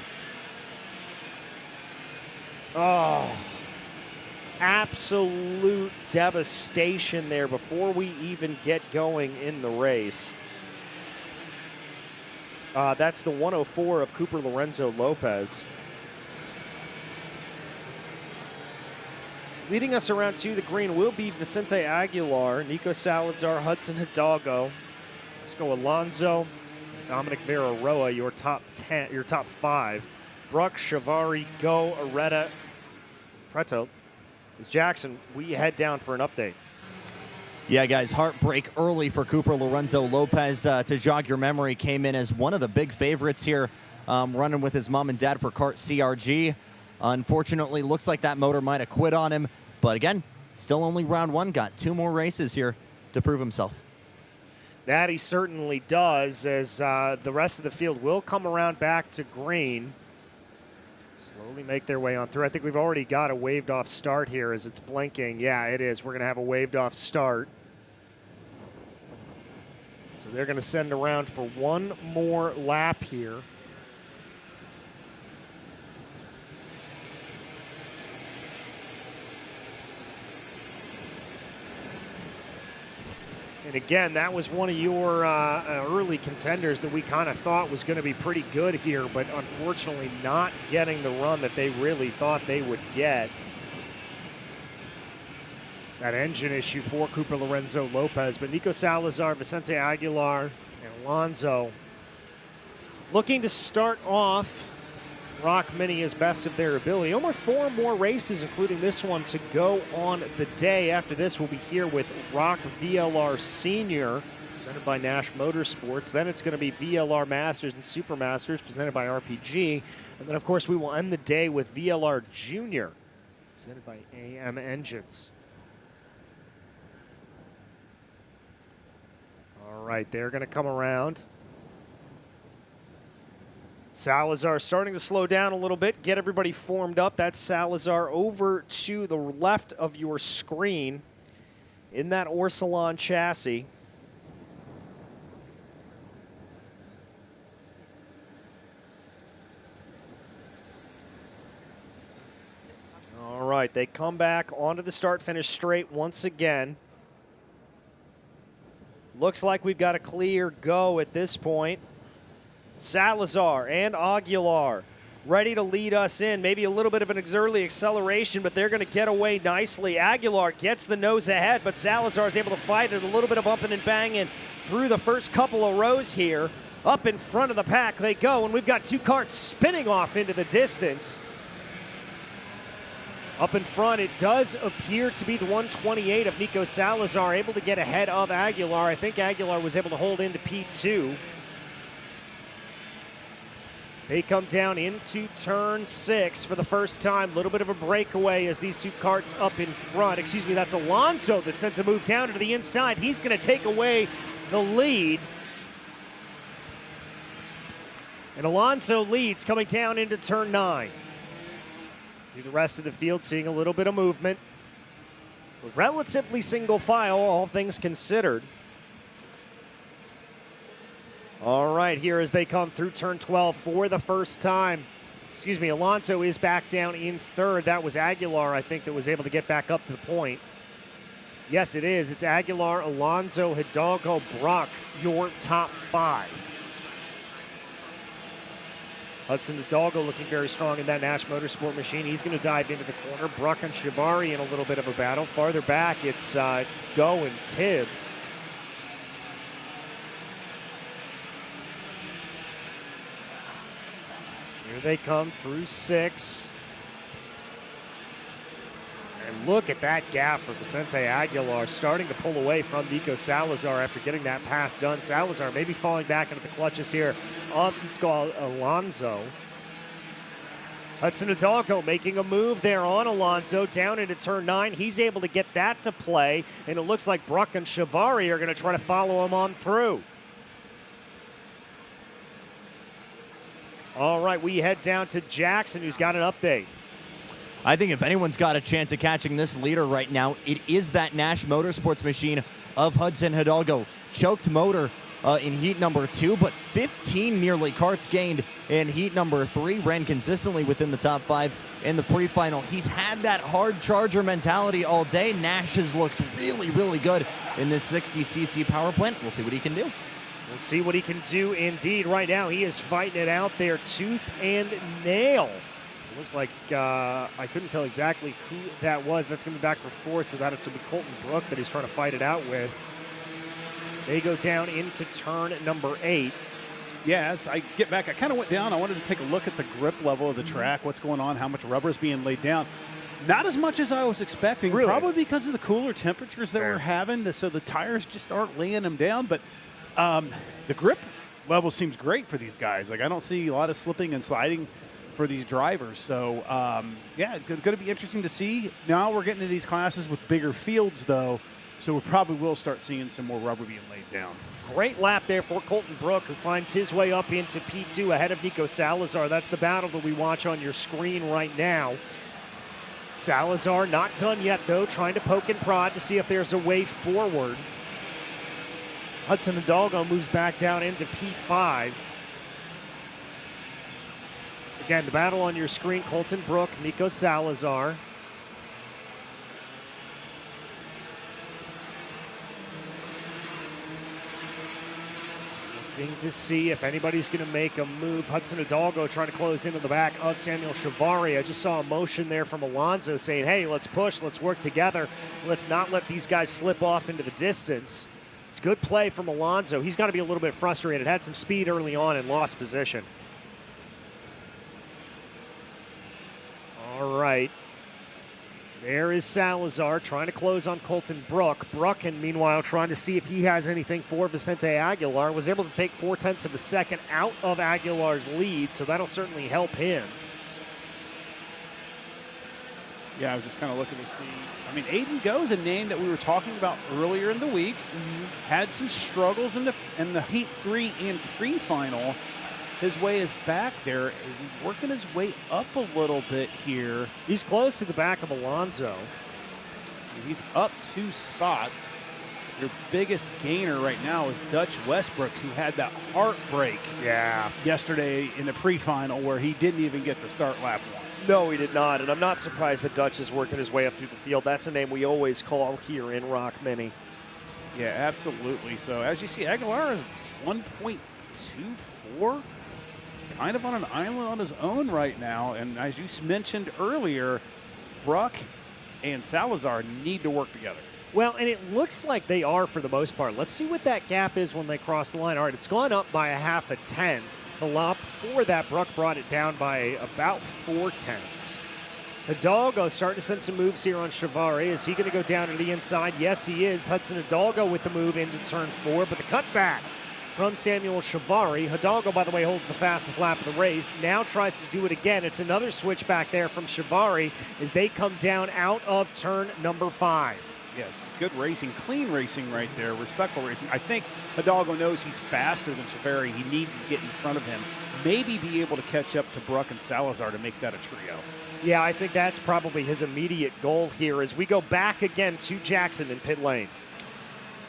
Oh, absolute devastation there before we even get going in the race. That's the 104 of Cooper Lorenzo Lopez. Leading us around to the green will be Vicente Aguilar, Nico Salazar, Hudson Hidalgo, Esco Alonso, Dominic Vera-Roa, your top 10, your top 5. Bruck, Chavari, Go, Areta, Preto. As Jackson, we head down for an update. Yeah, guys, heartbreak early for Cooper Lorenzo Lopez. To jog your memory, came in as one of the big favorites here, running with his mom and dad for Kart CRG. Unfortunately, looks like that motor might have quit on him. But again, still only round 1. Got 2 more races here to prove himself. That he certainly does, as the rest of the field will come around back to green. Slowly make their way on through. I think we've already got a waved off start here as it's blinking. Yeah, it is. We're going to have a waved off start. So they're going to send around for one more lap here. And again, that was one of your early contenders that we kind of thought was going to be pretty good here, but unfortunately not getting the run that they really thought they would get. That engine issue for Cooper Lorenzo Lopez, but Nico Salazar, Vicente Aguilar, and Alonso looking to start off ROK Mini as best of their ability. Only 4 more races, including this one, to go on the day. After this, we'll be here with ROK VLR Senior, presented by Nash Motorsports. Then it's going to be VLR Masters and Super Masters, presented by RPG. And then, of course, we will end the day with VLR Junior, presented by AM Engines. All right, they're going to come around. Salazar starting to slow down a little bit, get everybody formed up. That's Salazar over to the left of your screen in that Orsilon chassis. All right, they come back onto the start-finish straight once again. Looks like we've got a clear go at this point. Salazar and Aguilar ready to lead us in. Maybe a little bit of an early acceleration, but they're going to get away nicely. Aguilar gets the nose ahead, but Salazar is able to fight it. A little bit of bumping and banging through the first couple of rows here. Up in front of the pack they go, and we've got 2 karts spinning off into the distance. Up in front, it does appear to be the 128 of Nico Salazar, able to get ahead of Aguilar. I think Aguilar was able to hold into P2. They come down into turn 6 for the first time. A little bit of a breakaway as these 2 karts up in front. Excuse me, that's Alonso that sends a move down to the inside. He's going to take away the lead. And Alonso leads coming down into turn 9. Through the rest of the field, seeing a little bit of movement. Relatively single file, all things considered. All right, here as they come through turn 12 for the first time. Excuse me, Alonso is back down in 3rd. That was Aguilar, I think, that was able to get back up to the point. Yes, it is. It's Aguilar, Alonso, Hidalgo, Brock, your top 5. Hudson Hidalgo looking very strong in that Nash Motorsport machine. He's going to dive into the corner. Brock and Shivari in a little bit of a battle. Farther back, it's Go and Tibbs. Here they come through 6. And look at that gap for Vicente Aguilar, starting to pull away from Nico Salazar after getting that pass done. Salazar maybe falling back into the clutches here of Alonso. Hudson Hidalgo making a move there on Alonso down into turn 9. He's able to get that to play, and it looks like Bruck and Shivari are going to try to follow him on through. All right, we head down to Jackson, who's got an update. I think if anyone's got a chance of catching this leader right now, it is that Nash Motorsports machine of Hudson Hidalgo. Choked motor in heat number 2, but 15 nearly karts gained in heat number 3. Ran consistently within the top 5 in the pre-final. He's had that hard charger mentality all day. Nash has looked really, really good in this 60cc power plant. We'll see what he can do. We'll see what he can do indeed. Right now, he is fighting it out there tooth and nail. It looks like I couldn't tell exactly who that was. That's going to be back for 4th, so that's going to be Colton Brook that he's trying to fight it out with. They go down into turn number 8. Yeah, as I get back, I kind of went down. I wanted to take a look at the grip level of the track, what's going on, how much rubber is being laid down. Not as much as I was expecting, really? Probably because of the cooler temperatures that we're having, so the tires just aren't laying them down. But the grip level seems great for these guys. Like, I don't see a lot of slipping and sliding for these drivers. So, yeah, going to be interesting to see. Now we're getting into these classes with bigger fields, though, so we probably will start seeing some more rubber being laid down. Great lap there for Colton Brook, who finds his way up into P2 ahead of Nico Salazar. That's the battle that we watch on your screen right now. Salazar not done yet, though, trying to poke and prod to see if there's a way forward. Hudson Hidalgo moves back down into P5. Again, the battle on your screen, Colton Brook, Nico Salazar. Looking to see if anybody's going to make a move. Hudson Hidalgo trying to close into the back of Samuel Shivari. I just saw a motion there from Alonso saying, hey, let's push, let's work together. Let's not let these guys slip off into the distance. It's good play from Alonso. He's got to be a little bit frustrated. Had some speed early on and lost position. All right. There is Salazar trying to close on Colton Brook. Brook, and meanwhile, trying to see if he has anything for Vicente Aguilar. Was able to take 0.4 of a second out of Aguilar's lead, so that'll certainly help him. Yeah, I was just kind of looking to see. I mean, Aiden Go is a name that we were talking about earlier in the week. Had some struggles in the Heat 3 and pre-final. His way is back there. He's working his way up a little bit here. He's close to the back of Alonso. He's up 2 spots. Your biggest gainer right now is Dutch Westbrook, who had that heartbreak yesterday in the pre-final where he didn't even get to start lap 1. No, he did not, and I'm not surprised that Dutch is working his way up through the field. That's a name we always call here in ROK Mini. Yeah, absolutely. So as you see, Aguilar is 1.24. Kind of on an island on his own right now. And as you mentioned earlier, Brock and Salazar need to work together. Well, and it looks like they are for the most part. Let's see what that gap is when they cross the line. All right, it's gone up by 0.5 tenth. The lap before that, Brock brought it down by about 0.4. Hidalgo starting to send some moves here on Shivari. Is he going to go down to the inside? Yes, he is. Hudson Hidalgo with the move into turn 4, but the cutback from Samuel Shivari. Hidalgo, by the way, holds the fastest lap of the race. Now tries to do it again. It's another switch back there from Shivari as they come down out of turn number 5. Yes, good racing, clean racing right there, respectful racing. I think Hidalgo knows he's faster than Shivari. He needs to get in front of him, maybe be able to catch up to Brook and Salazar to make that a trio. Yeah, I think that's probably his immediate goal here as we go back again to Jackson in pit lane.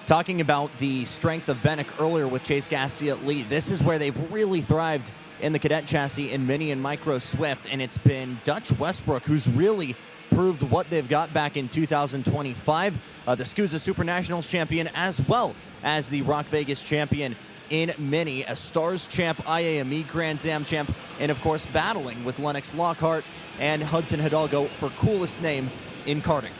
Talking about the strength of Benek earlier with Chase Gasly at lead, this is where they've really thrived in the cadet chassis in Mini and Micro Swift, and it's been Dutch Westbrook who's really proved what they've got back in 2025. The SCUSA Super Nationals champion, as well as the ROK Vegas champion in Mini, a Stars champ, IAME Grand Am champ, and of course battling with Lennox Lockhart and Hudson Hidalgo for coolest name in karting.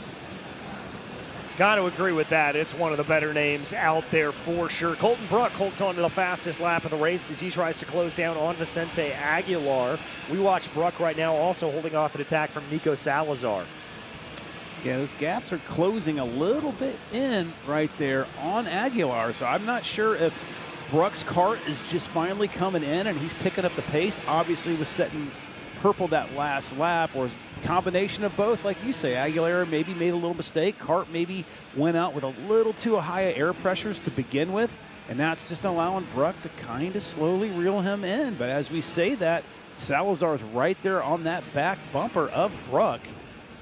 Got to agree with that. It's one of the better names out there for sure. Colton Brook holds on to the fastest lap of the race as he tries to close down on Vicente Aguilar. We watch Brook right now also holding off an attack from Nico Salazar. Yeah, those gaps are closing a little bit in right there on Aguilar, so I'm not sure if Brook's kart is just finally coming in and he's picking up the pace. Obviously was setting purple that last lap, or combination of both, like you say. Aguilera maybe made a little mistake. Kart maybe went out with a little too high air pressures to begin with, and that's just allowing Brook to kind of slowly reel him in. But as we say that, Salazar's right there on that back bumper of Brook.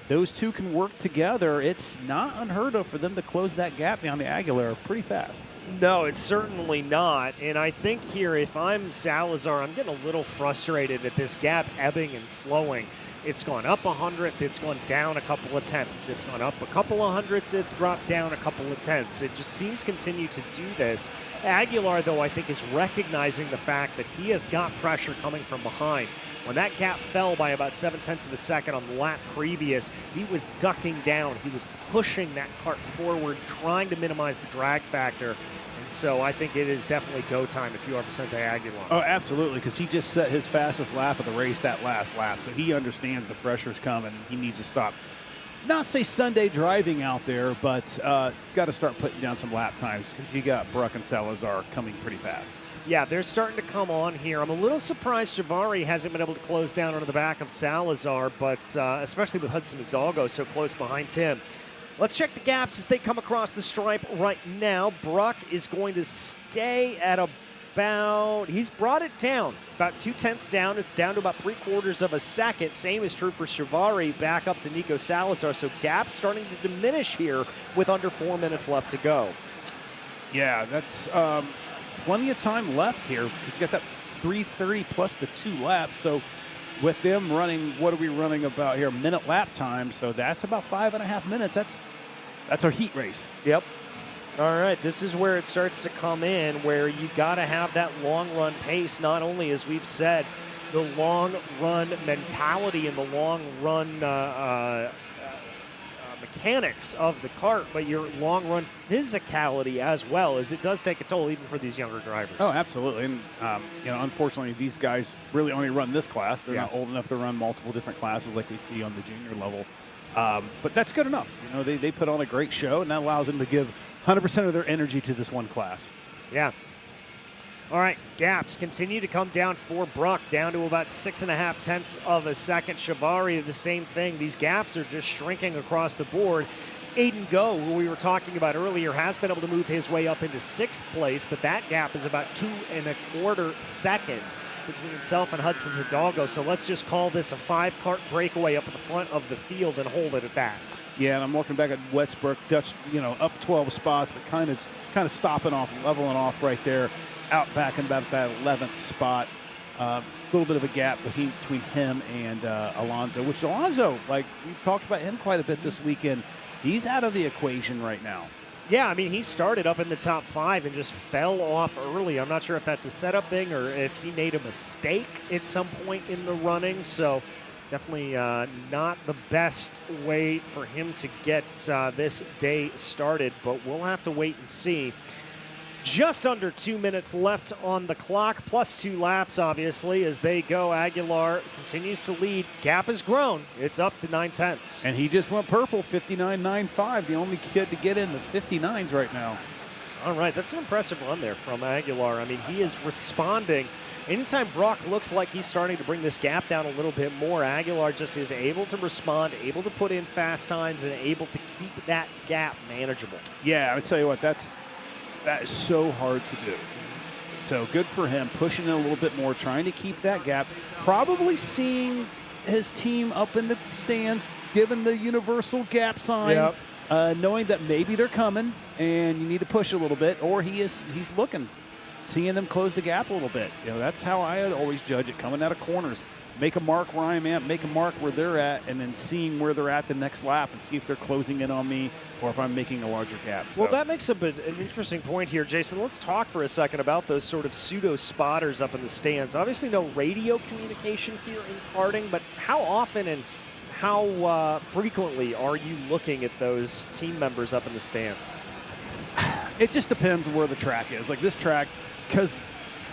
Those two can work together. It's not unheard of for them to close that gap down to Aguilera pretty fast. No, it's certainly not. And I think here, if I'm Salazar, I'm getting a little frustrated at this gap ebbing and flowing. It's gone up 100th, it's gone down a couple of tenths. It's gone up a couple of hundredths, it's dropped down a couple of tenths. It just seems to continue to do this. Aguilar, though, I think is recognizing the fact that he has got pressure coming from behind. When that gap fell by about 0.7 of a second on the lap previous, he was ducking down. He was pushing that kart forward, trying to minimize the drag factor. And so I think it is definitely go time if you are Vicente Aguilar. Oh, absolutely, because he just set his fastest lap of the race that last lap, so he understands the pressure's coming. He needs to stop. Not say Sunday driving out there, but got to start putting down some lap times because you got Brook and Salazar coming pretty fast. Yeah, they're starting to come on here. I'm a little surprised Shivari hasn't been able to close down under the back of Salazar, but especially with Hudson Hidalgo so close behind him. Let's check the gaps as they come across the stripe right now. Brook is going to stay at about, he's brought it down, about 0.2 down. It's down to about 3/4 of a second. Same is true for Shivari, back up to Nico Salazar. So gaps starting to diminish here with under 4 minutes left to go. Yeah, that's plenty of time left here because you got that 3:30 plus the 2 laps. So with them running, what are we running about here? Minute lap time. So that's about 5.5 minutes. That's our heat race. Yep. All right, this is where it starts to come in, where you got to have that long run pace, not only, as we've said, the long run mentality and the long run mechanics of the kart, but your long run physicality as well, as it does take a toll even for these younger drivers. Oh, absolutely. And unfortunately, these guys really only run this class. They're not old enough to run multiple different classes like we see on the junior level. But that's good enough. They put on a great show, and that allows them to give 100% of their energy to this one class. Yeah. All right, gaps continue to come down for Brook, down to about 6.5 of a second. Shivari, the same thing. These gaps are just shrinking across the board. Aiden Go, who we were talking about earlier, has been able to move his way up into 6th place, but that gap is about 2.25 seconds between himself and Hudson Hidalgo. So let's just call this a 5-kart breakaway up at the front of the field and hold it at that. Yeah, and I'm looking back at Westbrook, Dutch, up 12 spots, but kind of stopping off, leveling off right there. Out back in about that 11th spot. A little bit of a gap between him and Alonso, which Alonso, like we've talked about him quite a bit this weekend, he's out of the equation right now. Yeah, I mean, he started up in the top 5 and just fell off early. I'm not sure if that's a setup thing or if he made a mistake at some point in the running. So definitely not the best way for him to get this day started, but we'll have to wait and see. Just under 2 minutes left on the clock, plus 2 laps, obviously, as they go. Aguilar continues to lead. Gap has grown. It's up to 0.9. And he just went purple, 59.95, the only kid to get in the 59s right now. All right, that's an impressive run there from Aguilar. I mean, he is responding. Anytime Brock looks like he's starting to bring this gap down a little bit more, Aguilar just is able to respond, able to put in fast times, and able to keep that gap manageable. Yeah, I tell you what, that is so hard to do. So good for him, pushing it a little bit more, trying to keep that gap. Probably seeing his team up in the stands, giving the universal gap sign, knowing that maybe they're coming and you need to push a little bit, or he's looking, seeing them close the gap a little bit. That's how I always judge it, coming out of corners. make a mark where I'm at, make a mark where they're at, and then seeing where they're at the next lap and see if they're closing in on me or if I'm making a larger gap. So. Well, that makes up an interesting point here, Jason. Let's talk for a second about those sort of pseudo spotters up in the stands. Obviously, no radio communication here in karting, but how often and how frequently are you looking at those team members up in the stands? It just depends on where the track is. Like this track, because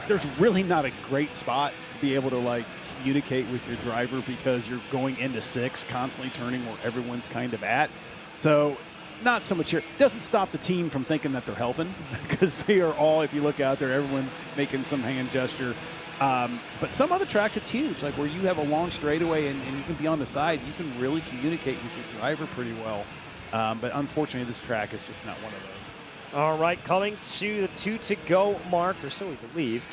there's really not a great spot to be able to like communicate with your driver because you're going into 6, constantly turning where everyone's kind of at. So not so much here. It doesn't stop the team from thinking that they're helping because they are all, if you look out there, everyone's making some hand gesture. But some other tracks, it's huge, like where you have a long straightaway and you can be on the side, you can really communicate with your driver pretty well. But unfortunately, this track is just not one of those. All right, coming to the 2 to go mark, or so we believe.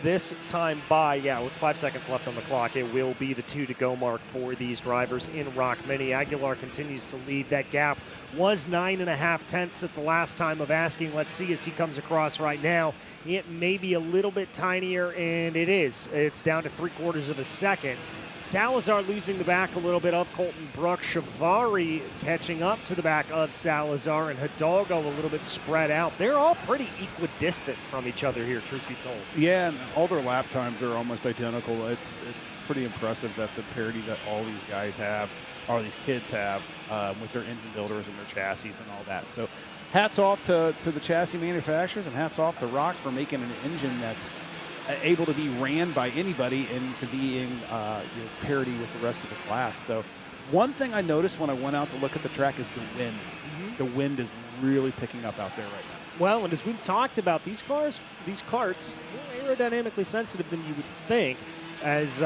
This time by, with 5 seconds left on the clock, it will be the 2 to go mark for these drivers in ROK Mini. Aguilar continues to lead. That gap was 9.5 tenths at the last time of asking. Let's see as he comes across right now. It may be a little bit tinier, and it is. It's down to 3/4 of a second. Salazar losing the back a little bit of Colton Brook. Shivari catching up to the back of Salazar, and Hidalgo a little bit spread out. They're all pretty equidistant from each other here, truth be told. Yeah, and all their lap times are almost identical. It's pretty impressive that the parity that all these guys have, or these kids have, with their engine builders and their chassis and all that. So hats off to the chassis manufacturers, and hats off to ROK for making an engine that's able to be ran by anybody and to be in parity with the rest of the class. So one thing I noticed when I went out to look at the track is the wind. The wind is really picking up out there right now. Well, and as we've talked about, these karts, more aerodynamically sensitive than you would think. As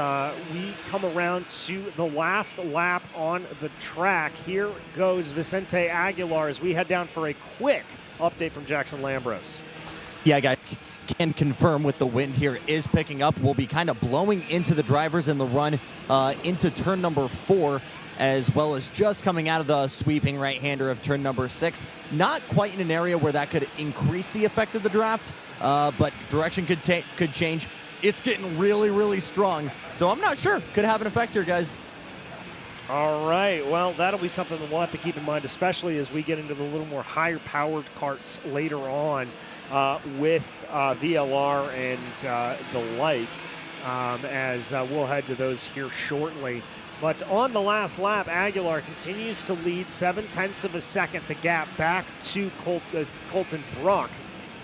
we come around to the last lap on the track, here goes Vicente Aguilar as we head down for a quick update from Jackson Lambros. Yeah, guys. Can confirm with the wind here is picking up. We'll be kind of blowing into the drivers in the run into turn number 4, as well as just coming out of the sweeping right-hander of turn number 6. Not quite in an area where that could increase the effect of the draft, but direction could change. It's getting really, really strong, so I'm not sure. Could have an effect here, guys. All right, well, that'll be something that we'll have to keep in mind, especially as we get into the little more higher-powered karts later on. With VLR and the like, as we'll head to those here shortly. But on the last lap, Aguilar continues to lead 7/10 of a second, the gap back to Colton Brook.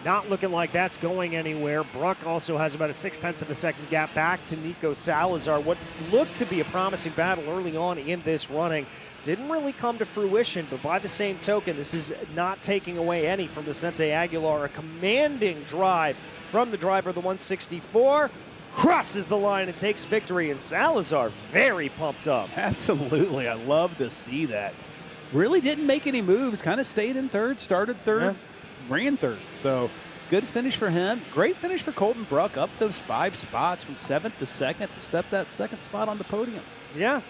Not looking like that's going anywhere. Brook also has about a 6/10 of a second gap back to Nico Salazar. What looked to be a promising battle early on in this running didn't really come to fruition, but by the same token, this is not taking away any from Vicente Aguilar. A commanding drive from the driver of the 164, crosses the line and takes victory, and Salazar very pumped up. Absolutely, I love to see that. Really didn't make any moves, kind of stayed in third, started third, ran third. So good finish for him. Great finish for Colton Brook, up those 5 spots from 7th to 2nd to step that 2nd spot on the podium. Yeah.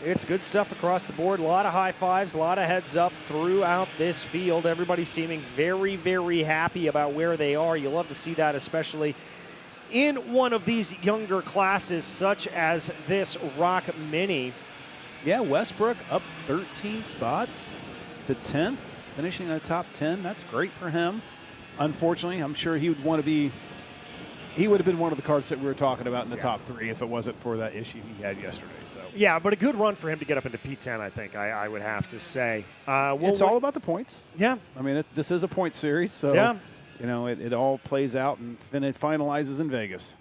It's good stuff across the board. A lot of high fives, a lot of heads up throughout this field. Everybody seeming very, very happy about where they are. You love to see that, especially in one of these younger classes, such as this ROK Mini. Yeah, Westbrook up 13 spots to 10th, finishing in the top 10. That's great for him. Unfortunately, I'm sure he would want to be. He would have been one of the karts that we were talking about in the top 3 if it wasn't for that issue he had yesterday. So yeah, but a good run for him to get up into P10, I think, I would have to say. It's all about the points. Yeah. I mean, this is a point series, so you know, it all plays out and then it finalizes in Vegas.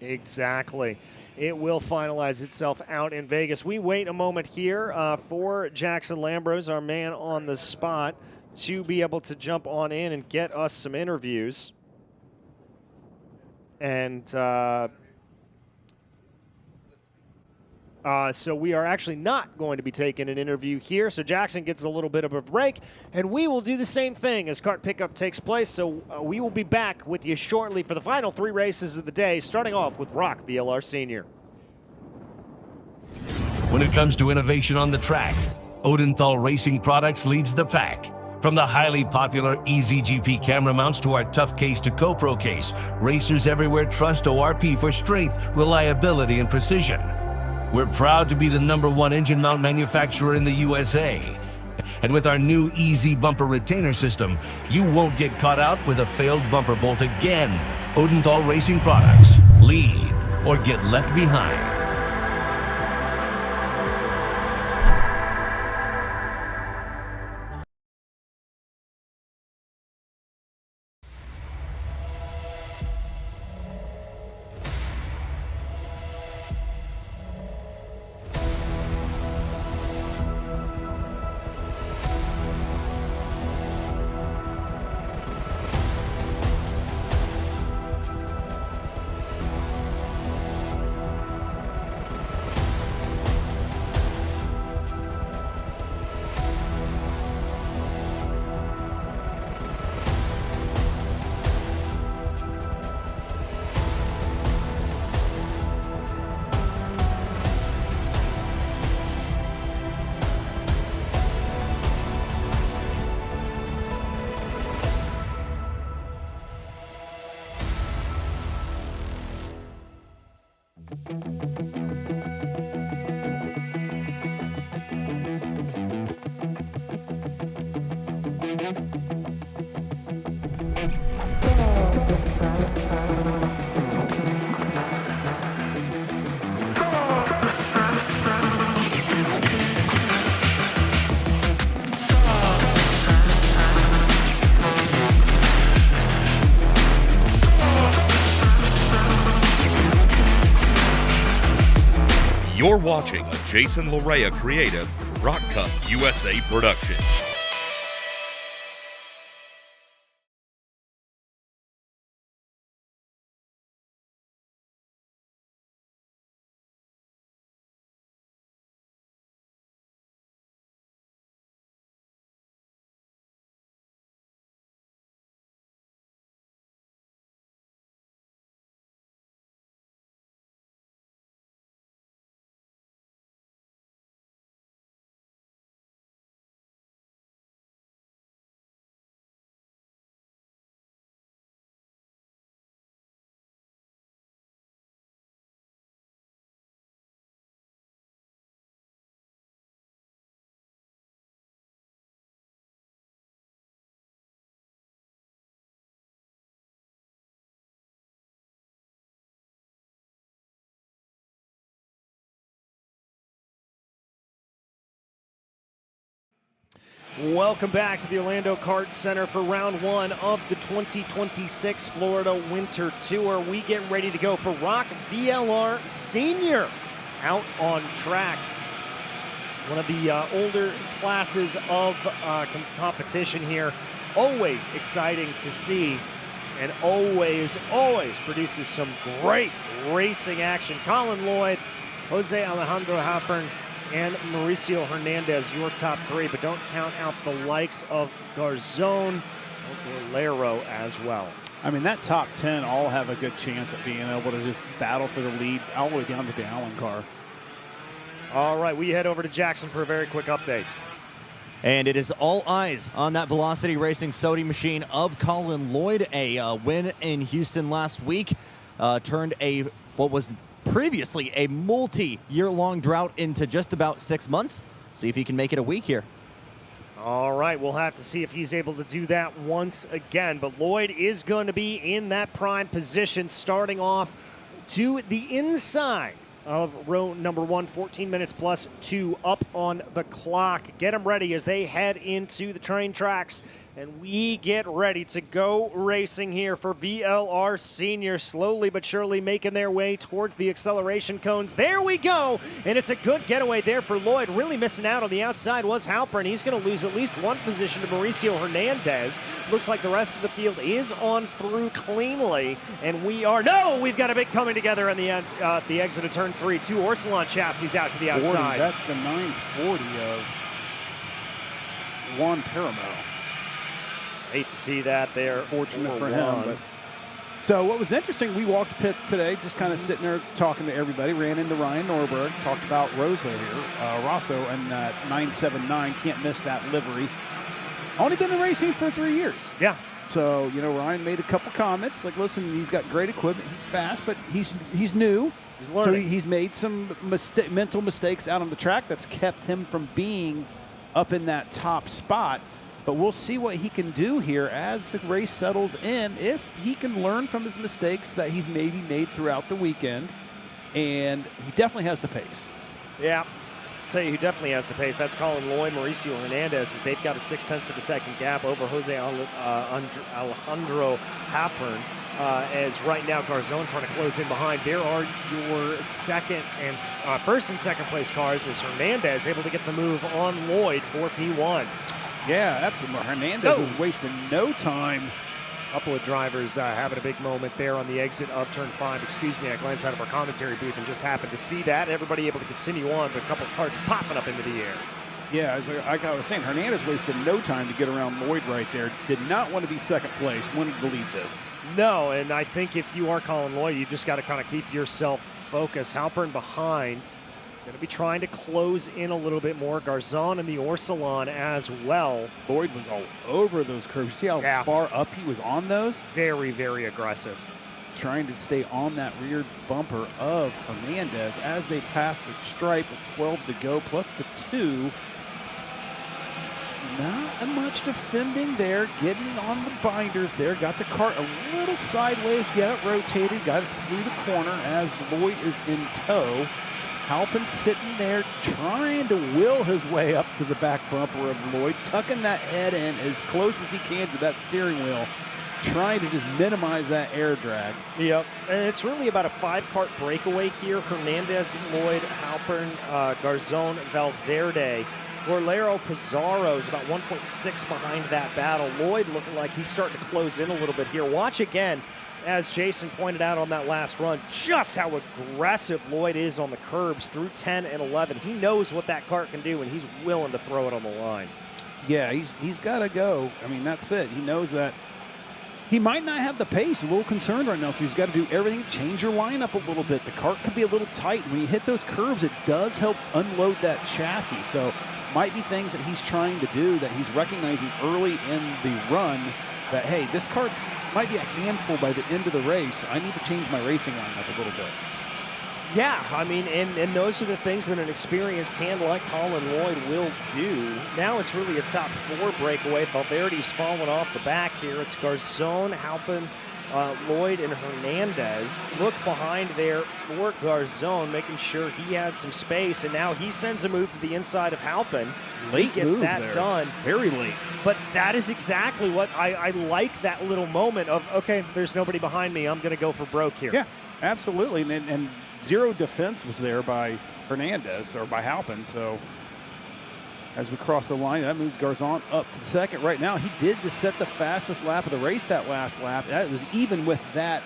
Exactly. It will finalize itself out in Vegas. We wait a moment here for Jackson Lambros, our man on the spot, to be able to jump on in and get us some interviews. And so we are actually not going to be taking an interview here. So Jackson gets a little bit of a break, and we will do the same thing as kart pickup takes place. So we will be back with you shortly for the final 3 races of the day, starting off with ROK VLR Senior. When it comes to innovation on the track, Odenthal Racing Products leads the pack. From the highly popular EasyGP camera mounts to our tough case to GoPro case, racers everywhere trust ORP for strength, reliability, and precision. We're proud to be the #1 engine mount manufacturer in the USA. And with our new easy bumper retainer system, you won't get caught out with a failed bumper bolt again. Odenthal Racing Products. Lead or get left behind. You're watching a Jason Larea creative ROK Cup USA production. Welcome back to the Orlando Kart Center for round 1 of the 2026 Florida Winter Tour. We get ready to go for ROK VLR Senior out on track. One of the older classes of competition here. Always exciting to see, and always produces some great racing action. Colin Lloyd, Jose Alejandro Halpern, and Mauricio Hernandez, your top 3, but don't count out the likes of Garzón or Lero as well. I mean, that top 10 all have a good chance at being able to just battle for the lead all the way down to the Allen car. All right, we head over to Jackson for a very quick update. And it is all eyes on that Velocity Racing Sodi machine of Colin Lloyd. A win in Houston last week turned what was previously a multi-year-long drought into just about 6 months. See if he can make it a week here. All right, we'll have to see if he's able to do that once again. But Lloyd is going to be in that prime position, starting off to the inside of row number 1, 14 minutes plus 2 up on the clock. Get them ready as they head into the train tracks. And we get ready to go racing here for VLR Senior, slowly but surely making their way towards the acceleration cones. There we go, and it's a good getaway there for Lloyd. Really missing out on the outside was Halpern. He's going to lose at least one position to Mauricio Hernandez. Looks like the rest of the field is on through cleanly, and we've got a big coming together on the end, the exit of turn 3. 2 Orsilon chassis out to the outside. 40, that's the 940 of Juan Paramount. Hate to see that there. Fortunate for him. But. So what was interesting, we walked pits today, just kind of sitting there talking to everybody. Ran into Ryan Norberg, talked about Rosso, and 979. Can't miss that livery. Only been in racing for 3 years. Yeah. So, Ryan made a couple comments. Like, listen, he's got great equipment. He's fast, but he's new. He's So learning. he's made some mental mistakes out on the track that's kept him from being up in that top spot. But we'll see what he can do here as the race settles in, if he can learn from his mistakes that he's maybe made throughout the weekend. And he definitely has the pace. Yeah. I'll tell you who definitely has the pace. That's Colin Lloyd, Mauricio Hernandez, as they've got a 0.6 of a second gap over Jose Alejandro Hapern. As right now Garzon trying to close in behind. There are your first and second place cars as Hernandez able to get the move on Lloyd for P1. Yeah, absolutely. Hernandez is wasting no time. A couple of drivers having a big moment there on the exit of turn 5. Excuse me, I glanced out of our commentary booth and just happened to see that. Everybody able to continue on, but a couple of karts popping up into the air. Yeah, like I was saying, Hernandez wasted no time to get around Lloyd right there. Did not want to be second place, wanted to lead this. No, and I think if you are Colin Lloyd, you just got to kind of keep yourself focused. Halpern behind, going to be trying to close in a little bit more. Garzon and the Orsilon as well. Lloyd was all over those curves. You see how far up he was on those? Very, very aggressive. Trying to stay on that rear bumper of Hernandez as they pass the stripe with 12 to go, plus the 2. Not much defending there, getting on the binders there. Got the cart a little sideways, got it rotated, got it through the corner as Lloyd is in tow. Halpin sitting there trying to will his way up to the back bumper of Lloyd, tucking that head in as close as he can to that steering wheel, trying to just minimize that air drag. Yep, and it's really about a 5-kart breakaway here. Hernandez, Lloyd, Halpern, Garzon, Valverde. Gorlero Pizarro is about 1.6 behind that battle. Lloyd looking like he's starting to close in a little bit here. Watch again, as Jason pointed out on that last run, just how aggressive Lloyd is on the curbs through 10 and 11. He knows what that kart can do, and he's willing to throw it on the line. Yeah, he's got to go. I mean, that's it. He knows that he might not have the pace. A little concerned right now, so he's got to do everything to change your lineup a little bit. The kart could be a little tight. When you hit those curves, it does help unload that chassis. So might be things that he's trying to do that he's recognizing early in the run that, hey, this kart might be a handful by the end of the race. I need to change my racing lineup a little bit. Yeah, I mean, and those are the things that an experienced hand like Colin Lloyd will do. Now it's really a top 4 breakaway. Valverde's fallen off the back here. It's Garzon, Halpin, Lloyd, and Hernandez. Look behind there for Garzon, making sure he had some space, and now he sends a move to the inside of Halpin. Late he gets move that there. done. Very late. But that is exactly what I like, that little moment of, okay, there's nobody behind me. I'm going to go for broke here. Yeah, absolutely. And zero defense was there by Hernandez or by Halpin. So as we cross the line, that moves Garzon up to the second. Right now, he did just set the fastest lap of the race that last lap. That was even with that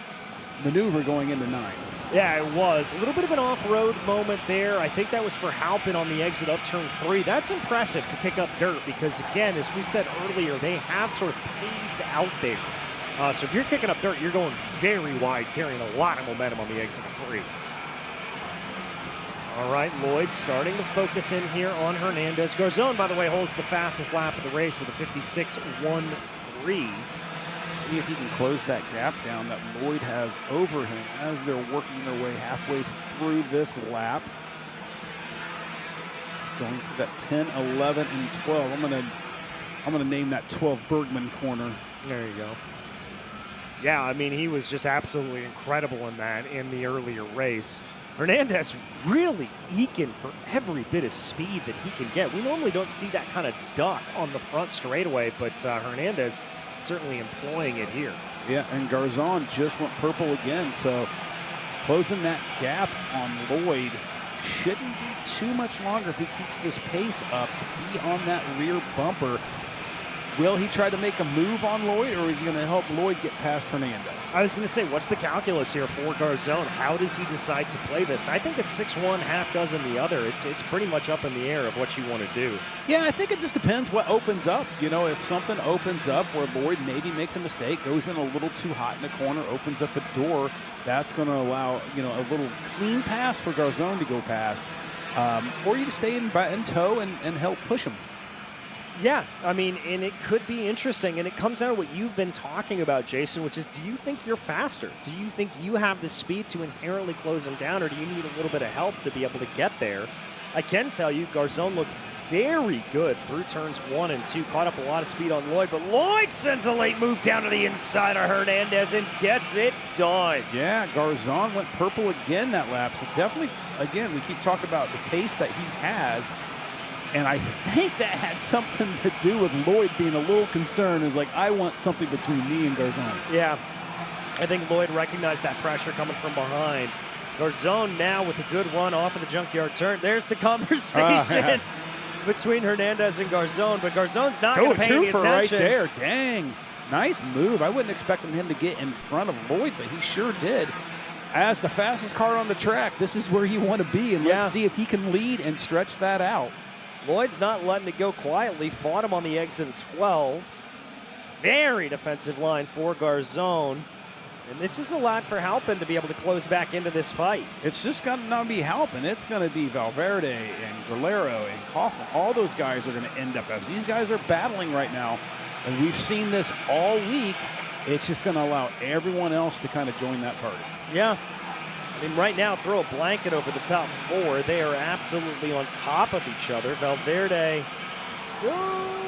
maneuver going into 9. Yeah, it was. A little bit of an off-road moment there. I think that was for Halpin on the exit up turn 3. That's impressive to kick up dirt because, again, as we said earlier, they have sort of paved out there. So if you're kicking up dirt, you're going very wide, carrying a lot of momentum on the exit of 3. All right, Lloyd starting to focus in here on Hernandez. Garzon, by the way, holds the fastest lap of the race with a 56.13. See if he can close that gap down that Lloyd has over him as they're working their way halfway through this lap. Going through that 10, 11, and 12. I'm gonna name that 12 Bergman corner. There you go. Yeah, I mean, he was just absolutely incredible in that in the earlier race. Hernandez really eking for every bit of speed that he can get. We normally don't see that kind of duck on the front straightaway, but Hernandez certainly employing it here. Yeah, and Garzon just went purple again, so closing that gap on Lloyd shouldn't be too much longer if he keeps this pace up to be on that rear bumper. Will he try to make a move on Lloyd, or is he going to help Lloyd get past Hernandez? I was going to say, what's the calculus here for Garzon? How does he decide to play this? I think it's 6-1, half dozen the other. It's pretty much up in the air of what you want to do. Yeah, I think it just depends what opens up. You know, if something opens up where Lloyd maybe makes a mistake, goes in a little too hot in the corner, opens up a door, that's going to allow, you know, a little clean pass for Garzon to go past. Or you can stay in tow and help push him. Yeah, I mean, and it could be interesting, and it comes down to what you've been talking about, Jason, which is, do you think you're faster? Do you think you have the speed to inherently close him down, or do you need a little bit of help to be able to get there? I can tell you, Garzon looked very good through turns 1 and 2, caught up a lot of speed on Lloyd, but Lloyd sends a late move down to the inside of Hernandez and gets it done. Yeah, Garzon went purple again that lap, so definitely, again, we keep talking about the pace that he has. And I think that had something to do with Lloyd being a little concerned. It's like, I want something between me and Garzon. Yeah, I think Lloyd recognized that pressure coming from behind. Garzon now with a good run off of the junkyard turn. There's the conversation between Hernandez and Garzon, but Garzon's not going to pay any attention. Right there, dang. Nice move. I wasn't expecting him to get in front of Lloyd, but he sure did. As the fastest car on the track, this is where you want to be, and let's see if he can lead and stretch that out. Lloyd's not letting it go quietly. Fought him on the exit of 12. Very defensive line for Garzon. And this is a lot for Halpin to be able to close back into this fight. It's just going to not be Halpin. It's going to be Valverde and Guerrero and Kaufman. All those guys are going to end up as these guys are battling right now. And we've seen this all week. It's just going to allow everyone else to kind of join that party. Yeah. I mean, right now, throw a blanket over the top 4. They are absolutely on top of each other. Valverde still,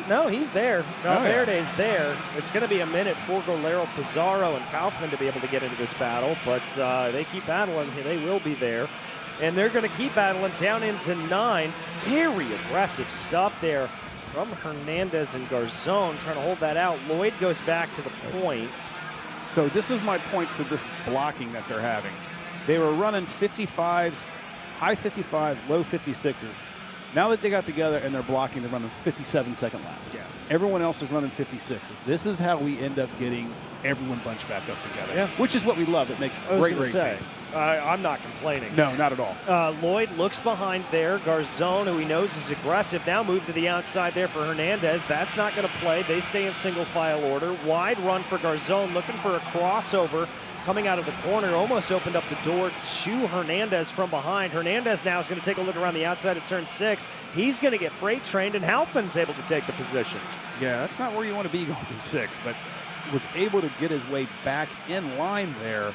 no, he's there. Valverde's there. It's going to be a minute for Guerrero, Pizarro, and Kaufman to be able to get into this battle, but they keep battling. They will be there. And they're going to keep battling down into 9. Very aggressive stuff there from Hernandez and Garzon, trying to hold that out. Lloyd goes back to the point. So this is my point to this blocking that they're having. They were running 55s, high 55s, low 56s. Now that they got together and they're blocking, they're running 57-second laps. Yeah. Everyone else is running 56s. This is how we end up getting everyone bunched back up together. Yeah. Which is what we love. It makes great racing. I'm not complaining. No, not at all. Lloyd looks behind there. Garzon, who he knows is aggressive, now moved to the outside there for Hernandez. That's not going to play. They stay in single file order. Wide run for Garzon, looking for a crossover. Coming out of the corner, almost opened up the door to Hernandez from behind. Hernandez now is going to take a look around the outside of turn 6. He's going to get freight trained, and Halpin's able to take the position. Yeah, that's not where you want to be going through 6, but was able to get his way back in line there.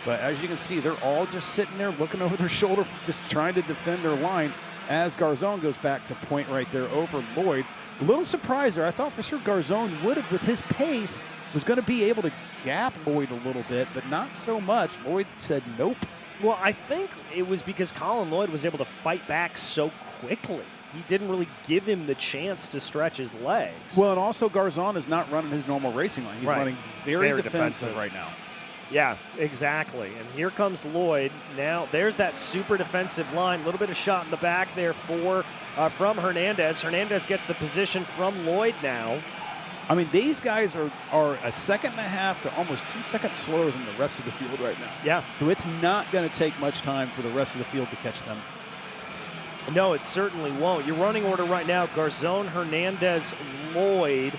But as you can see, they're all just sitting there looking over their shoulder, just trying to defend their line as Garzon goes back to point right there over Lloyd. A little surprise there. I thought for sure Garzon would have, with his pace, was going to be able to gap Lloyd a little bit, but not so much. Lloyd said nope. Well, I think it was because Colin Lloyd was able to fight back so quickly. He didn't really give him the chance to stretch his legs. Well, and also Garzon is not running his normal racing line. He's running very defensive right now. Yeah, exactly. And here comes Lloyd. Now, there's that super defensive line. A little bit of shot in the back there from Hernandez. Hernandez gets the position from Lloyd now. I mean, these guys are a second and a half to almost 2 seconds slower than the rest of the field right now. Yeah. So it's not going to take much time for the rest of the field to catch them. No, it certainly won't. Your running order right now, Garzon, Hernandez, Lloyd,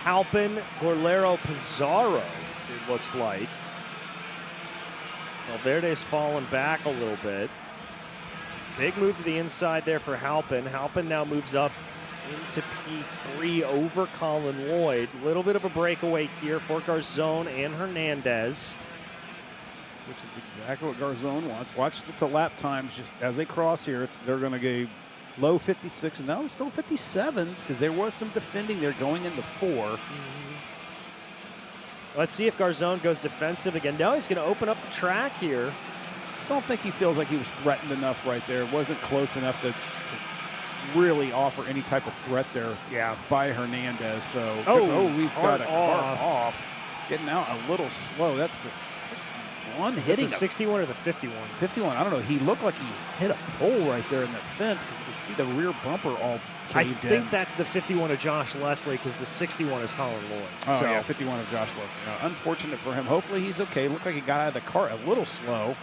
Halpin, Guerrero, Pizarro, it looks like. Valverde's fallen back a little bit. Big move to the inside there for Halpin. Halpin now moves up into P3 over Colin Lloyd. Little bit of a breakaway here for Garzon and Hernandez. Which is exactly what Garzon wants. Watch the lap times just as they cross here. They're going to go low 56, and now they're still 57s because there was some defending there going into 4. Let's see if Garzon goes defensive again. No, he's going to open up the track here. Don't think he feels like he was threatened enough right there. It wasn't close enough to really offer any type of threat there by Hernandez. So, we've got a car off. Getting out a little slow. That's the 61 hitting. The 61 or the 51? 51. I don't know. He looked like he hit a pole right there in the fence because you can see the rear bumper all caved in. I think that's the 51 of Josh Leslie because the 61 is Colin Lloyd. Oh, so. Yeah, 51 of Josh Leslie. Unfortunate for him. Hopefully he's okay. Looked like he got out of the car a little slow.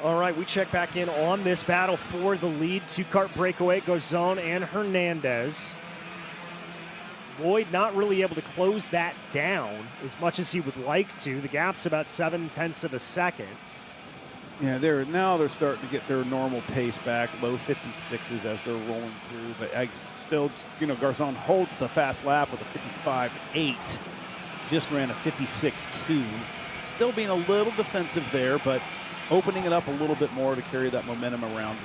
All right, we check back in on this battle for the lead. 2-kart breakaway, Garzon and Hernandez. Lloyd not really able to close that down as much as he would like to. The gap's about 0.7 of a second. Yeah, they're starting to get their normal pace back, low 56s as they're rolling through. But still, Garzon holds the fast lap with a 55.8. Just ran a 56.2. Still being a little defensive there, but opening it up a little bit more to carry that momentum around.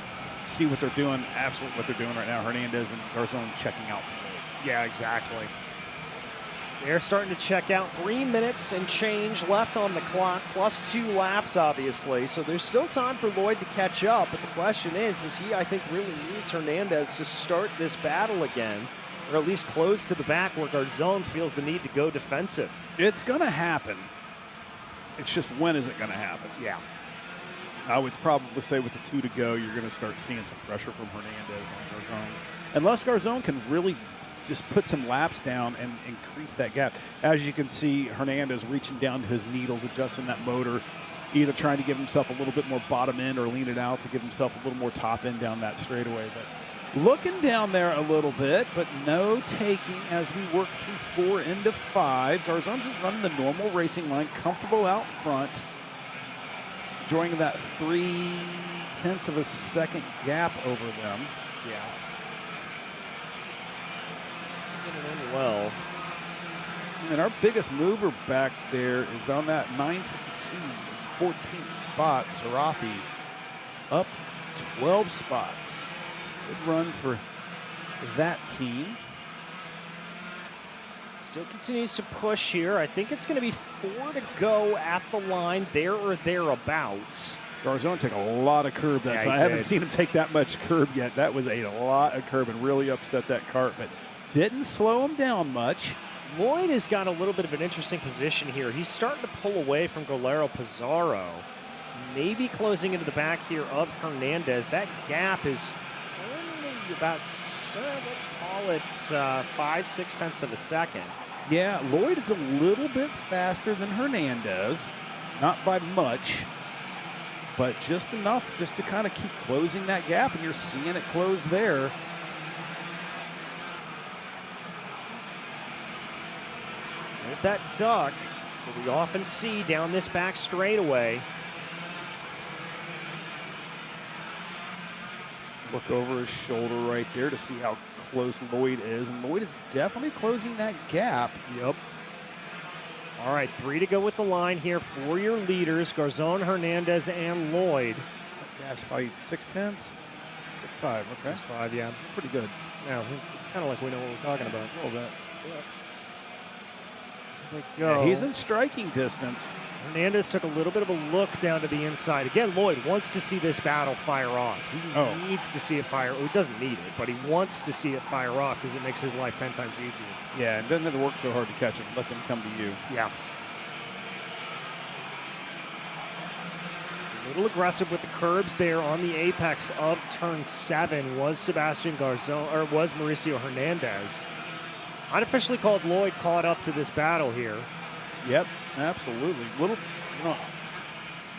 See what they're doing, absolutely what they're doing right now. Hernandez and Garzon checking out. Yeah, exactly. They're starting to check out. 3 minutes and change left on the clock, plus 2 laps, obviously. So there's still time for Lloyd to catch up. But the question is he, I think, really needs Hernandez to start this battle again, or at least close to the back where Garzon feels the need to go defensive. It's going to happen. It's just when is it going to happen? Yeah. I would probably say with the 2 to go, you're going to start seeing some pressure from Hernandez on Garzon. Unless Garzon can really just put some laps down and increase that gap. As you can see, Hernandez reaching down to his needles, adjusting that motor, either trying to give himself a little bit more bottom end or lean it out to give himself a little more top end down that straightaway. But looking down there a little bit, but no taking as we work through 4 into 5. Garzon just running the normal racing line, comfortable out front, enjoying that 0.3 of a second gap over them. Yeah. Well, and our biggest mover back there is on that 952, 14th spot. Sarafi up 12 spots. Good run for that team. Still continues to push here. I think it's going to be 4 to go at the line, there or thereabouts. Garzon took a lot of curb that time. I haven't seen him take that much curb yet. That was a lot of curb and really upset that cart, but didn't slow him down much. Lloyd has got a little bit of an interesting position here. He's starting to pull away from Golero Pizarro. Maybe closing into the back here of Hernandez. That gap is only about, let's call it 5/6 of a second. Yeah, Lloyd is a little bit faster than Hernandez. Not by much, but just enough just to kind of keep closing that gap, and you're seeing it close there. There's that duck that we often see down this back straightaway. Look over his shoulder right there to see how close Lloyd is, and Lloyd is definitely closing that gap. Yep. All right, 3 to go with the line here for your leaders, Garzon, Hernandez, and Lloyd. Gap's by 0.6. 6.5, okay. 6.5, yeah. Pretty good. Yeah, it's kind of like we know what we're talking about. A little bit. Yep. Yeah, he's in striking distance. Hernandez took a little bit of a look down to the inside. Again, Lloyd wants to see this battle fire off. He needs to see it fire. Well, he doesn't need it, but he wants to see it fire off because it makes his life 10 times easier. Yeah, and doesn't have to work so hard to catch them. Let them come to you. Yeah. A little aggressive with the curbs there on the apex of turn 7 was Sebastian Garzon, or was Mauricio Hernandez. Unofficially called Lloyd caught up to this battle here. Yep, absolutely.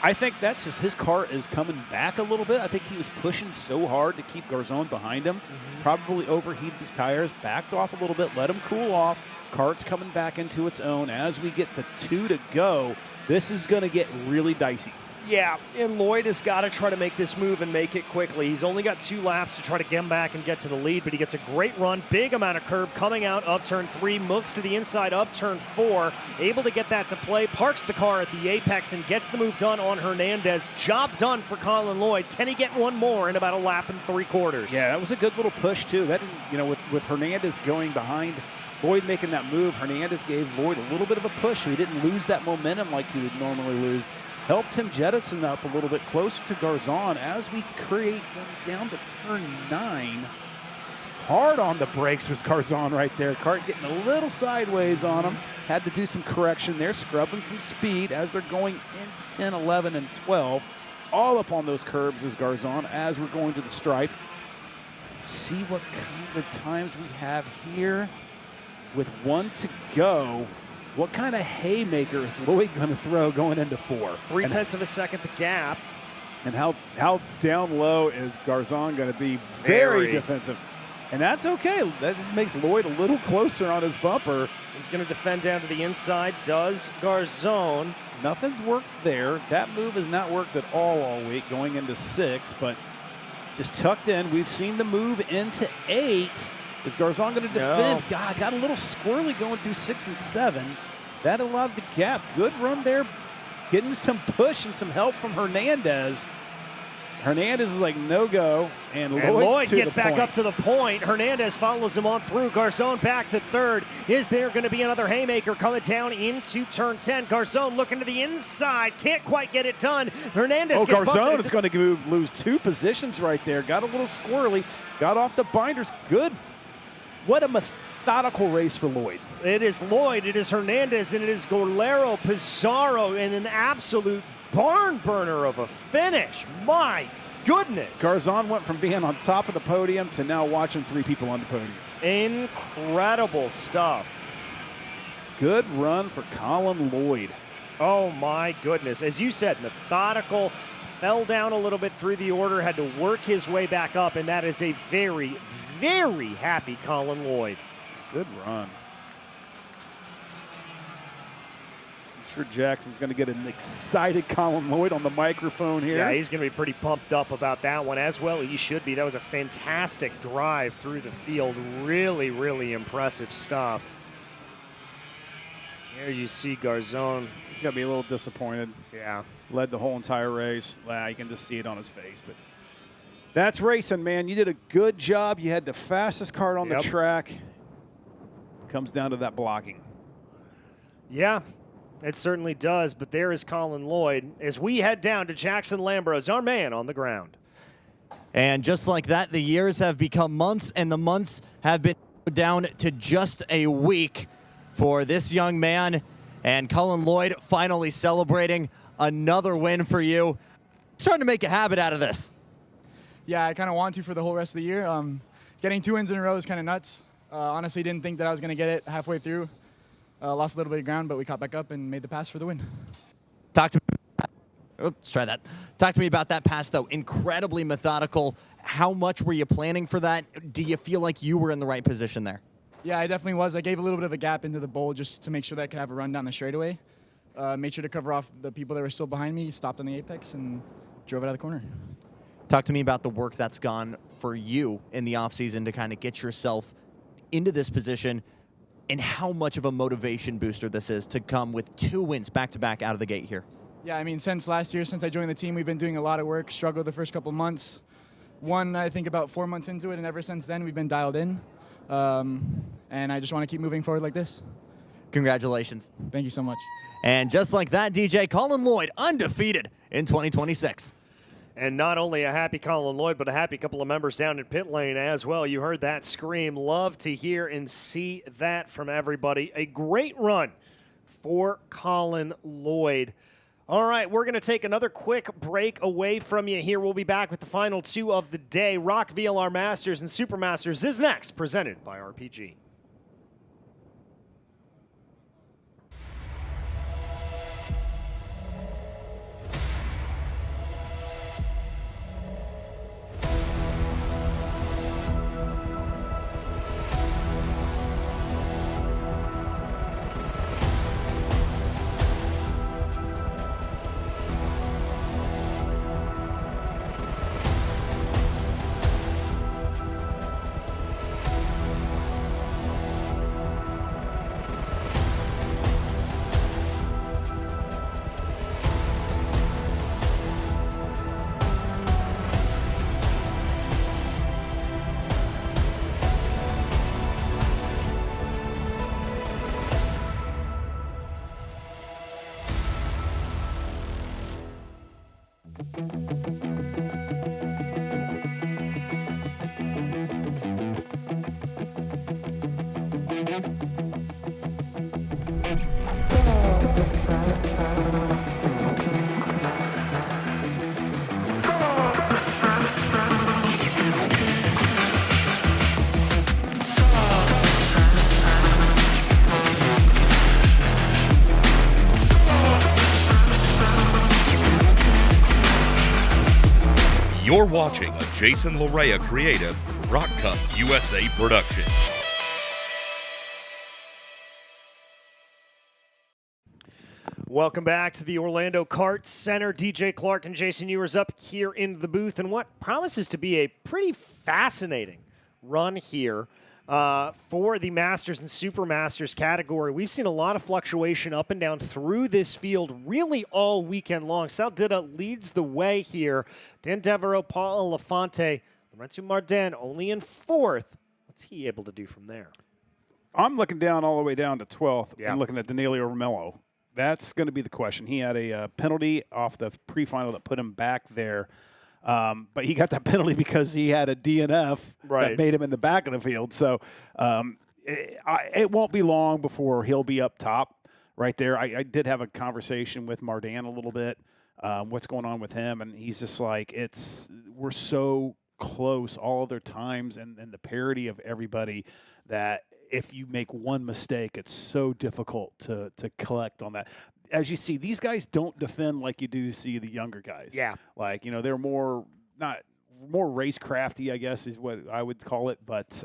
I think that's just his car is coming back a little bit. I think he was pushing so hard to keep Garzon behind him. Probably overheated his tires, backed off a little bit, let him cool off. Cart's coming back into its own. As we get to 2 to go, this is going to get really dicey. Yeah, and Lloyd has got to try to make this move and make it quickly. He's only got 2 laps to try to get him back and get to the lead, but he gets a great run, big amount of curb coming out of turn 3, mooks to the inside of turn 4, able to get that to play, parks the car at the apex and gets the move done on Hernandez. Job done for Colin Lloyd. Can he get one more in about a lap and 3/4? Yeah, that was a good little push too. That, with Hernandez going behind Lloyd making that move, Hernandez gave Lloyd a little bit of a push so he didn't lose that momentum like he would normally lose. Helped him jettison up a little bit closer to Garzon as we create them down to turn 9. Hard on the brakes was Garzon right there. Kart getting a little sideways on him. Had to do some correction there, scrubbing some speed as they're going into 10, 11, and 12. All up on those curbs is Garzon as we're going to the stripe. See what kind of times we have here with 1 to go. What kind of haymaker is Lloyd going to throw going into 4? 0.3 of a second the gap. And how down low is Garzon going to be? Very defensive. And that's okay. That just makes Lloyd a little closer on his bumper. He's going to defend down to the inside. Does Garzon. Nothing's worked there. That move has not worked at all week, going into 6, but just tucked in. We've seen the move into 8. Is Garzon going to defend? No. God, got a little squirrely going through 6 and 7. That allowed the gap. Good run there. Getting some push and some help from Hernandez. Hernandez is like no-go, and Lloyd gets back up to the point. Hernandez follows him on through. Garzon back to third. Is there going to be another haymaker coming down into turn 10? Garzon looking to the inside. Can't quite get it done. Hernandez gets Garzon is going to lose 2 positions right there. Got a little squirrely. Got off the binders. Good. What a methodical race for Lloyd. It is Lloyd, it is Hernandez, and it is Golero Pizarro in an absolute barn burner of a finish. My goodness. Garzon went from being on top of the podium to now watching 3 people on the podium. Incredible stuff. Good run for Colin Lloyd. Oh my goodness. As you said, methodical, fell down a little bit through the order, had to work his way back up, and that is a very, very happy Colin Lloyd. Good run. Sure Jackson's going to get an excited Colin Lloyd on the microphone here. Yeah, he's going to be pretty pumped up about that one as well. He should be. That was a fantastic drive through the field. Really, really impressive stuff. Here you see Garzon. He's going to be a little disappointed. Yeah. Led the whole entire race. You can just see it on his face. But that's racing, man. You did a good job. You had the fastest car on the track. Comes down to that blocking. Yeah. It certainly does, but there is Colin Lloyd as we head down to Jackson Lambros, our man on the ground. And just like that, the years have become months, and the months have been down to just a week for this young man. And Colin Lloyd finally celebrating another win for you. Starting to make a habit out of this. Yeah, I kind of want to for the whole rest of the year. Getting 2 wins in a row is kind of nuts. Honestly, didn't think that I was going to get it halfway through. Lost a little bit of ground, but we caught back up and made the pass for the win. Talk to me about that pass, though. Incredibly methodical. How much were you planning for that? Do you feel like you were in the right position there? Yeah, I definitely was. I gave a little bit of a gap into the bowl just to make sure that I could have a run down the straightaway. Made sure to cover off the people that were still behind me, stopped on the apex, and drove it out of the corner. Talk to me about the work that's gone for you in the offseason to kind of get yourself into this position, and how much of a motivation booster this is to come with 2 wins back-to-back out of the gate here. Yeah, I mean, since last year, since I joined the team, we've been doing a lot of work, struggled the first couple months. Won, I think, about 4 months into it, and ever since then, we've been dialed in. And I just want to keep moving forward like this. Congratulations. Thank you so much. And just like that, DJ, Colin Lloyd undefeated in 2026. And not only a happy Colin Lloyd, but a happy couple of members down in pit lane as well. You heard that scream. Love to hear and see that from everybody. A great run for Colin Lloyd. All right, we're going to take another quick break away from you here. We'll be back with the final 2 of the day. ROK VLR Masters and Supermasters is next, presented by RPG. You're watching a Jason Larea creative ROK Cup USA production. Welcome back to the Orlando Kart Center. DJ Clark and Jason Ewers up here in the booth, and what promises to be a pretty fascinating run here for the Masters and Super Masters category. We've seen a lot of fluctuation up and down through this field really all weekend long. Sal Dida leads the way here. Dan Devereaux, Paul Elefante, Lorenzo Martin only in fourth. What's he able to do from there? I'm looking down all the way down to 12th and looking at Danilo Romello. That's going to be the question. He had a penalty off the pre-final that put him back there. But he got that penalty because he had a DNF that made him in the back of the field. So it won't be long before he'll be up top right there. I did have a conversation with Mardan a little bit, what's going on with him. And he's just like, we're so close all other times and the parity of everybody that if you make one mistake, it's so difficult to collect on that. As you see, these guys don't defend like you do see the younger guys. Yeah. Like, they're more racecrafty, I guess is what I would call it. But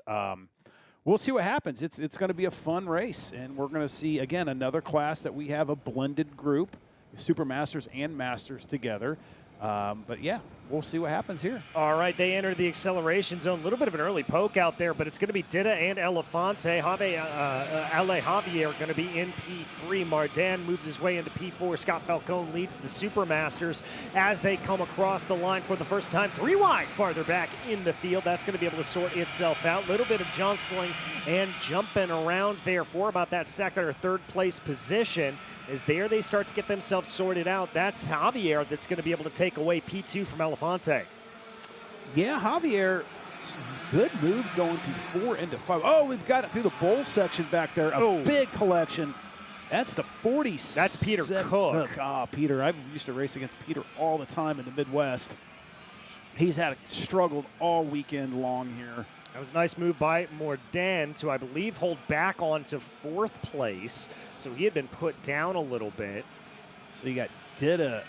we'll see what happens. It's going to be a fun race. And we're going to see, again, another class that we have a blended group, Super Masters and Masters together. But, yeah, we'll see what happens here. All right, they enter the acceleration zone. A little bit of an early poke out there, but it's going to be Dida and Elefante. Ale Javier going to be in P3. Mardan moves his way into P4. Scott Falcone leads the Super Masters as they come across the line for the first time. 3 wide farther back in the field. That's going to be able to sort itself out. Little bit of jostling and jumping around there for about that second or third place position. As there they start to get themselves sorted out. That's Javier that's going to be able to take away P2 from Elefante. Yeah, Javier, good move going P4 into 5. Oh, we've got it through the bowl section back there. A big collection. That's the 47. That's Peter Cook. Peter. I used to race against Peter all the time in the Midwest. He's struggled all weekend long here. That was a nice move by Mordan to, I believe, hold back on to 4th place. So he had been put down a little bit. So you got Dida.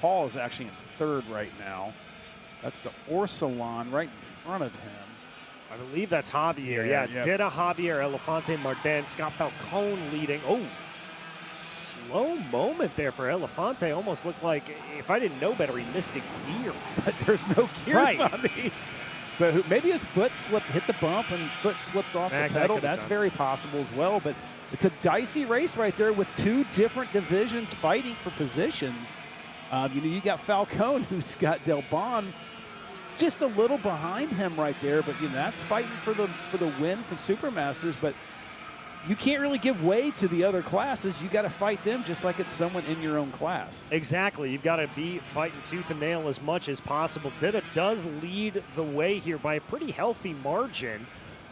Paul is actually in 3rd right now. That's the Orsalon right in front of him. I believe that's Javier. Yeah, it's Dida, Javier, Elefante, Mardan, Scott Falcone leading. Oh, slow moment there for Elefante. Almost looked like, if I didn't know better, he missed a gear. But there's no gears on these. So maybe his foot hit the bump and foot slipped off the pedal. That's very possible as well. But it's a dicey race right there with 2 different divisions fighting for positions. You got Falcone, who's got Del Bon just a little behind him right there. But that's fighting for the win for Super Masters. But you can't really give way to the other classes. You got to fight them just like it's someone in your own class. Exactly. You've got to be fighting tooth and nail as much as possible. Dida does lead the way here by a pretty healthy margin.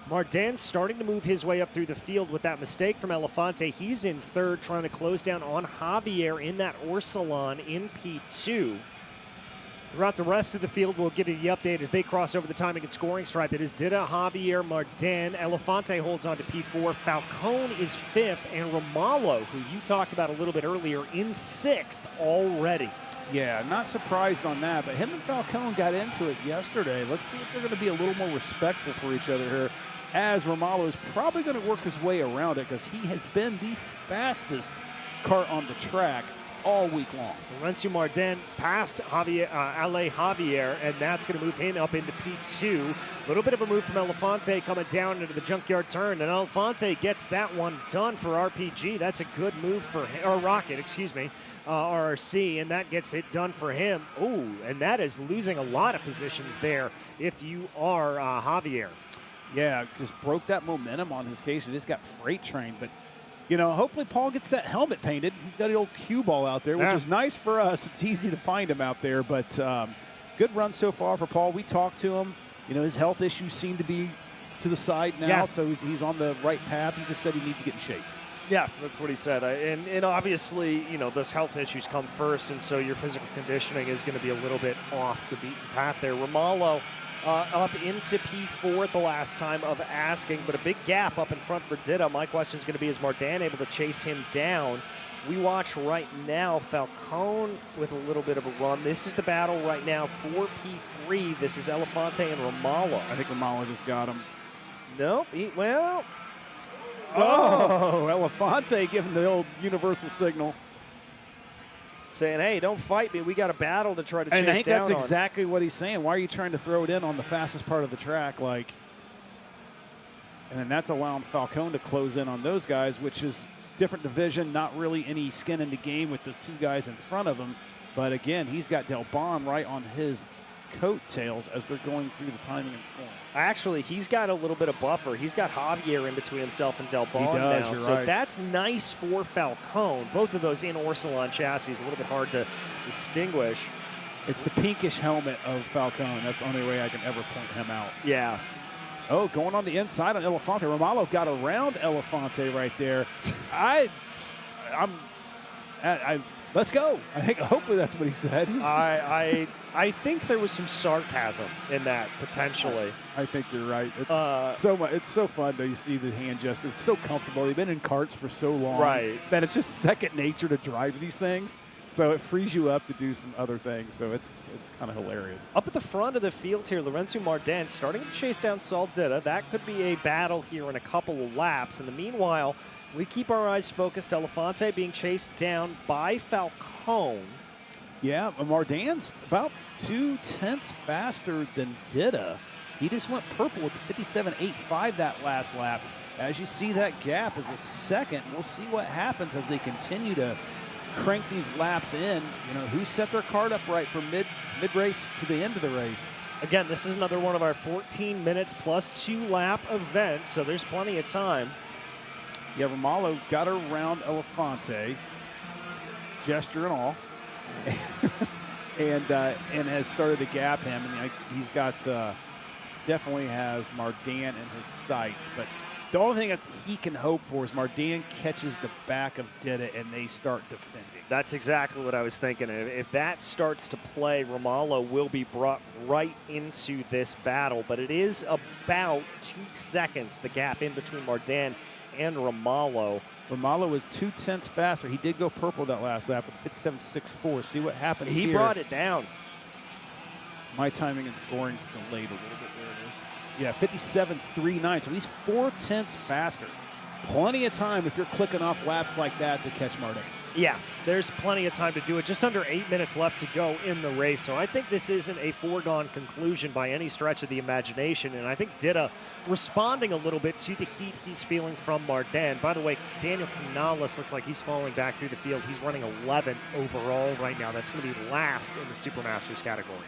Mardan's starting to move his way up through the field with that mistake from Elefante. He's in 3rd, trying to close down on Javier in that Orsalon in P2. Throughout the rest of the field, we'll give you the update as they cross over the timing and scoring stripe. It is Dida, Javier, Mardan. Elefante holds on to P4. Falcone is 5th. And Romallo, who you talked about a little bit earlier, in 6th already. Yeah, not surprised on that. But him and Falcone got into it yesterday. Let's see if they're going to be a little more respectful for each other here, as Romallo is probably going to work his way around it because he has been the fastest kart on the track all week long. Lorenzo Martin passed Ale Javier, and that's going to move him up into P2. A little bit of a move from Elefante coming down into the junkyard turn, and Elefante gets that one done for RPG. That's a good move for him, or Rocket, excuse me, RRC, and that gets it done for him. Oh, and that is losing a lot of positions there if you are Javier. Yeah, just broke that momentum on his case. It just got freight trained, but hopefully Paul gets that helmet painted. He's got an old cue ball out there, which is nice for us. It's easy to find him out there, but good run so far for Paul. We talked to him. His health issues seem to be to the side now, so he's on the right path. He just said he needs to get in shape. Yeah, that's what he said. And obviously, those health issues come first, and so your physical conditioning is going to be a little bit off the beaten path there. Romallo up into P4 the last time of asking, but a big gap up in front for Dida. My question is going to be, is Mardan able to chase him down? We watch right now Falcone with a little bit of a run. This is the battle right now for P3. This is Elefante and Romallo. I think Romallo just got him. Nope. Elefante giving the old universal signal. saying, hey, don't fight me. We got a battle to try to chase And I think down that's on. exactly what he's saying. Why are you trying to throw it in on the fastest part of the track? Like, and then that's allowing Falcone to close in on those guys, which is different division, not really any skin in the game with those two guys in front of him. But again, he's got Del Bon right on his coattails as they're going through the timing and scoring. Actually, he's got a little bit of buffer. He's got Javier in between himself and Del Bon does, now. you're So right. that's nice for Falcone. Both of those in Orsilon chassis, a little bit hard to distinguish. It's the pinkish helmet of Falcone. That's the only way I can ever point him out. Yeah. Oh, going on the inside on Elefante. Romalo got around Elefante right there. Let's go. I think hopefully that's what he said. I think there was some sarcasm in that potentially. I think you're right. It's so much. It's so fun though. You see the hand gesture. It's so comfortable. They've been in karts for so long, Right. that it's just second nature to drive these things. So it frees you up to do some other things. So it's kind of hilarious. Up at the front of the field here, Lorenzo Martin starting to chase down Saul Ditta. That could be a battle here in a couple of laps. In the meanwhile, we keep our eyes focused. Elefante being chased down by Falcone. Yeah, Mardan's about 2/10 faster than Ditta. He just went purple with the 57.85 that last lap. As you see, that gap is a second. We'll see what happens as they continue to crank these laps in. You know, who set their card up right from mid-race to the end of the race. Again, this is another one of our 14 minutes plus 2-lap events, so there's plenty of time. Yeah, Romalo got around Elefante, gesture and all, and has started to gap him. And he's got definitely has Mardan in his sights. But the only thing that he can hope for is Mardan catches the back of Ditta and they start defending. That's exactly what I was thinking. If that starts to play, Romalo will be brought right into this battle. But it is about 2 seconds, the gap in between Mardan and Romalo. Romalo was 2/10 faster. He did go purple that last lap with 57.64. See what happens He here. brought it down. My timing and scoring's delayed a little bit. There it is. Yeah, 57.39. So he's 4/10 faster. Plenty of time if you're clicking off laps like that to catch Martin. Yeah, there's plenty of time to do it. Just under 8 minutes left to go in the race. So I think this isn't a foregone conclusion by any stretch of the imagination. And I think Ditta responding a little bit to the heat he's feeling from Mardan. By the way, Daniel Canales looks like he's falling back through the field. He's running 11th overall right now. That's going to be last in the Supermasters category.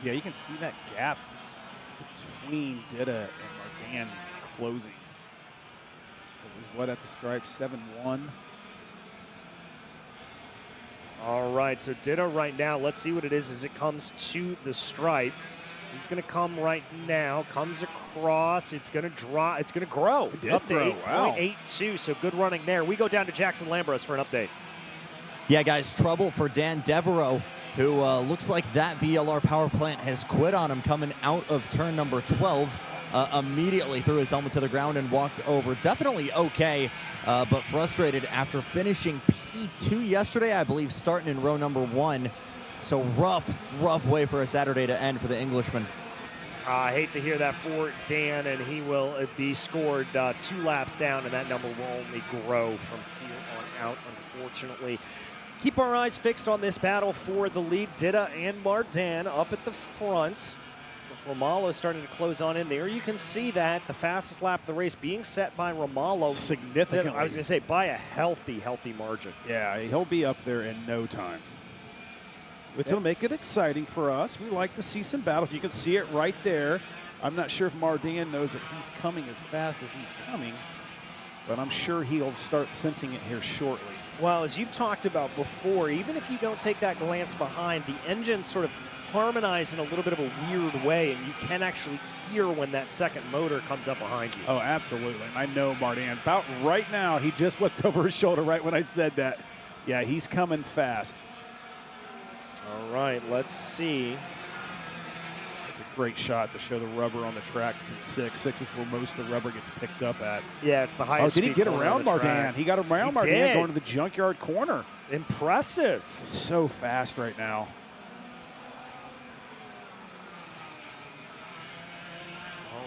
Yeah, you can see that gap between Ditta and Mardan closing. It was what at the stripe, 7-1. All right, so Ditta right now, let's see what it is as it comes to the stripe. He's going to come right now, comes across. It's going to draw. It's going to grow up to 8.82, so good running there. We go down to Jackson Lambros for an update. Yeah, guys, trouble for Dan Devereaux, who looks like that VLR power plant has quit on him coming out of turn number 12. Immediately threw his helmet to the ground and walked over. Definitely okay, but frustrated after finishing P2 yesterday, I believe, starting in row number 1. So rough way for a Saturday to end for the Englishman. I hate to hear that for Dan, and he will be scored 2 laps down, and that number will only grow from here on out, unfortunately. Keep our eyes fixed on this battle for the lead. Ditta and Mardan up at the front. With Romalo starting to close on in there. You can see that the fastest lap of the race being set by Romalo. Significantly. I was going to say by a healthy margin. Yeah, he'll be up there in no time. Which will make it exciting for us. We like to see some battles. You can see it right there. I'm not sure if Mardan knows that he's coming as fast as he's coming, but I'm sure he'll start sensing it here shortly. Well, as you've talked about before, even if you don't take that glance behind, the engine sort of harmonize in a little bit of a weird way, and you can actually hear when that second motor comes up behind you. Oh, absolutely. And I know Mardan. About right now, he just looked over his shoulder right when I said that. Yeah, he's coming fast. All right, let's see. It's a great shot to show the rubber on the track through 6. 6 is where most of the rubber gets picked up at. Yeah, it's the highest. Oh, did he get speed corner around on the Mardan? track. He got around Mardan did. going to the junkyard corner. Impressive. So fast right now.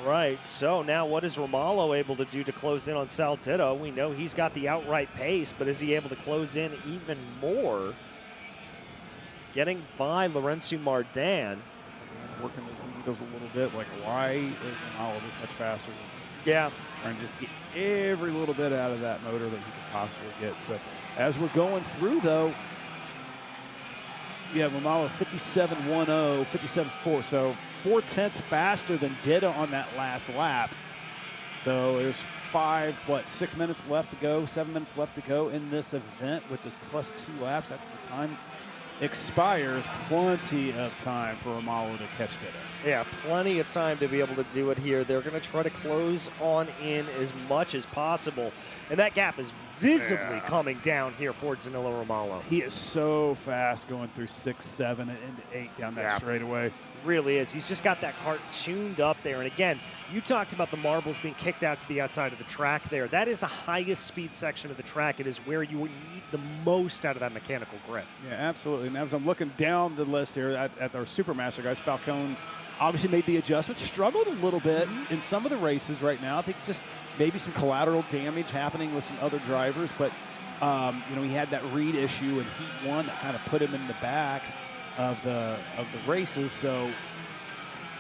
All Right, so now what is Romalo able to do to close in on Sal Ditto? We know he's got the outright pace, but is he able to close in even more? Getting by Lorenzo Mardan. Working those needles a little bit, like why is Romalo this much faster? Yeah. Trying to just get every little bit out of that motor that he could possibly get. So as we're going through, though, yeah, Romalo 57.10, 57.4. So 4/10 faster than Ditto on that last lap. So there's 6 minutes left to go, 7 minutes left to go in this event with this +2 laps after the time expires. Plenty of time for Romalo to catch Ditto. Yeah, plenty of time to be able to do it here. They're going to try to close on in as much as possible. And that gap is visibly coming down here for Danilo Romalo. He is so fast going through 6, 7, and into 8 down that straightaway. Really is. He's just got that kart tuned up there. And again, you talked about the marbles being kicked out to the outside of the track there. That is the highest speed section of the track. It is where you would need the most out of that mechanical grip. Yeah, absolutely. And as I'm looking down the list here at our Supermaster guys, Falcone obviously made the adjustment, struggled a little bit in some of the races right now. I think just maybe some collateral damage happening with some other drivers, but he had that read issue in Heat 1 that kind of put him in the back of the races. So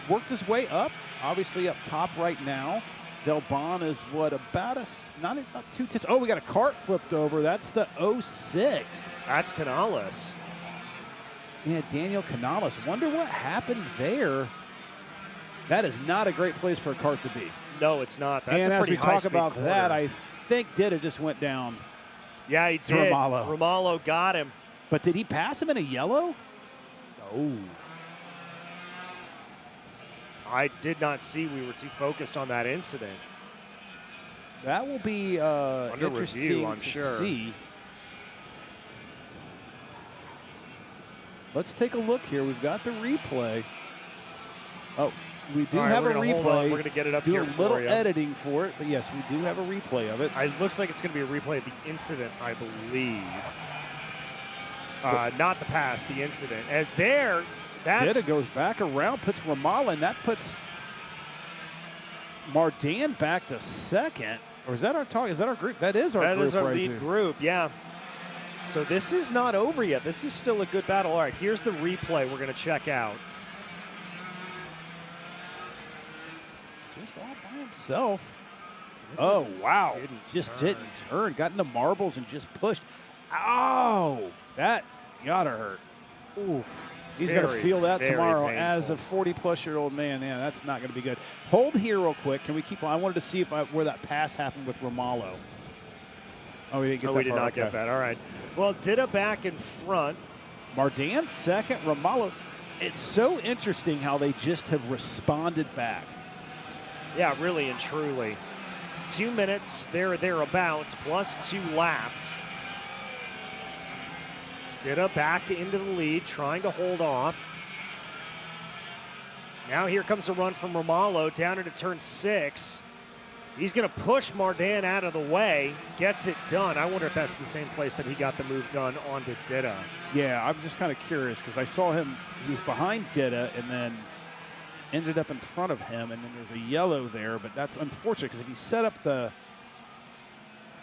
worked his way up, obviously up top right now. Del Bon is what, about not 2 tenths. Oh, we got a kart flipped over. That's the 06. That's Canales. Yeah, Daniel Canales. Wonder what happened there. That is not a great place for a kart to be. No, it's not. That's and a as pretty we talk high-speed about corner. that, I think Dida just went down. Yeah, he to did. Romalo. Romalo got him. But did he pass him in a yellow? Oh. I did not see. We were too focused on that incident. That will be Under interesting review, I'm to sure. see. Let's take a look here. We've got the replay. Oh, we do All right, have a we're gonna hold on. replay. We're going to get it up do here a for little you. editing for it, but yes, we do have a replay of it. It looks like it's going to be a replay of the incident, I believe. Not the pass, the incident. As there, that's... Dida goes back around, puts Romalo, and that puts Mardan back to second. Or is that our talk? Is that our group? That is our group. That is our right lead there. group, yeah. So this is not over yet. This is still a good battle. All right, here's the replay we're going to check out. Just all by himself. Oh, wow. Didn't turn. Got into marbles and just pushed. Oh, that's got to hurt. Ooh. He's going to feel that tomorrow painful. as a 40-plus-year-old man. Yeah, that's not going to be good. Hold here real quick. Can we keep on? I wanted to see where that pass happened with Romalo. Oh, we didn't get that We did far. not get that. All right. Well, Dida back in front. Mardan second. Romalo. It's so interesting how they just have responded back. Yeah, really and truly. 2 minutes, thereabouts, plus 2 laps. Dida back into the lead, trying to hold off. Now here comes a run from Romalo down into turn 6. He's going to push Mardan out of the way, gets it done. I wonder if that's the same place that he got the move done onto Dida. Yeah, I'm just kind of curious because I saw him, he was behind Dida and then ended up in front of him, and then there's a yellow there, but that's unfortunate because if you set up the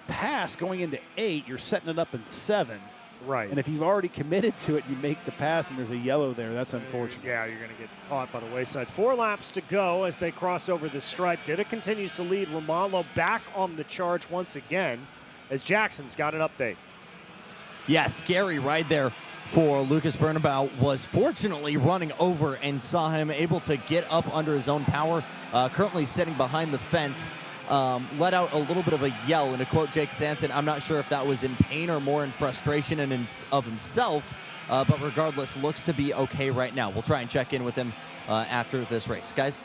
pass going into 8, you're setting it up in 7. Right. And if you've already committed to it, you make the pass and there's a yellow there. That's unfortunate. Yeah, you're going to get caught by the wayside. 4 laps to go as they cross over the stripe. Dida continues to lead. Romalo back on the charge once again as Jackson's got an update. Yeah, scary ride there for Lucas Bernabeu. Was fortunately running over and saw him able to get up under his own power. Currently sitting behind the fence. Let out a little bit of a yell, and to quote Jake Sanson, I'm not sure if that was in pain or more in frustration of himself, but regardless, looks to be okay right now. We'll try and check in with him after this race. Guys?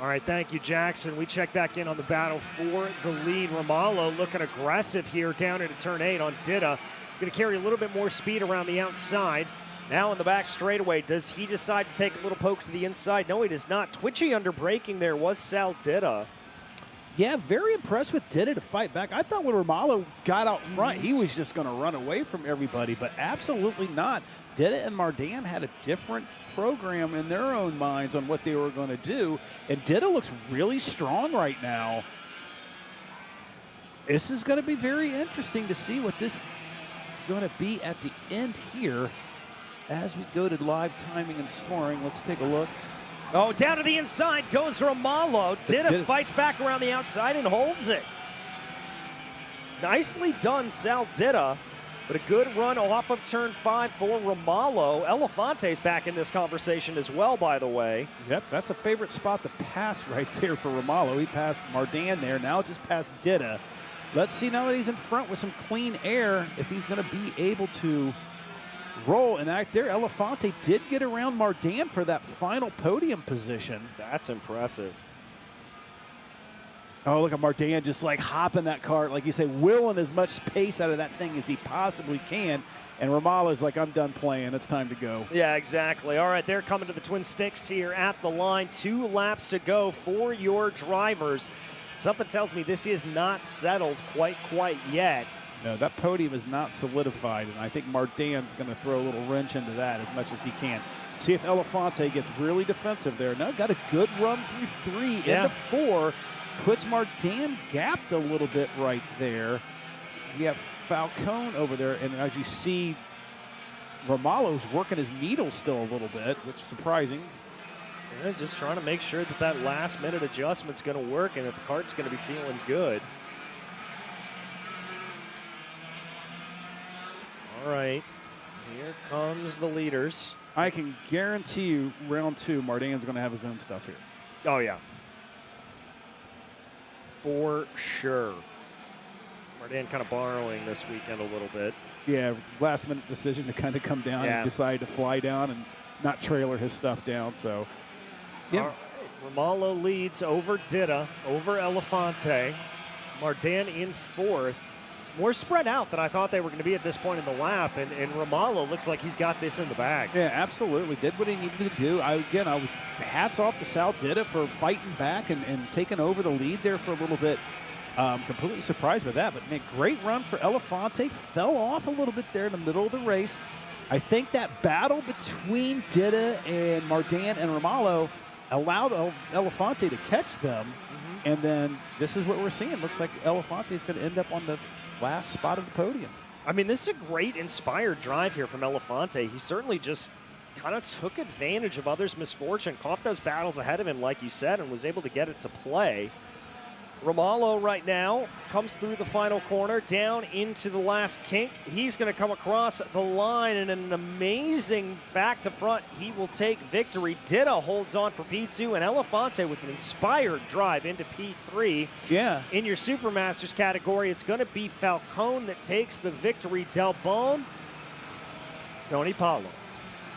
All right, thank you, Jackson. We check back in on the battle for the lead. Romalo looking aggressive here down into turn 8 on Dida. He's going to carry a little bit more speed around the outside. Now in the back straightaway, does he decide to take a little poke to the inside? No, he does not. Twitchy under braking there was Sal Dida. Yeah, very impressed with Didda to fight back. I thought when Romalo got out front, he was just going to run away from everybody, but absolutely not. Didda and Mardan had a different program in their own minds on what they were going to do, and Didda looks really strong right now. This is going to be very interesting to see what this is going to be at the end here as we go to live timing and scoring. Let's take a look. Oh, down to the inside goes Romalo. Didda fights back around the outside and holds it. Nicely done, Sal Didda. But a good run off of turn 5 for Romalo. Elefante's back in this conversation as well, by the way. Yep, that's a favorite spot to pass right there for Romalo. He passed Mardan there, now just passed Didda. Let's see now that he's in front with some clean air if he's going to be able to roll. And out there, Elefante did get around Mardan for that final podium position. That's impressive. Oh, look at Mardan just like hopping that cart, like you say, willing as much pace out of that thing as he possibly can. And Romalo's like, I'm done playing. It's time to go. Yeah, exactly. All right, they're coming to the Twin Sticks here at the line. 2 laps to go for your drivers. Something tells me this is not settled quite yet. No, that podium is not solidified, and I think Mardan's going to throw a little wrench into that as much as he can. See if Elefante gets really defensive there. Now got a good run through 3 into 4. Puts Mardan gapped a little bit right there. We have Falcone over there, and as you see, Romalo's working his needle still a little bit, which is surprising. Yeah, just trying to make sure that that last-minute adjustment's going to work and that the kart's going to be feeling good. All right, here comes the leaders. I can guarantee you round 2, Mardan's going to have his own stuff here. Oh, yeah. For sure. Mardan kind of borrowing this weekend a little bit. Yeah, last-minute decision to kind of come down and decide to fly down and not trailer his stuff down. So, yeah. Right. Romalo leads over Didda, over Elefante. Mardan in 4th. It's more spread out than I thought they were going to be at this point in the lap, and Romalo looks like he's got this in the bag. Yeah, absolutely. Did what he needed to do. I was hats off to Sal Didda for fighting back and taking over the lead there for a little bit. Completely surprised by that, but man, great run for Elefante. Fell off a little bit there in the middle of the race. I think that battle between Didda and Mardan and Romalo allowed Elefante to catch them, and then this is what we're seeing. Looks like Elefante is going to end up on the last spot of the podium. I mean, this is a great inspired drive here from Elefante. He certainly just kind of took advantage of others' misfortune, caught those battles ahead of him, like you said, and was able to get it to play. Romalo right now comes through the final corner, down into the last kink. He's going to come across the line, and an amazing back to front. He will take victory. Didda holds on for P2, and Elefante with an inspired drive into P3. Yeah. In your Supermasters category, it's going to be Falcone that takes the victory. Del Bone, Tony Paulo.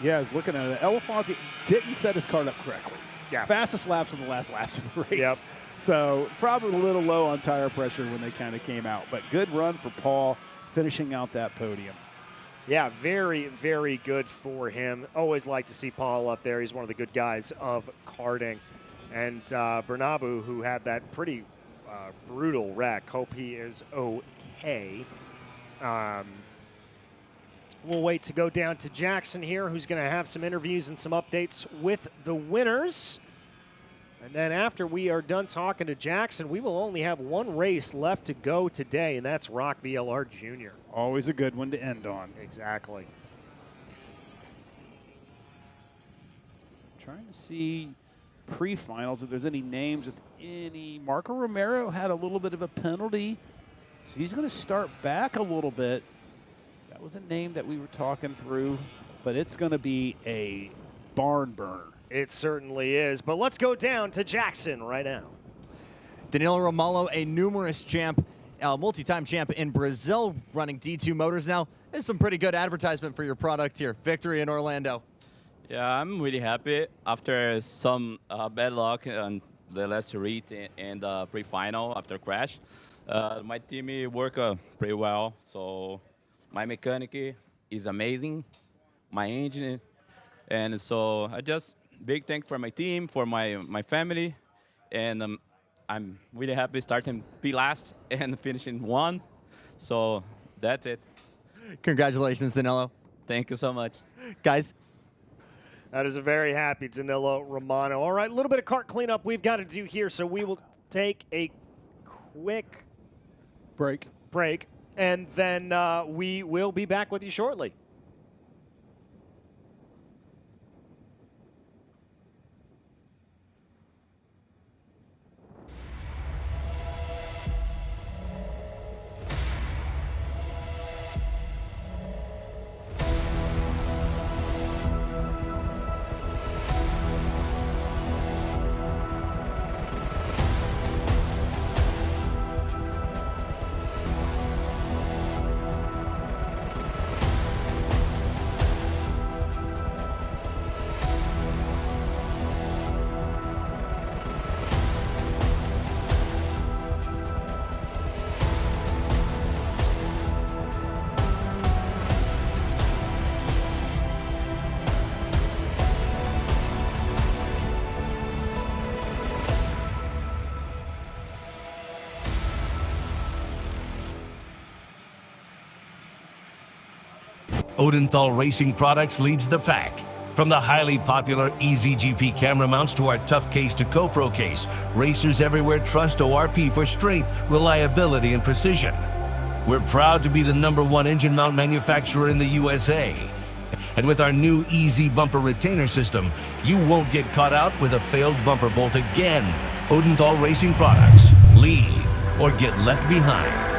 Yeah, I was looking at it. Elefante didn't set his card up correctly. Yeah. Fastest laps in the last laps of the race. Yep. So probably a little low on tire pressure when they kind of came out. But good run for Paul finishing out that podium. Yeah, very, very good for him. Always like to see Paul up there. He's one of the good guys of karting. And Bernabu, who had that pretty brutal wreck, hope he is okay. We'll wait to go down to Jackson here, who's going to have some interviews and some updates with the winners. And then after we are done talking to Jackson, we will only have one race left to go today, and that's ROK VLR Jr. Always a good one to end on. Exactly. Trying to see pre-finals if there's any names with any. Marco Romero had a little bit of a penalty, so he's going to start back a little bit. That was a name that we were talking through, but it's going to be a barn burner. It certainly is, but let's go down to Jackson right now. Danilo Romalo, a numerous champ, multi-time champ in Brazil, running D2 Motors now. This is some pretty good advertisement for your product here. Victory in Orlando. Yeah, I'm really happy after some bad luck on the last read and the pre-final after crash. My team worked pretty well, so my mechanic is amazing, my engine, and so I just big thanks for my team, for my family, and I'm really happy starting P last and finishing 1. So that's it. Congratulations, Danilo. Thank you so much. Guys. That is a very happy Danilo Romano. All right, a little bit of cart cleanup we've got to do here, so we will take a quick break, and then we will be back with you shortly. Odenthal Racing Products leads the pack. From the highly popular EasyGP camera mounts to our tough case to GoPro case, racers everywhere trust ORP for strength, reliability, and precision. We're proud to be the #1 engine mount manufacturer in the USA. And with our new Easy Bumper Retainer System, you won't get caught out with a failed bumper bolt again. Odenthal Racing Products. Lead or get left behind.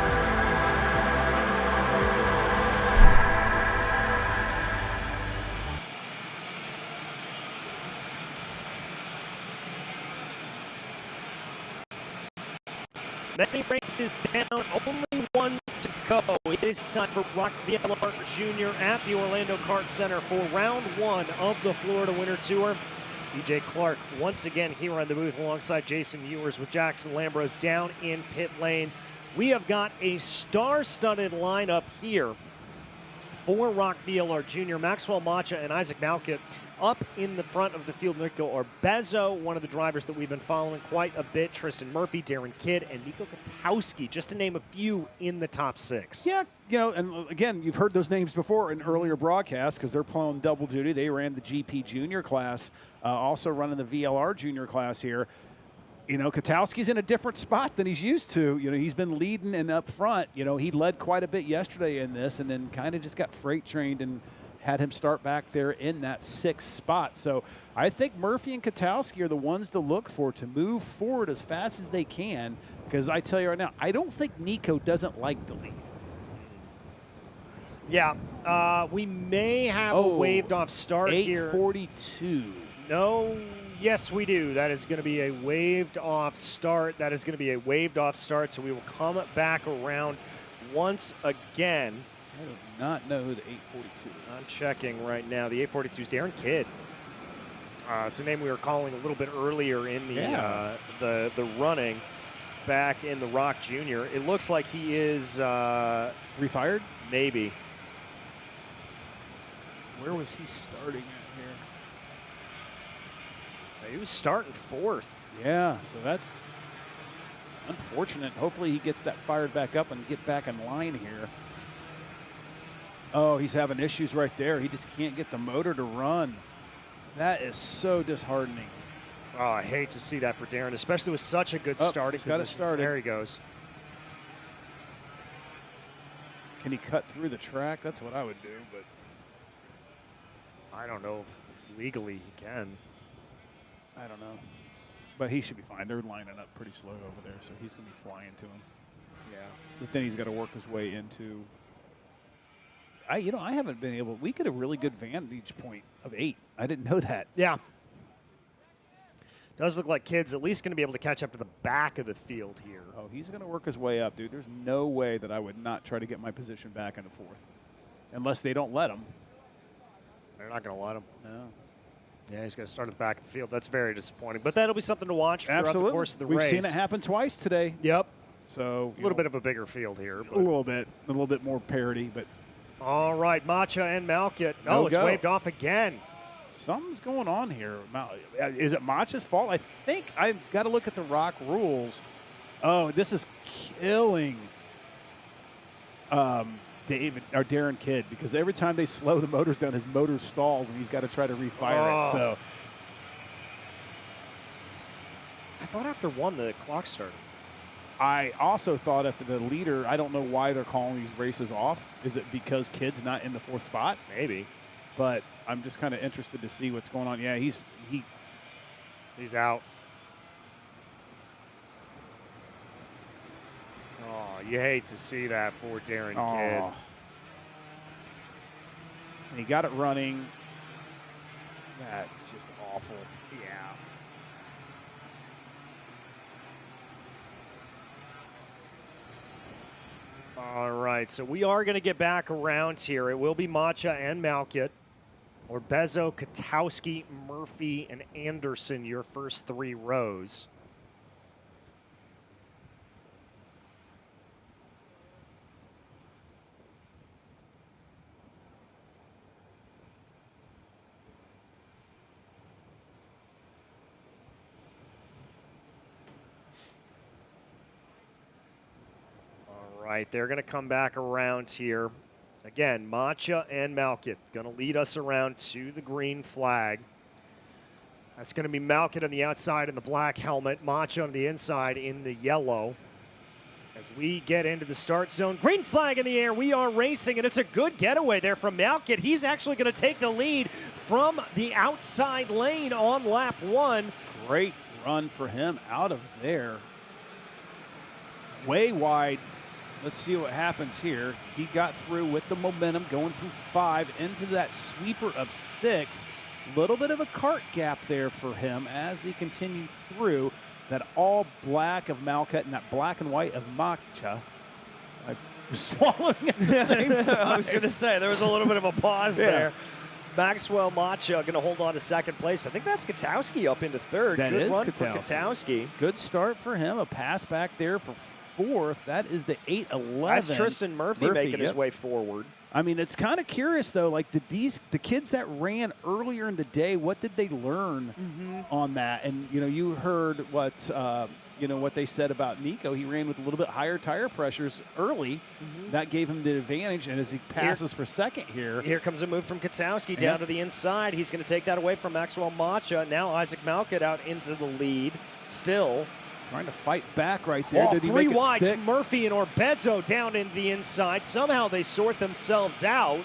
Many races down, only 1 to go. It is time for ROK Jr. at the Orlando Kart Center for round 1 of the Florida Winter Tour. DJ Clark once again here on the booth alongside Jason Ewers with Jackson Lambros down in pit lane. We have got a star-studded lineup here for ROK Jr. Maxwell Macha and Isaac Malkit up in the front of the field. Nico Orbezo, one of the drivers that we've been following quite a bit. Tristan Murphy, Darren Kidd, and Nico Katowski, just to name a few in the top 6. Yeah, and again, you've heard those names before in earlier broadcasts because they're playing double duty. They ran the GP Junior class, also running the VLR Junior class here. Katowski's in a different spot than he's used to. He's been leading and up front. He led quite a bit yesterday in this and then kind of just got freight trained and had him start back there in that 6th spot. So I think Murphy and Katowski are the ones to look for to move forward as fast as they can, because I tell you right now, I don't think Nico doesn't like the lead. Yeah, we may have a waved off start here. 8:42. No, yes we do. That is going to be a waved off start. So we will come back around once again. I do not know who the 842 is. I'm checking right now. The 842 is Darren Kidd. It's a name we were calling a little bit earlier in the running back in the ROK Junior. It looks like he is refired? Maybe. Where was he starting at here? He was starting 4th. Yeah, so that's unfortunate. Hopefully he gets that fired back up and get back in line here. Oh, he's having issues right there. He just can't get the motor to run. That is so disheartening. Oh, I hate to see that for Darren, especially with such a good start. He's got it started. There he goes. Can he cut through the track? That's what I would do, but I don't know if legally he can. I don't know. But he should be fine. They're lining up pretty slow over there, so he's going to be flying to him. Yeah. But then he's got to work his way into. I haven't been able. We get a really good vantage point of 8. I didn't know that. Yeah. Does look like Kidd's at least going to be able to catch up to the back of the field here. Oh, he's going to work his way up, dude. There's no way that I would not try to get my position back in the 4th, unless they don't let him. They're not going to let him. No. Yeah, he's going to start at the back of the field. That's very disappointing. But that'll be something to watch throughout the course of the race. We've seen it happen twice today. Yep. So a little bit of a bigger field here. A little bit more parity, but. All right, Macha and Malkit. Oh, it's waved off again. Something's going on here. Is it Macha's fault? I think I've got to look at the ROK rules. Oh, this is killing Darren Kidd, because every time they slow the motors down, his motor stalls and he's got to try to refire it. So I thought after 1 the clock started. I also thought if the leader, I don't know why they're calling these races off. Is it because Kidd's not in the 4th spot? Maybe. But I'm just kind of interested to see what's going on. Yeah, he's out. Oh, you hate to see that for Darren Kidd. And he got it running. That's just awful. Yeah. All right, so we are going to get back around here. It will be Macha and Malkit, or Bezo, Katowski, Murphy, and Anderson, your first 3 rows. Right, they're going to come back around here. Again, Macha and Malkit going to lead us around to the green flag. That's going to be Malkit on the outside in the black helmet, Macha on the inside in the yellow. As we get into the start zone, green flag in the air, we are racing, and it's a good getaway there from Malkit. He's actually going to take the lead from the outside lane on lap 1. Great run for him out of there. Way wide. Let's see what happens here. He got through with the momentum, going through 5 into that sweeper of 6. Little bit of a cart gap there for him as they continue through that all black of Malkit and that black and white of Macha. I'm swallowing at the same time. I was going to say, there was a little bit of a pause there. Maxwell Macha going to hold on to 2nd place. I think that's Katowski up into 3rd. That Good is run for Katowski. Good start for him. A pass back there for 4th. That is the 8-11. That's Tristan Murphy making his way forward. I mean, it's kind of curious though. Like, did the kids that ran earlier in the day, what did they learn on that? And you heard what what they said about Nico. He ran with a little bit higher tire pressures early. That gave him the advantage. And as he passes for 2nd here comes a move from Katowski down to the inside. He's going to take that away from Maxwell Macha. Now Isaac Malkit out into the lead. Still trying to fight back right there. Oh, Did he 3 make it wide. stick? Murphy and Orbezo down in the inside. Somehow they sort themselves out.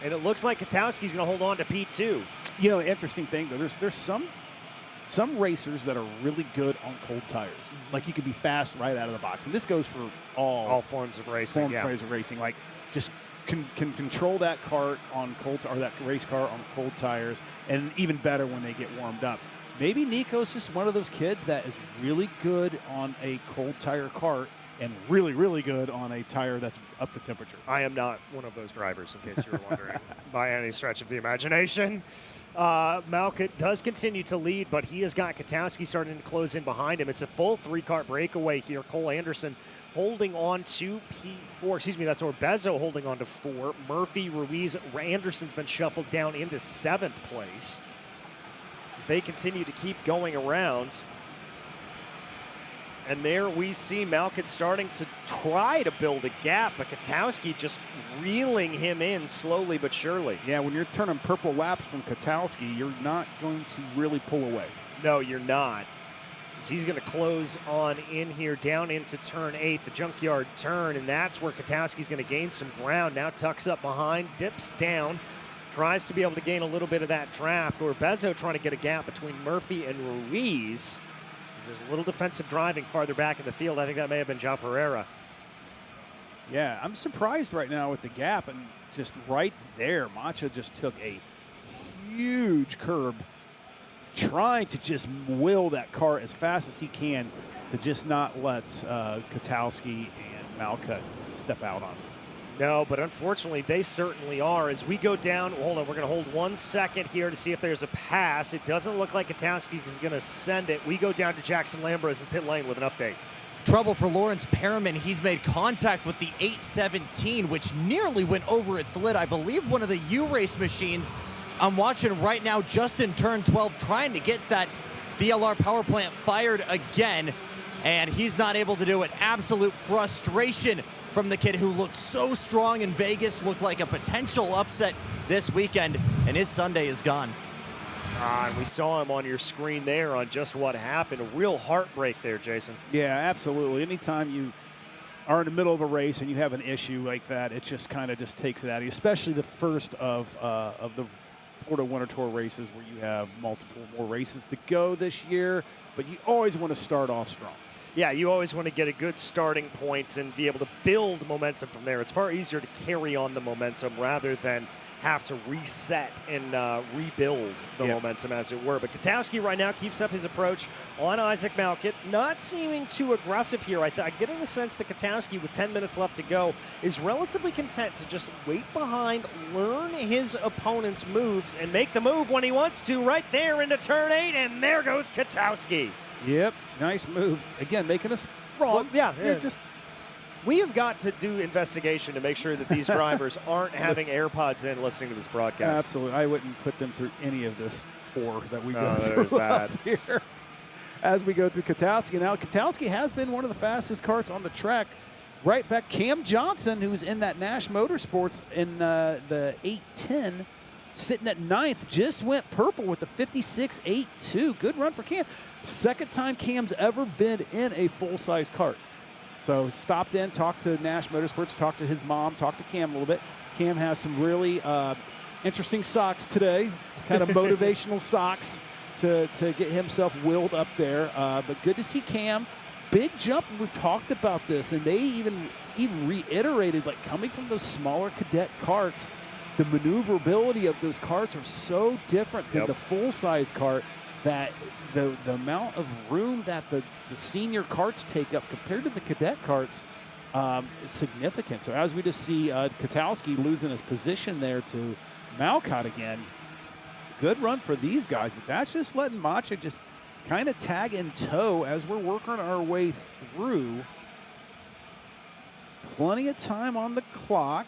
And it looks like Katowski's going to hold on to P2. Interesting thing, though, there's some racers that are really good on cold tires. Like, you can be fast right out of the box. And this goes for all forms of racing. Forms of racing. Like, just can control that cart on cold, or that race car on cold tires, and even better when they get warmed up. Maybe Nico's just one of those kids that is really good on a cold tire cart and really, really good on a tire that's up to temperature. I am not one of those drivers, in case you were wondering, by any stretch of the imagination. Malkit does continue to lead, but he has got Katowski starting to close in behind him. It's a full 3-cart breakaway here. Cole Anderson holding on to P4. Excuse me, that's Orbezo holding on to 4. Murphy, Ruiz, Anderson's been shuffled down into 7th place. As they continue to keep going around. And there we see Malkit starting to try to build a gap, but Katowski just reeling him in slowly but surely. Yeah, when you're turning purple laps from Katowski, you're not going to really pull away. No, you're not. As he's going to close on in here down into turn 8, the junkyard turn, and that's where Katowski's going to gain some ground. Now tucks up behind, dips down. Tries to be able to gain a little bit of that draft. Orbezo trying to get a gap between Murphy and Ruiz. There's a little defensive driving farther back in the field. I think that may have been João Pereira. Yeah, I'm surprised right now with the gap. And just right there, Macha just took a huge curb, trying to just will that car as fast as he can to just not let Katowski and Malkit step out on him. No, but unfortunately, they certainly are. As we go down, hold on, we're going to hold 1 second here to see if there's a pass. It doesn't look like Katowski is going to send it. We go down to Jackson Lambros in pit lane with an update. Trouble for Lawrence Perriman. He's made contact with the 817, which nearly went over its lid. I believe one of the U-Race machines I'm watching right now Justin turn 12 trying to get that VLR power plant fired again, and he's not able to do it. Absolute frustration from the kid who looked so strong in Vegas, looked like a potential upset this weekend, and his Sunday is gone. And we saw him on your screen there on just what happened. A real heartbreak there, Jason. Yeah, absolutely. Anytime you are in the middle of a race and you have an issue like that, it just kind of just takes it out of you, especially the first of the Florida Winter Tour races where you have multiple more races to go this year, but you always want to start off strong. Yeah, you always want to get a good starting point and be able to build momentum from there. It's far easier to carry on the momentum rather than have to reset and rebuild the momentum, as it were. But Katowski right now keeps up his approach on Isaac Malkit, not seeming too aggressive here. I get in the sense that Katowski, with 10 minutes left to go, is relatively content to just wait behind, learn his opponent's moves, and make the move when he wants to right there into turn 8, and there goes Katowski. Yep, nice move. Again, making us wrong. Well, yeah. We have got to do investigation to make sure that these drivers aren't having AirPods in listening to this broadcast. Absolutely. I wouldn't put them through any of this that we go there's through that. here as we go through Katowski. Now, Katowski has been one of the fastest karts on the track. Right back, Cam Johnson, who's in that Nash Motorsports in the 810, sitting at 9th, just went purple with the 56.82. Good run for Cam. Second time Cam's ever been in a full-size kart. So stopped in, talked to Nash Motorsports, talked to his mom, talked to Cam a little bit. Cam has some really interesting socks today, kind of motivational socks to get himself willed up there. But good to see Cam. Big jump, and we've talked about this, and they even reiterated, like, coming from those smaller cadet karts, the maneuverability of those karts are so different than the full-size kart that the amount of room that the senior karts take up compared to the cadet karts is significant. So as we just see Katowski losing his position there to Malkot again, good run for these guys, but that's just letting Macha just kind of tag in tow as we're working our way through. Plenty of time on the clock,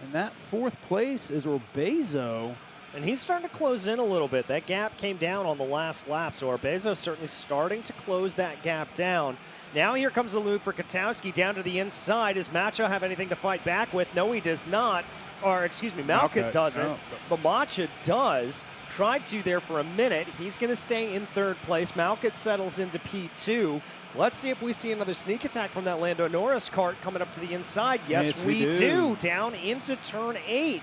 and that 4th place is Orbezo. And he's starting to close in a little bit. That gap came down on the last lap, so Orbezo certainly starting to close that gap down. Now here comes the loop for Katowski down to the inside. Does Macha have anything to fight back with? No, he does not. Or, excuse me, Malkit doesn't. No. But Macha does. Tried to there for a minute. He's going to stay in 3rd place. Malkit settles into P2. Let's see if we see another sneak attack from that Lando Norris kart coming up to the inside. Yes, we do. Down into turn 8.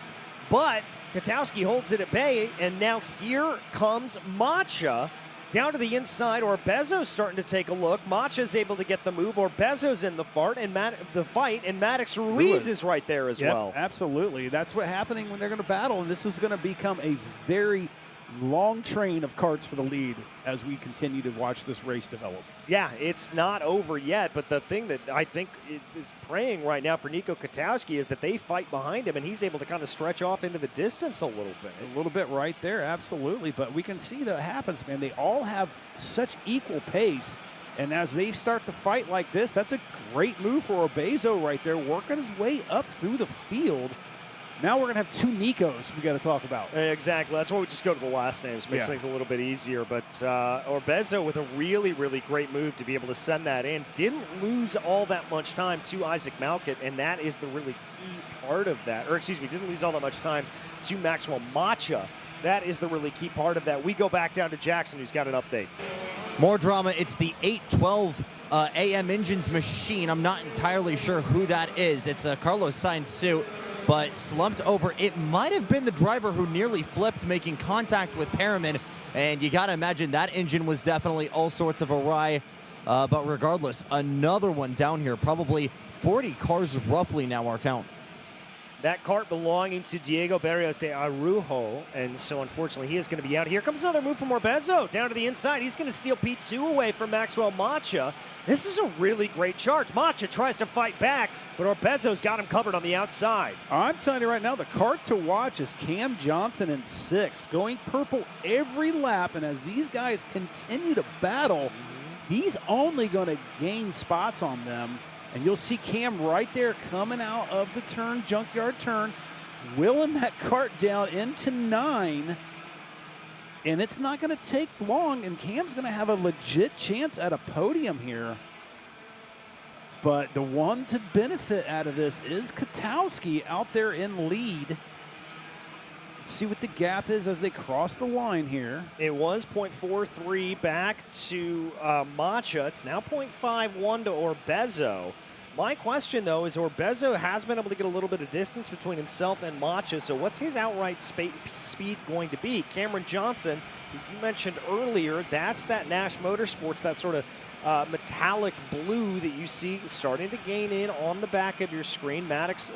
But Katowski holds it at bay, and now here comes Macha down to the inside. Orbezo's starting to take a look. Macha's able to get the move. Orbezo's in the fight, and Maddox Ruiz is right there as well. Absolutely. That's what's happening when they're going to battle, and this is going to become a very long train of karts for the lead as we continue to watch this race develop. Yeah, it's not over yet, but the thing that I think is praying right now for Nico Katowski is that they fight behind him and he's able to kind of stretch off into the distance a little bit. A little bit right there, absolutely. But we can see that happens, man. They all have such equal pace, and as they start to fight like this, that's a great move for Orbezo right there, working his way up through the field. Now we're going to have 2 Nikos we got to talk about. Exactly. That's why we just go to the last names. Makes things a little bit easier. But Orbezo with a really, really great move to be able to send that in. Didn't lose all that much time to Isaac Malkit, and that is the really key part of that. Or, excuse me, didn't lose all that much time to Maxwell Macha. That is the really key part of that. We go back down to Jackson, who's got an update. More drama. It's the 812 AM Engines machine. I'm not entirely sure who that is. It's a Carlos Sainz suit, but slumped over. It might have been the driver who nearly flipped, making contact with Perriman, and you got to imagine that engine was definitely all sorts of awry. But regardless, another one down here, probably 40 cars roughly now, our count. That kart belonging to Diego Barrios de Arujo, and so unfortunately he is going to be out. Here comes another move from Orbezo down to the inside. He's going to steal P2 away from Maxwell Macha. This is a really great charge. Macha tries to fight back, but Orbezo's got him covered on the outside. I'm telling you right now, the kart to watch is Cam Johnson in 6th, going purple every lap, and as these guys continue to battle, he's only going to gain spots on them. And you'll see Cam right there coming out of the turn, junkyard turn, wheeling that cart down into 9. And it's not going to take long, and Cam's going to have a legit chance at a podium here. But the one to benefit out of this is Katowski out there in lead. Let's see what the gap is as they cross the line here. It was 0.43 back to Macha. It's now 0.51 to Orbezo. My question, though, is Orbezo has been able to get a little bit of distance between himself and Macha, so what's his outright speed going to be? Cameron Johnson, who you mentioned earlier, that's that Nash Motorsports, that sort of metallic blue that you see starting to gain in on the back of your screen. Maddox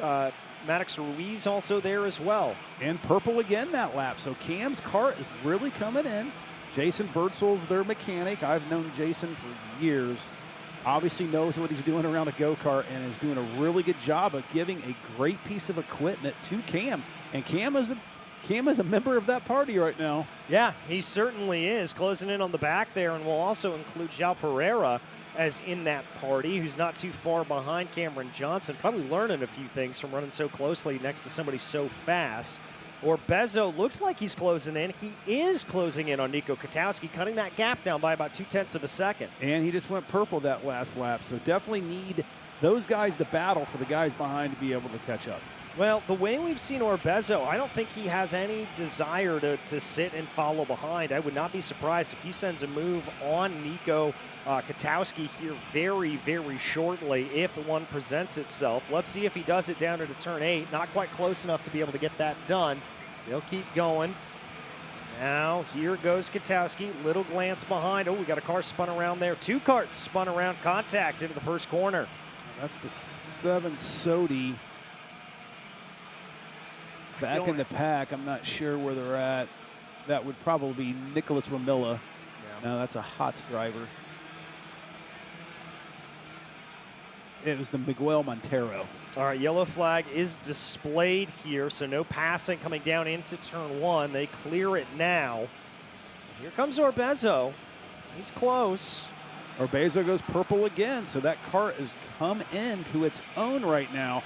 Ruiz also there as well. And purple again that lap, so Cam's cart is really coming in. Jason Birdsell's their mechanic. I've known Jason for years. Obviously knows what he's doing around a go-kart and is doing a really good job of giving a great piece of equipment to Cam. And Cam is a member of that party right now. Yeah, he certainly is, closing in on the back there, and we'll also include João Pereira as in that party, who's not too far behind Cameron Johnson, probably learning a few things from running so closely next to somebody so fast. Orbezo looks like he's closing in. He is closing in on Nico Katowski, cutting that gap down by about 0.2 of a second. And he just went purple that last lap, so definitely need those guys to battle for the guys behind to be able to catch up. Well, the way we've seen Orbezo, I don't think he has any desire to sit and follow behind. I would not be surprised if he sends a move on Nico Katowski here very, very shortly if one presents itself. Let's see if he does it down into turn 8. Not quite close enough to be able to get that done. They'll keep going. Now, here goes Katowski. Little glance behind. Oh, we got a car spun around there. 2 carts spun around, contact into the first corner. That's the 7 Sodi. Back in the pack, I'm not sure where they're at. That would probably be Nicholas Ramilla. Yeah. No, that's a hot driver. It was the Miguel Montero. All right, yellow flag is displayed here, so no passing coming down into turn 1. They clear it now. Here comes Orbezo. He's close. Orbezo goes purple again, so that cart has come into its own right now.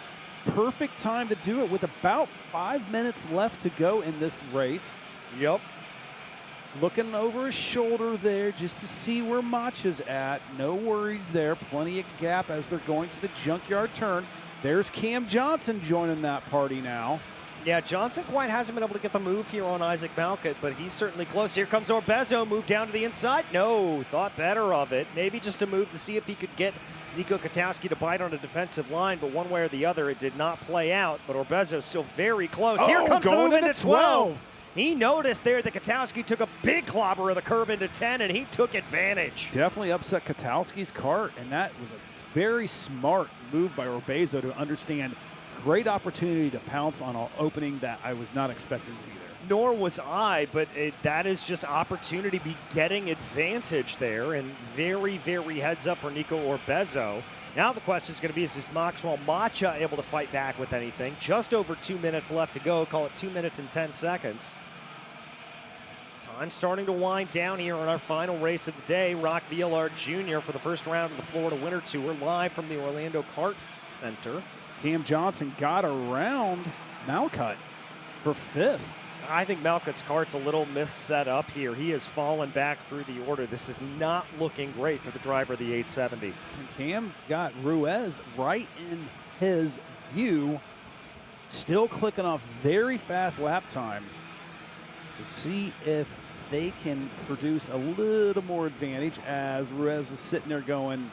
Perfect time to do it with about 5 minutes left to go in this race. Yep. Looking over his shoulder there just to see where Macha's at. No worries there. Plenty of gap as they're going to the junkyard turn. There's Cam Johnson joining that party now. Yeah, Johnson quite hasn't been able to get the move here on Isaac Malkut, but he's certainly close. Here comes Orbezo. Move down to the inside. No, thought better of it. Maybe just a move to see if he could get Nico Katowski to bite on a defensive line, but one way or the other, it did not play out. But Orbezo's still very close. Oh, here comes the going move into into 12. He noticed there that Katowski took a big clobber of the curb into 10, and he took advantage. Definitely upset Katowski's cart, and that was a very smart move by Orbezo to understand great opportunity to pounce on an opening that I was not expecting to be there. Nor was I, but that is just opportunity to be getting advantage there, and very, very heads up for Nico Orbezo. Now the question is going to be, is Maxwell Macha able to fight back with anything? Just over 2 minutes left to go. Call it 2 minutes and 10 seconds. Time starting to wind down here on our final race of the day. ROK Viallard Jr. for the first round of the Florida Winter Tour, live from the Orlando Kart Center. Cam Johnson got around Malkut for 5th. I think Malkut's cart's a little misset up here. He has fallen back through the order. This is not looking great for the driver of the 870. And Cam got Ruiz right in his view, still clicking off very fast lap times. So see if they can produce a little more advantage as Ruiz is sitting there going,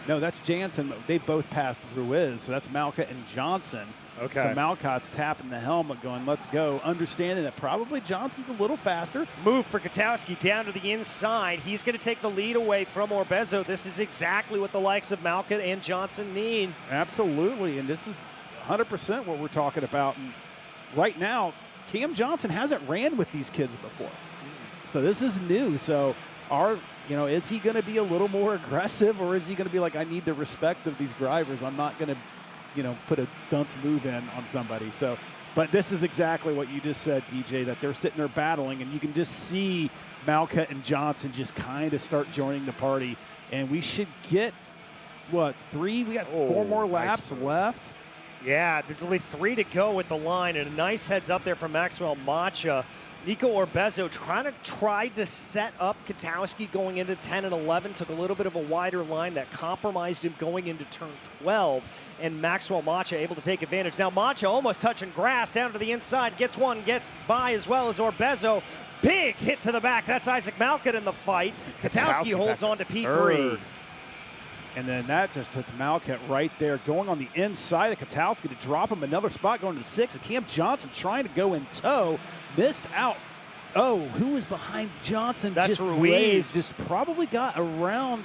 no, that's Jansen. They both passed Ruiz, so that's Malkut and Johnson. Okay. So Malkut's tapping the helmet going, let's go, understanding that probably Johnson's a little faster. Move for Katowski down to the inside. He's going to take the lead away from Orbezo. This is exactly what the likes of Malkut and Johnson need. Absolutely, and this is 100% what we're talking about. And right now, Cam Johnson hasn't ran with these kids before. So this is new. So is he going to be a little more aggressive, or is he going to be like, I need the respect of these drivers. I'm not going to put a dunce move in on somebody. So, but this is exactly what you just said, DJ, that they're sitting there battling, and you can just see Malkut and Johnson just kind of start joining the party. And we should get, we got 4 more laps left. Yeah, there's only 3 to go with the line, and a nice heads up there from Maxwell Macha. Nico Orbezo tried to set up Katowski going into 10 and 11, took a little bit of a wider line that compromised him going into turn 12, and Maxwell Macha able to take advantage. Now Macha almost touching grass down to the inside, gets one, gets by as well as Orbezo. Big hit to the back. That's Isaac Malkin in the fight. Katowski holds on to P3. Third. And then that just hits Malkett right there, going on the inside of Katowski to drop him another spot, going to the 6. And Cam Johnson trying to go in tow, missed out. Oh, who was behind Johnson? That's just Ruiz. Just probably got around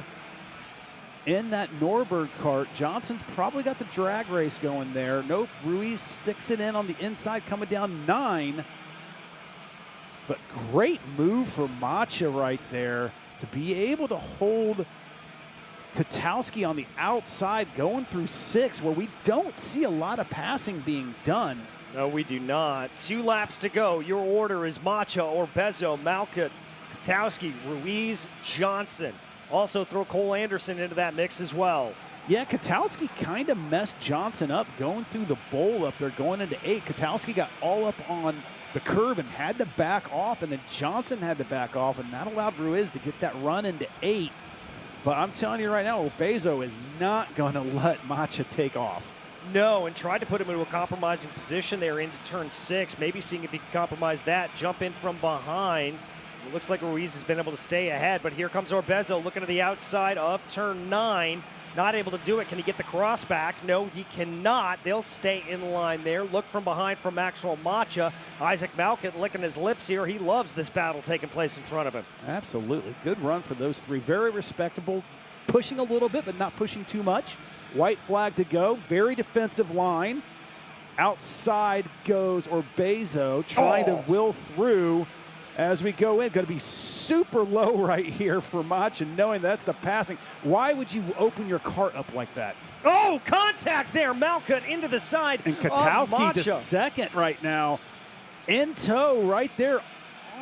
in that Norberg cart. Johnson's probably got the drag race going there. Nope, Ruiz sticks it in on the inside, coming down 9. But great move for Macha right there to be able to hold Katowski on the outside going through 6, where we don't see a lot of passing being done. No, we do not. 2 laps to go. Your order is Macha, Orbezo, Malkut, Katowski, Ruiz, Johnson. Also throw Cole Anderson into that mix as well. Yeah, Katowski kind of messed Johnson up going through the bowl up there, going into 8. Katowski got all up on the curb and had to back off, and then Johnson had to back off, and that allowed Ruiz to get that run into 8. But I'm telling you right now, Orbezo is not going to let Macha take off. No, and tried to put him into a compromising position there into turn 6, maybe seeing if he can compromise that, jump in from behind. It looks like Ruiz has been able to stay ahead, but here comes Orbezo looking to the outside of turn 9. Not able to do it. Can he get the cross back? No, he cannot. They'll stay in line there. Look from behind from Maxwell Macha. Isaac Malkett licking his lips here. He loves this battle taking place in front of him. Absolutely. Good run for those 3. Very respectable. Pushing a little bit, but not pushing too much. White flag to go. Very defensive line. Outside goes Orbezo, trying to will through as we go in. Going to be super low right here for Macha, knowing that's the passing. Why would you open your cart up like that? Oh, contact there. Malkut into the side. And Katowski to second right now. In tow right there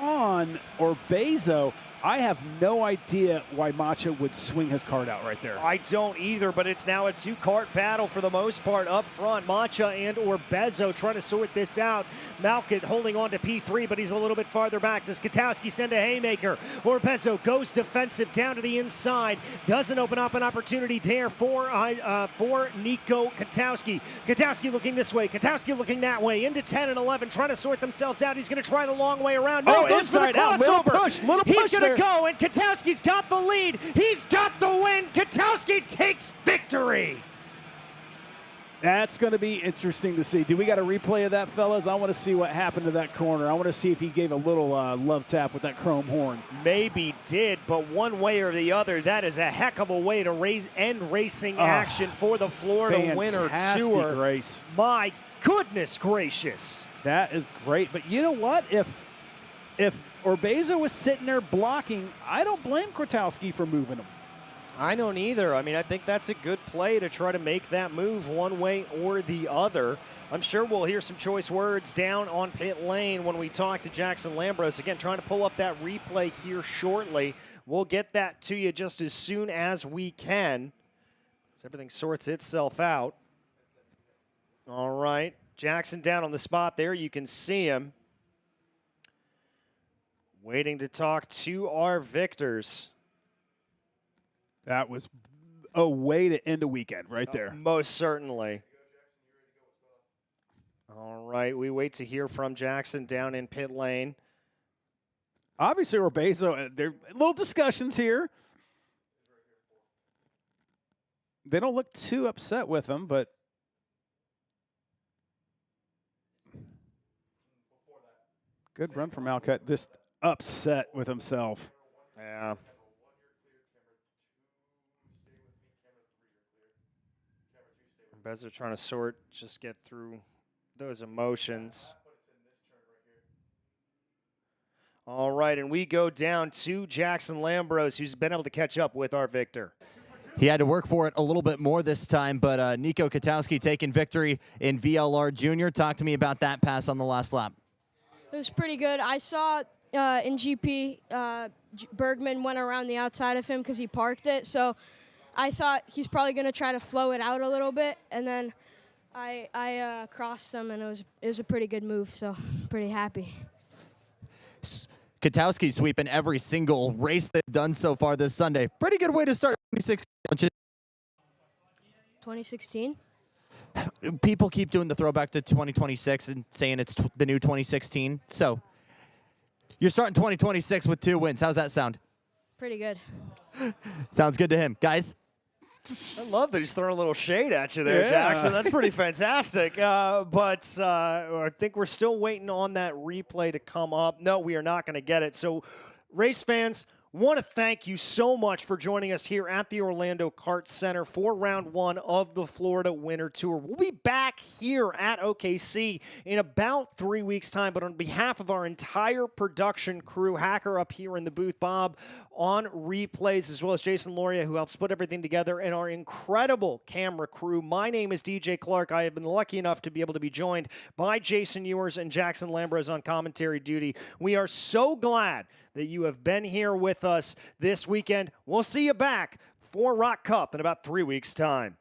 on Orbezo. I have no idea why Macha would swing his cart out right there. I don't either, but it's now a 2-cart battle for the most part up front. Macha and Orbezo trying to sort this out. Malkut holding on to P3, but he's a little bit farther back. Does Katowski send a haymaker? Orbezo goes defensive down to the inside. Doesn't open up an opportunity there for Nico Katowski. Katowski looking this way. Katowski looking that way. Into 10 and 11, trying to sort themselves out. He's going to try the long way around. No, goes for the crossover. Little push He's going to go, and Katowski's got the lead. He's got the win. Katowski takes victory. That's going to be interesting to see. Do we got a replay of that, fellas? I want to see what happened to that corner. I want to see if he gave a little love tap with that chrome horn. Maybe did, but one way or the other, that is a heck of a way to end racing action for the Florida Winter Tour. Race. My goodness gracious. That is great. But you know what? If Orbezo was sitting there blocking, I don't blame Katowski for moving him. I don't either. I mean, I think that's a good play to try to make that move one way or the other. I'm sure we'll hear some choice words down on pit lane when we talk to Jackson Lambros. Again, trying to pull up that replay here shortly. We'll get that to you just as soon as we can, as everything sorts itself out. All right. Jackson down on the spot there. You can see him waiting to talk to our victors. That was a way to end a weekend right there. Most certainly. All right, we wait to hear from Jackson down in pit lane. Obviously, Orbezo, there are little discussions here. They don't look too upset with him, but good run from Malkut. This upset with himself. Yeah. Orbezo trying to just get through those emotions. All right, and we go down to Jackson Lambros, who's been able to catch up with our victor. He had to work for it a little bit more this time, but Nico Katowski taking victory in VLR Junior. Talk to me about that pass on the last lap. It was pretty good. I saw in GP, Bergman went around the outside of him because he parked it, so I thought he's probably going to try to flow it out a little bit, and then I crossed them, and it was a pretty good move, so I'm pretty happy. Katowski sweeping every single race they've done so far this Sunday. Pretty good way to start 2016. 2016? People keep doing the throwback to 2026 and saying it's the new 2016. So you're starting 2026 with 2 wins. How's that sound? Pretty good. Sounds good to him. Guys? I love that he's throwing a little shade at you there, Yeah. Jackson. That's pretty fantastic. But I think we're still waiting on that replay to come up. No, we are not going to get it. So, race fans, want to thank you so much for joining us here at the Orlando Kart Center for round 1 of the Florida Winter Tour. We'll be back here at OKC in about 3 weeks' time, but on behalf of our entire production crew, Hacker up here in the booth, Bob on replays, as well as Jason Loria, who helps put everything together, and our incredible camera crew. My name is DJ Clark. I have been lucky enough to be able to be joined by Jason Ewers and Jackson Lambros on commentary duty. We are so glad that you have been here with us this weekend. We'll see you back for ROK Cup in about 3 weeks' time.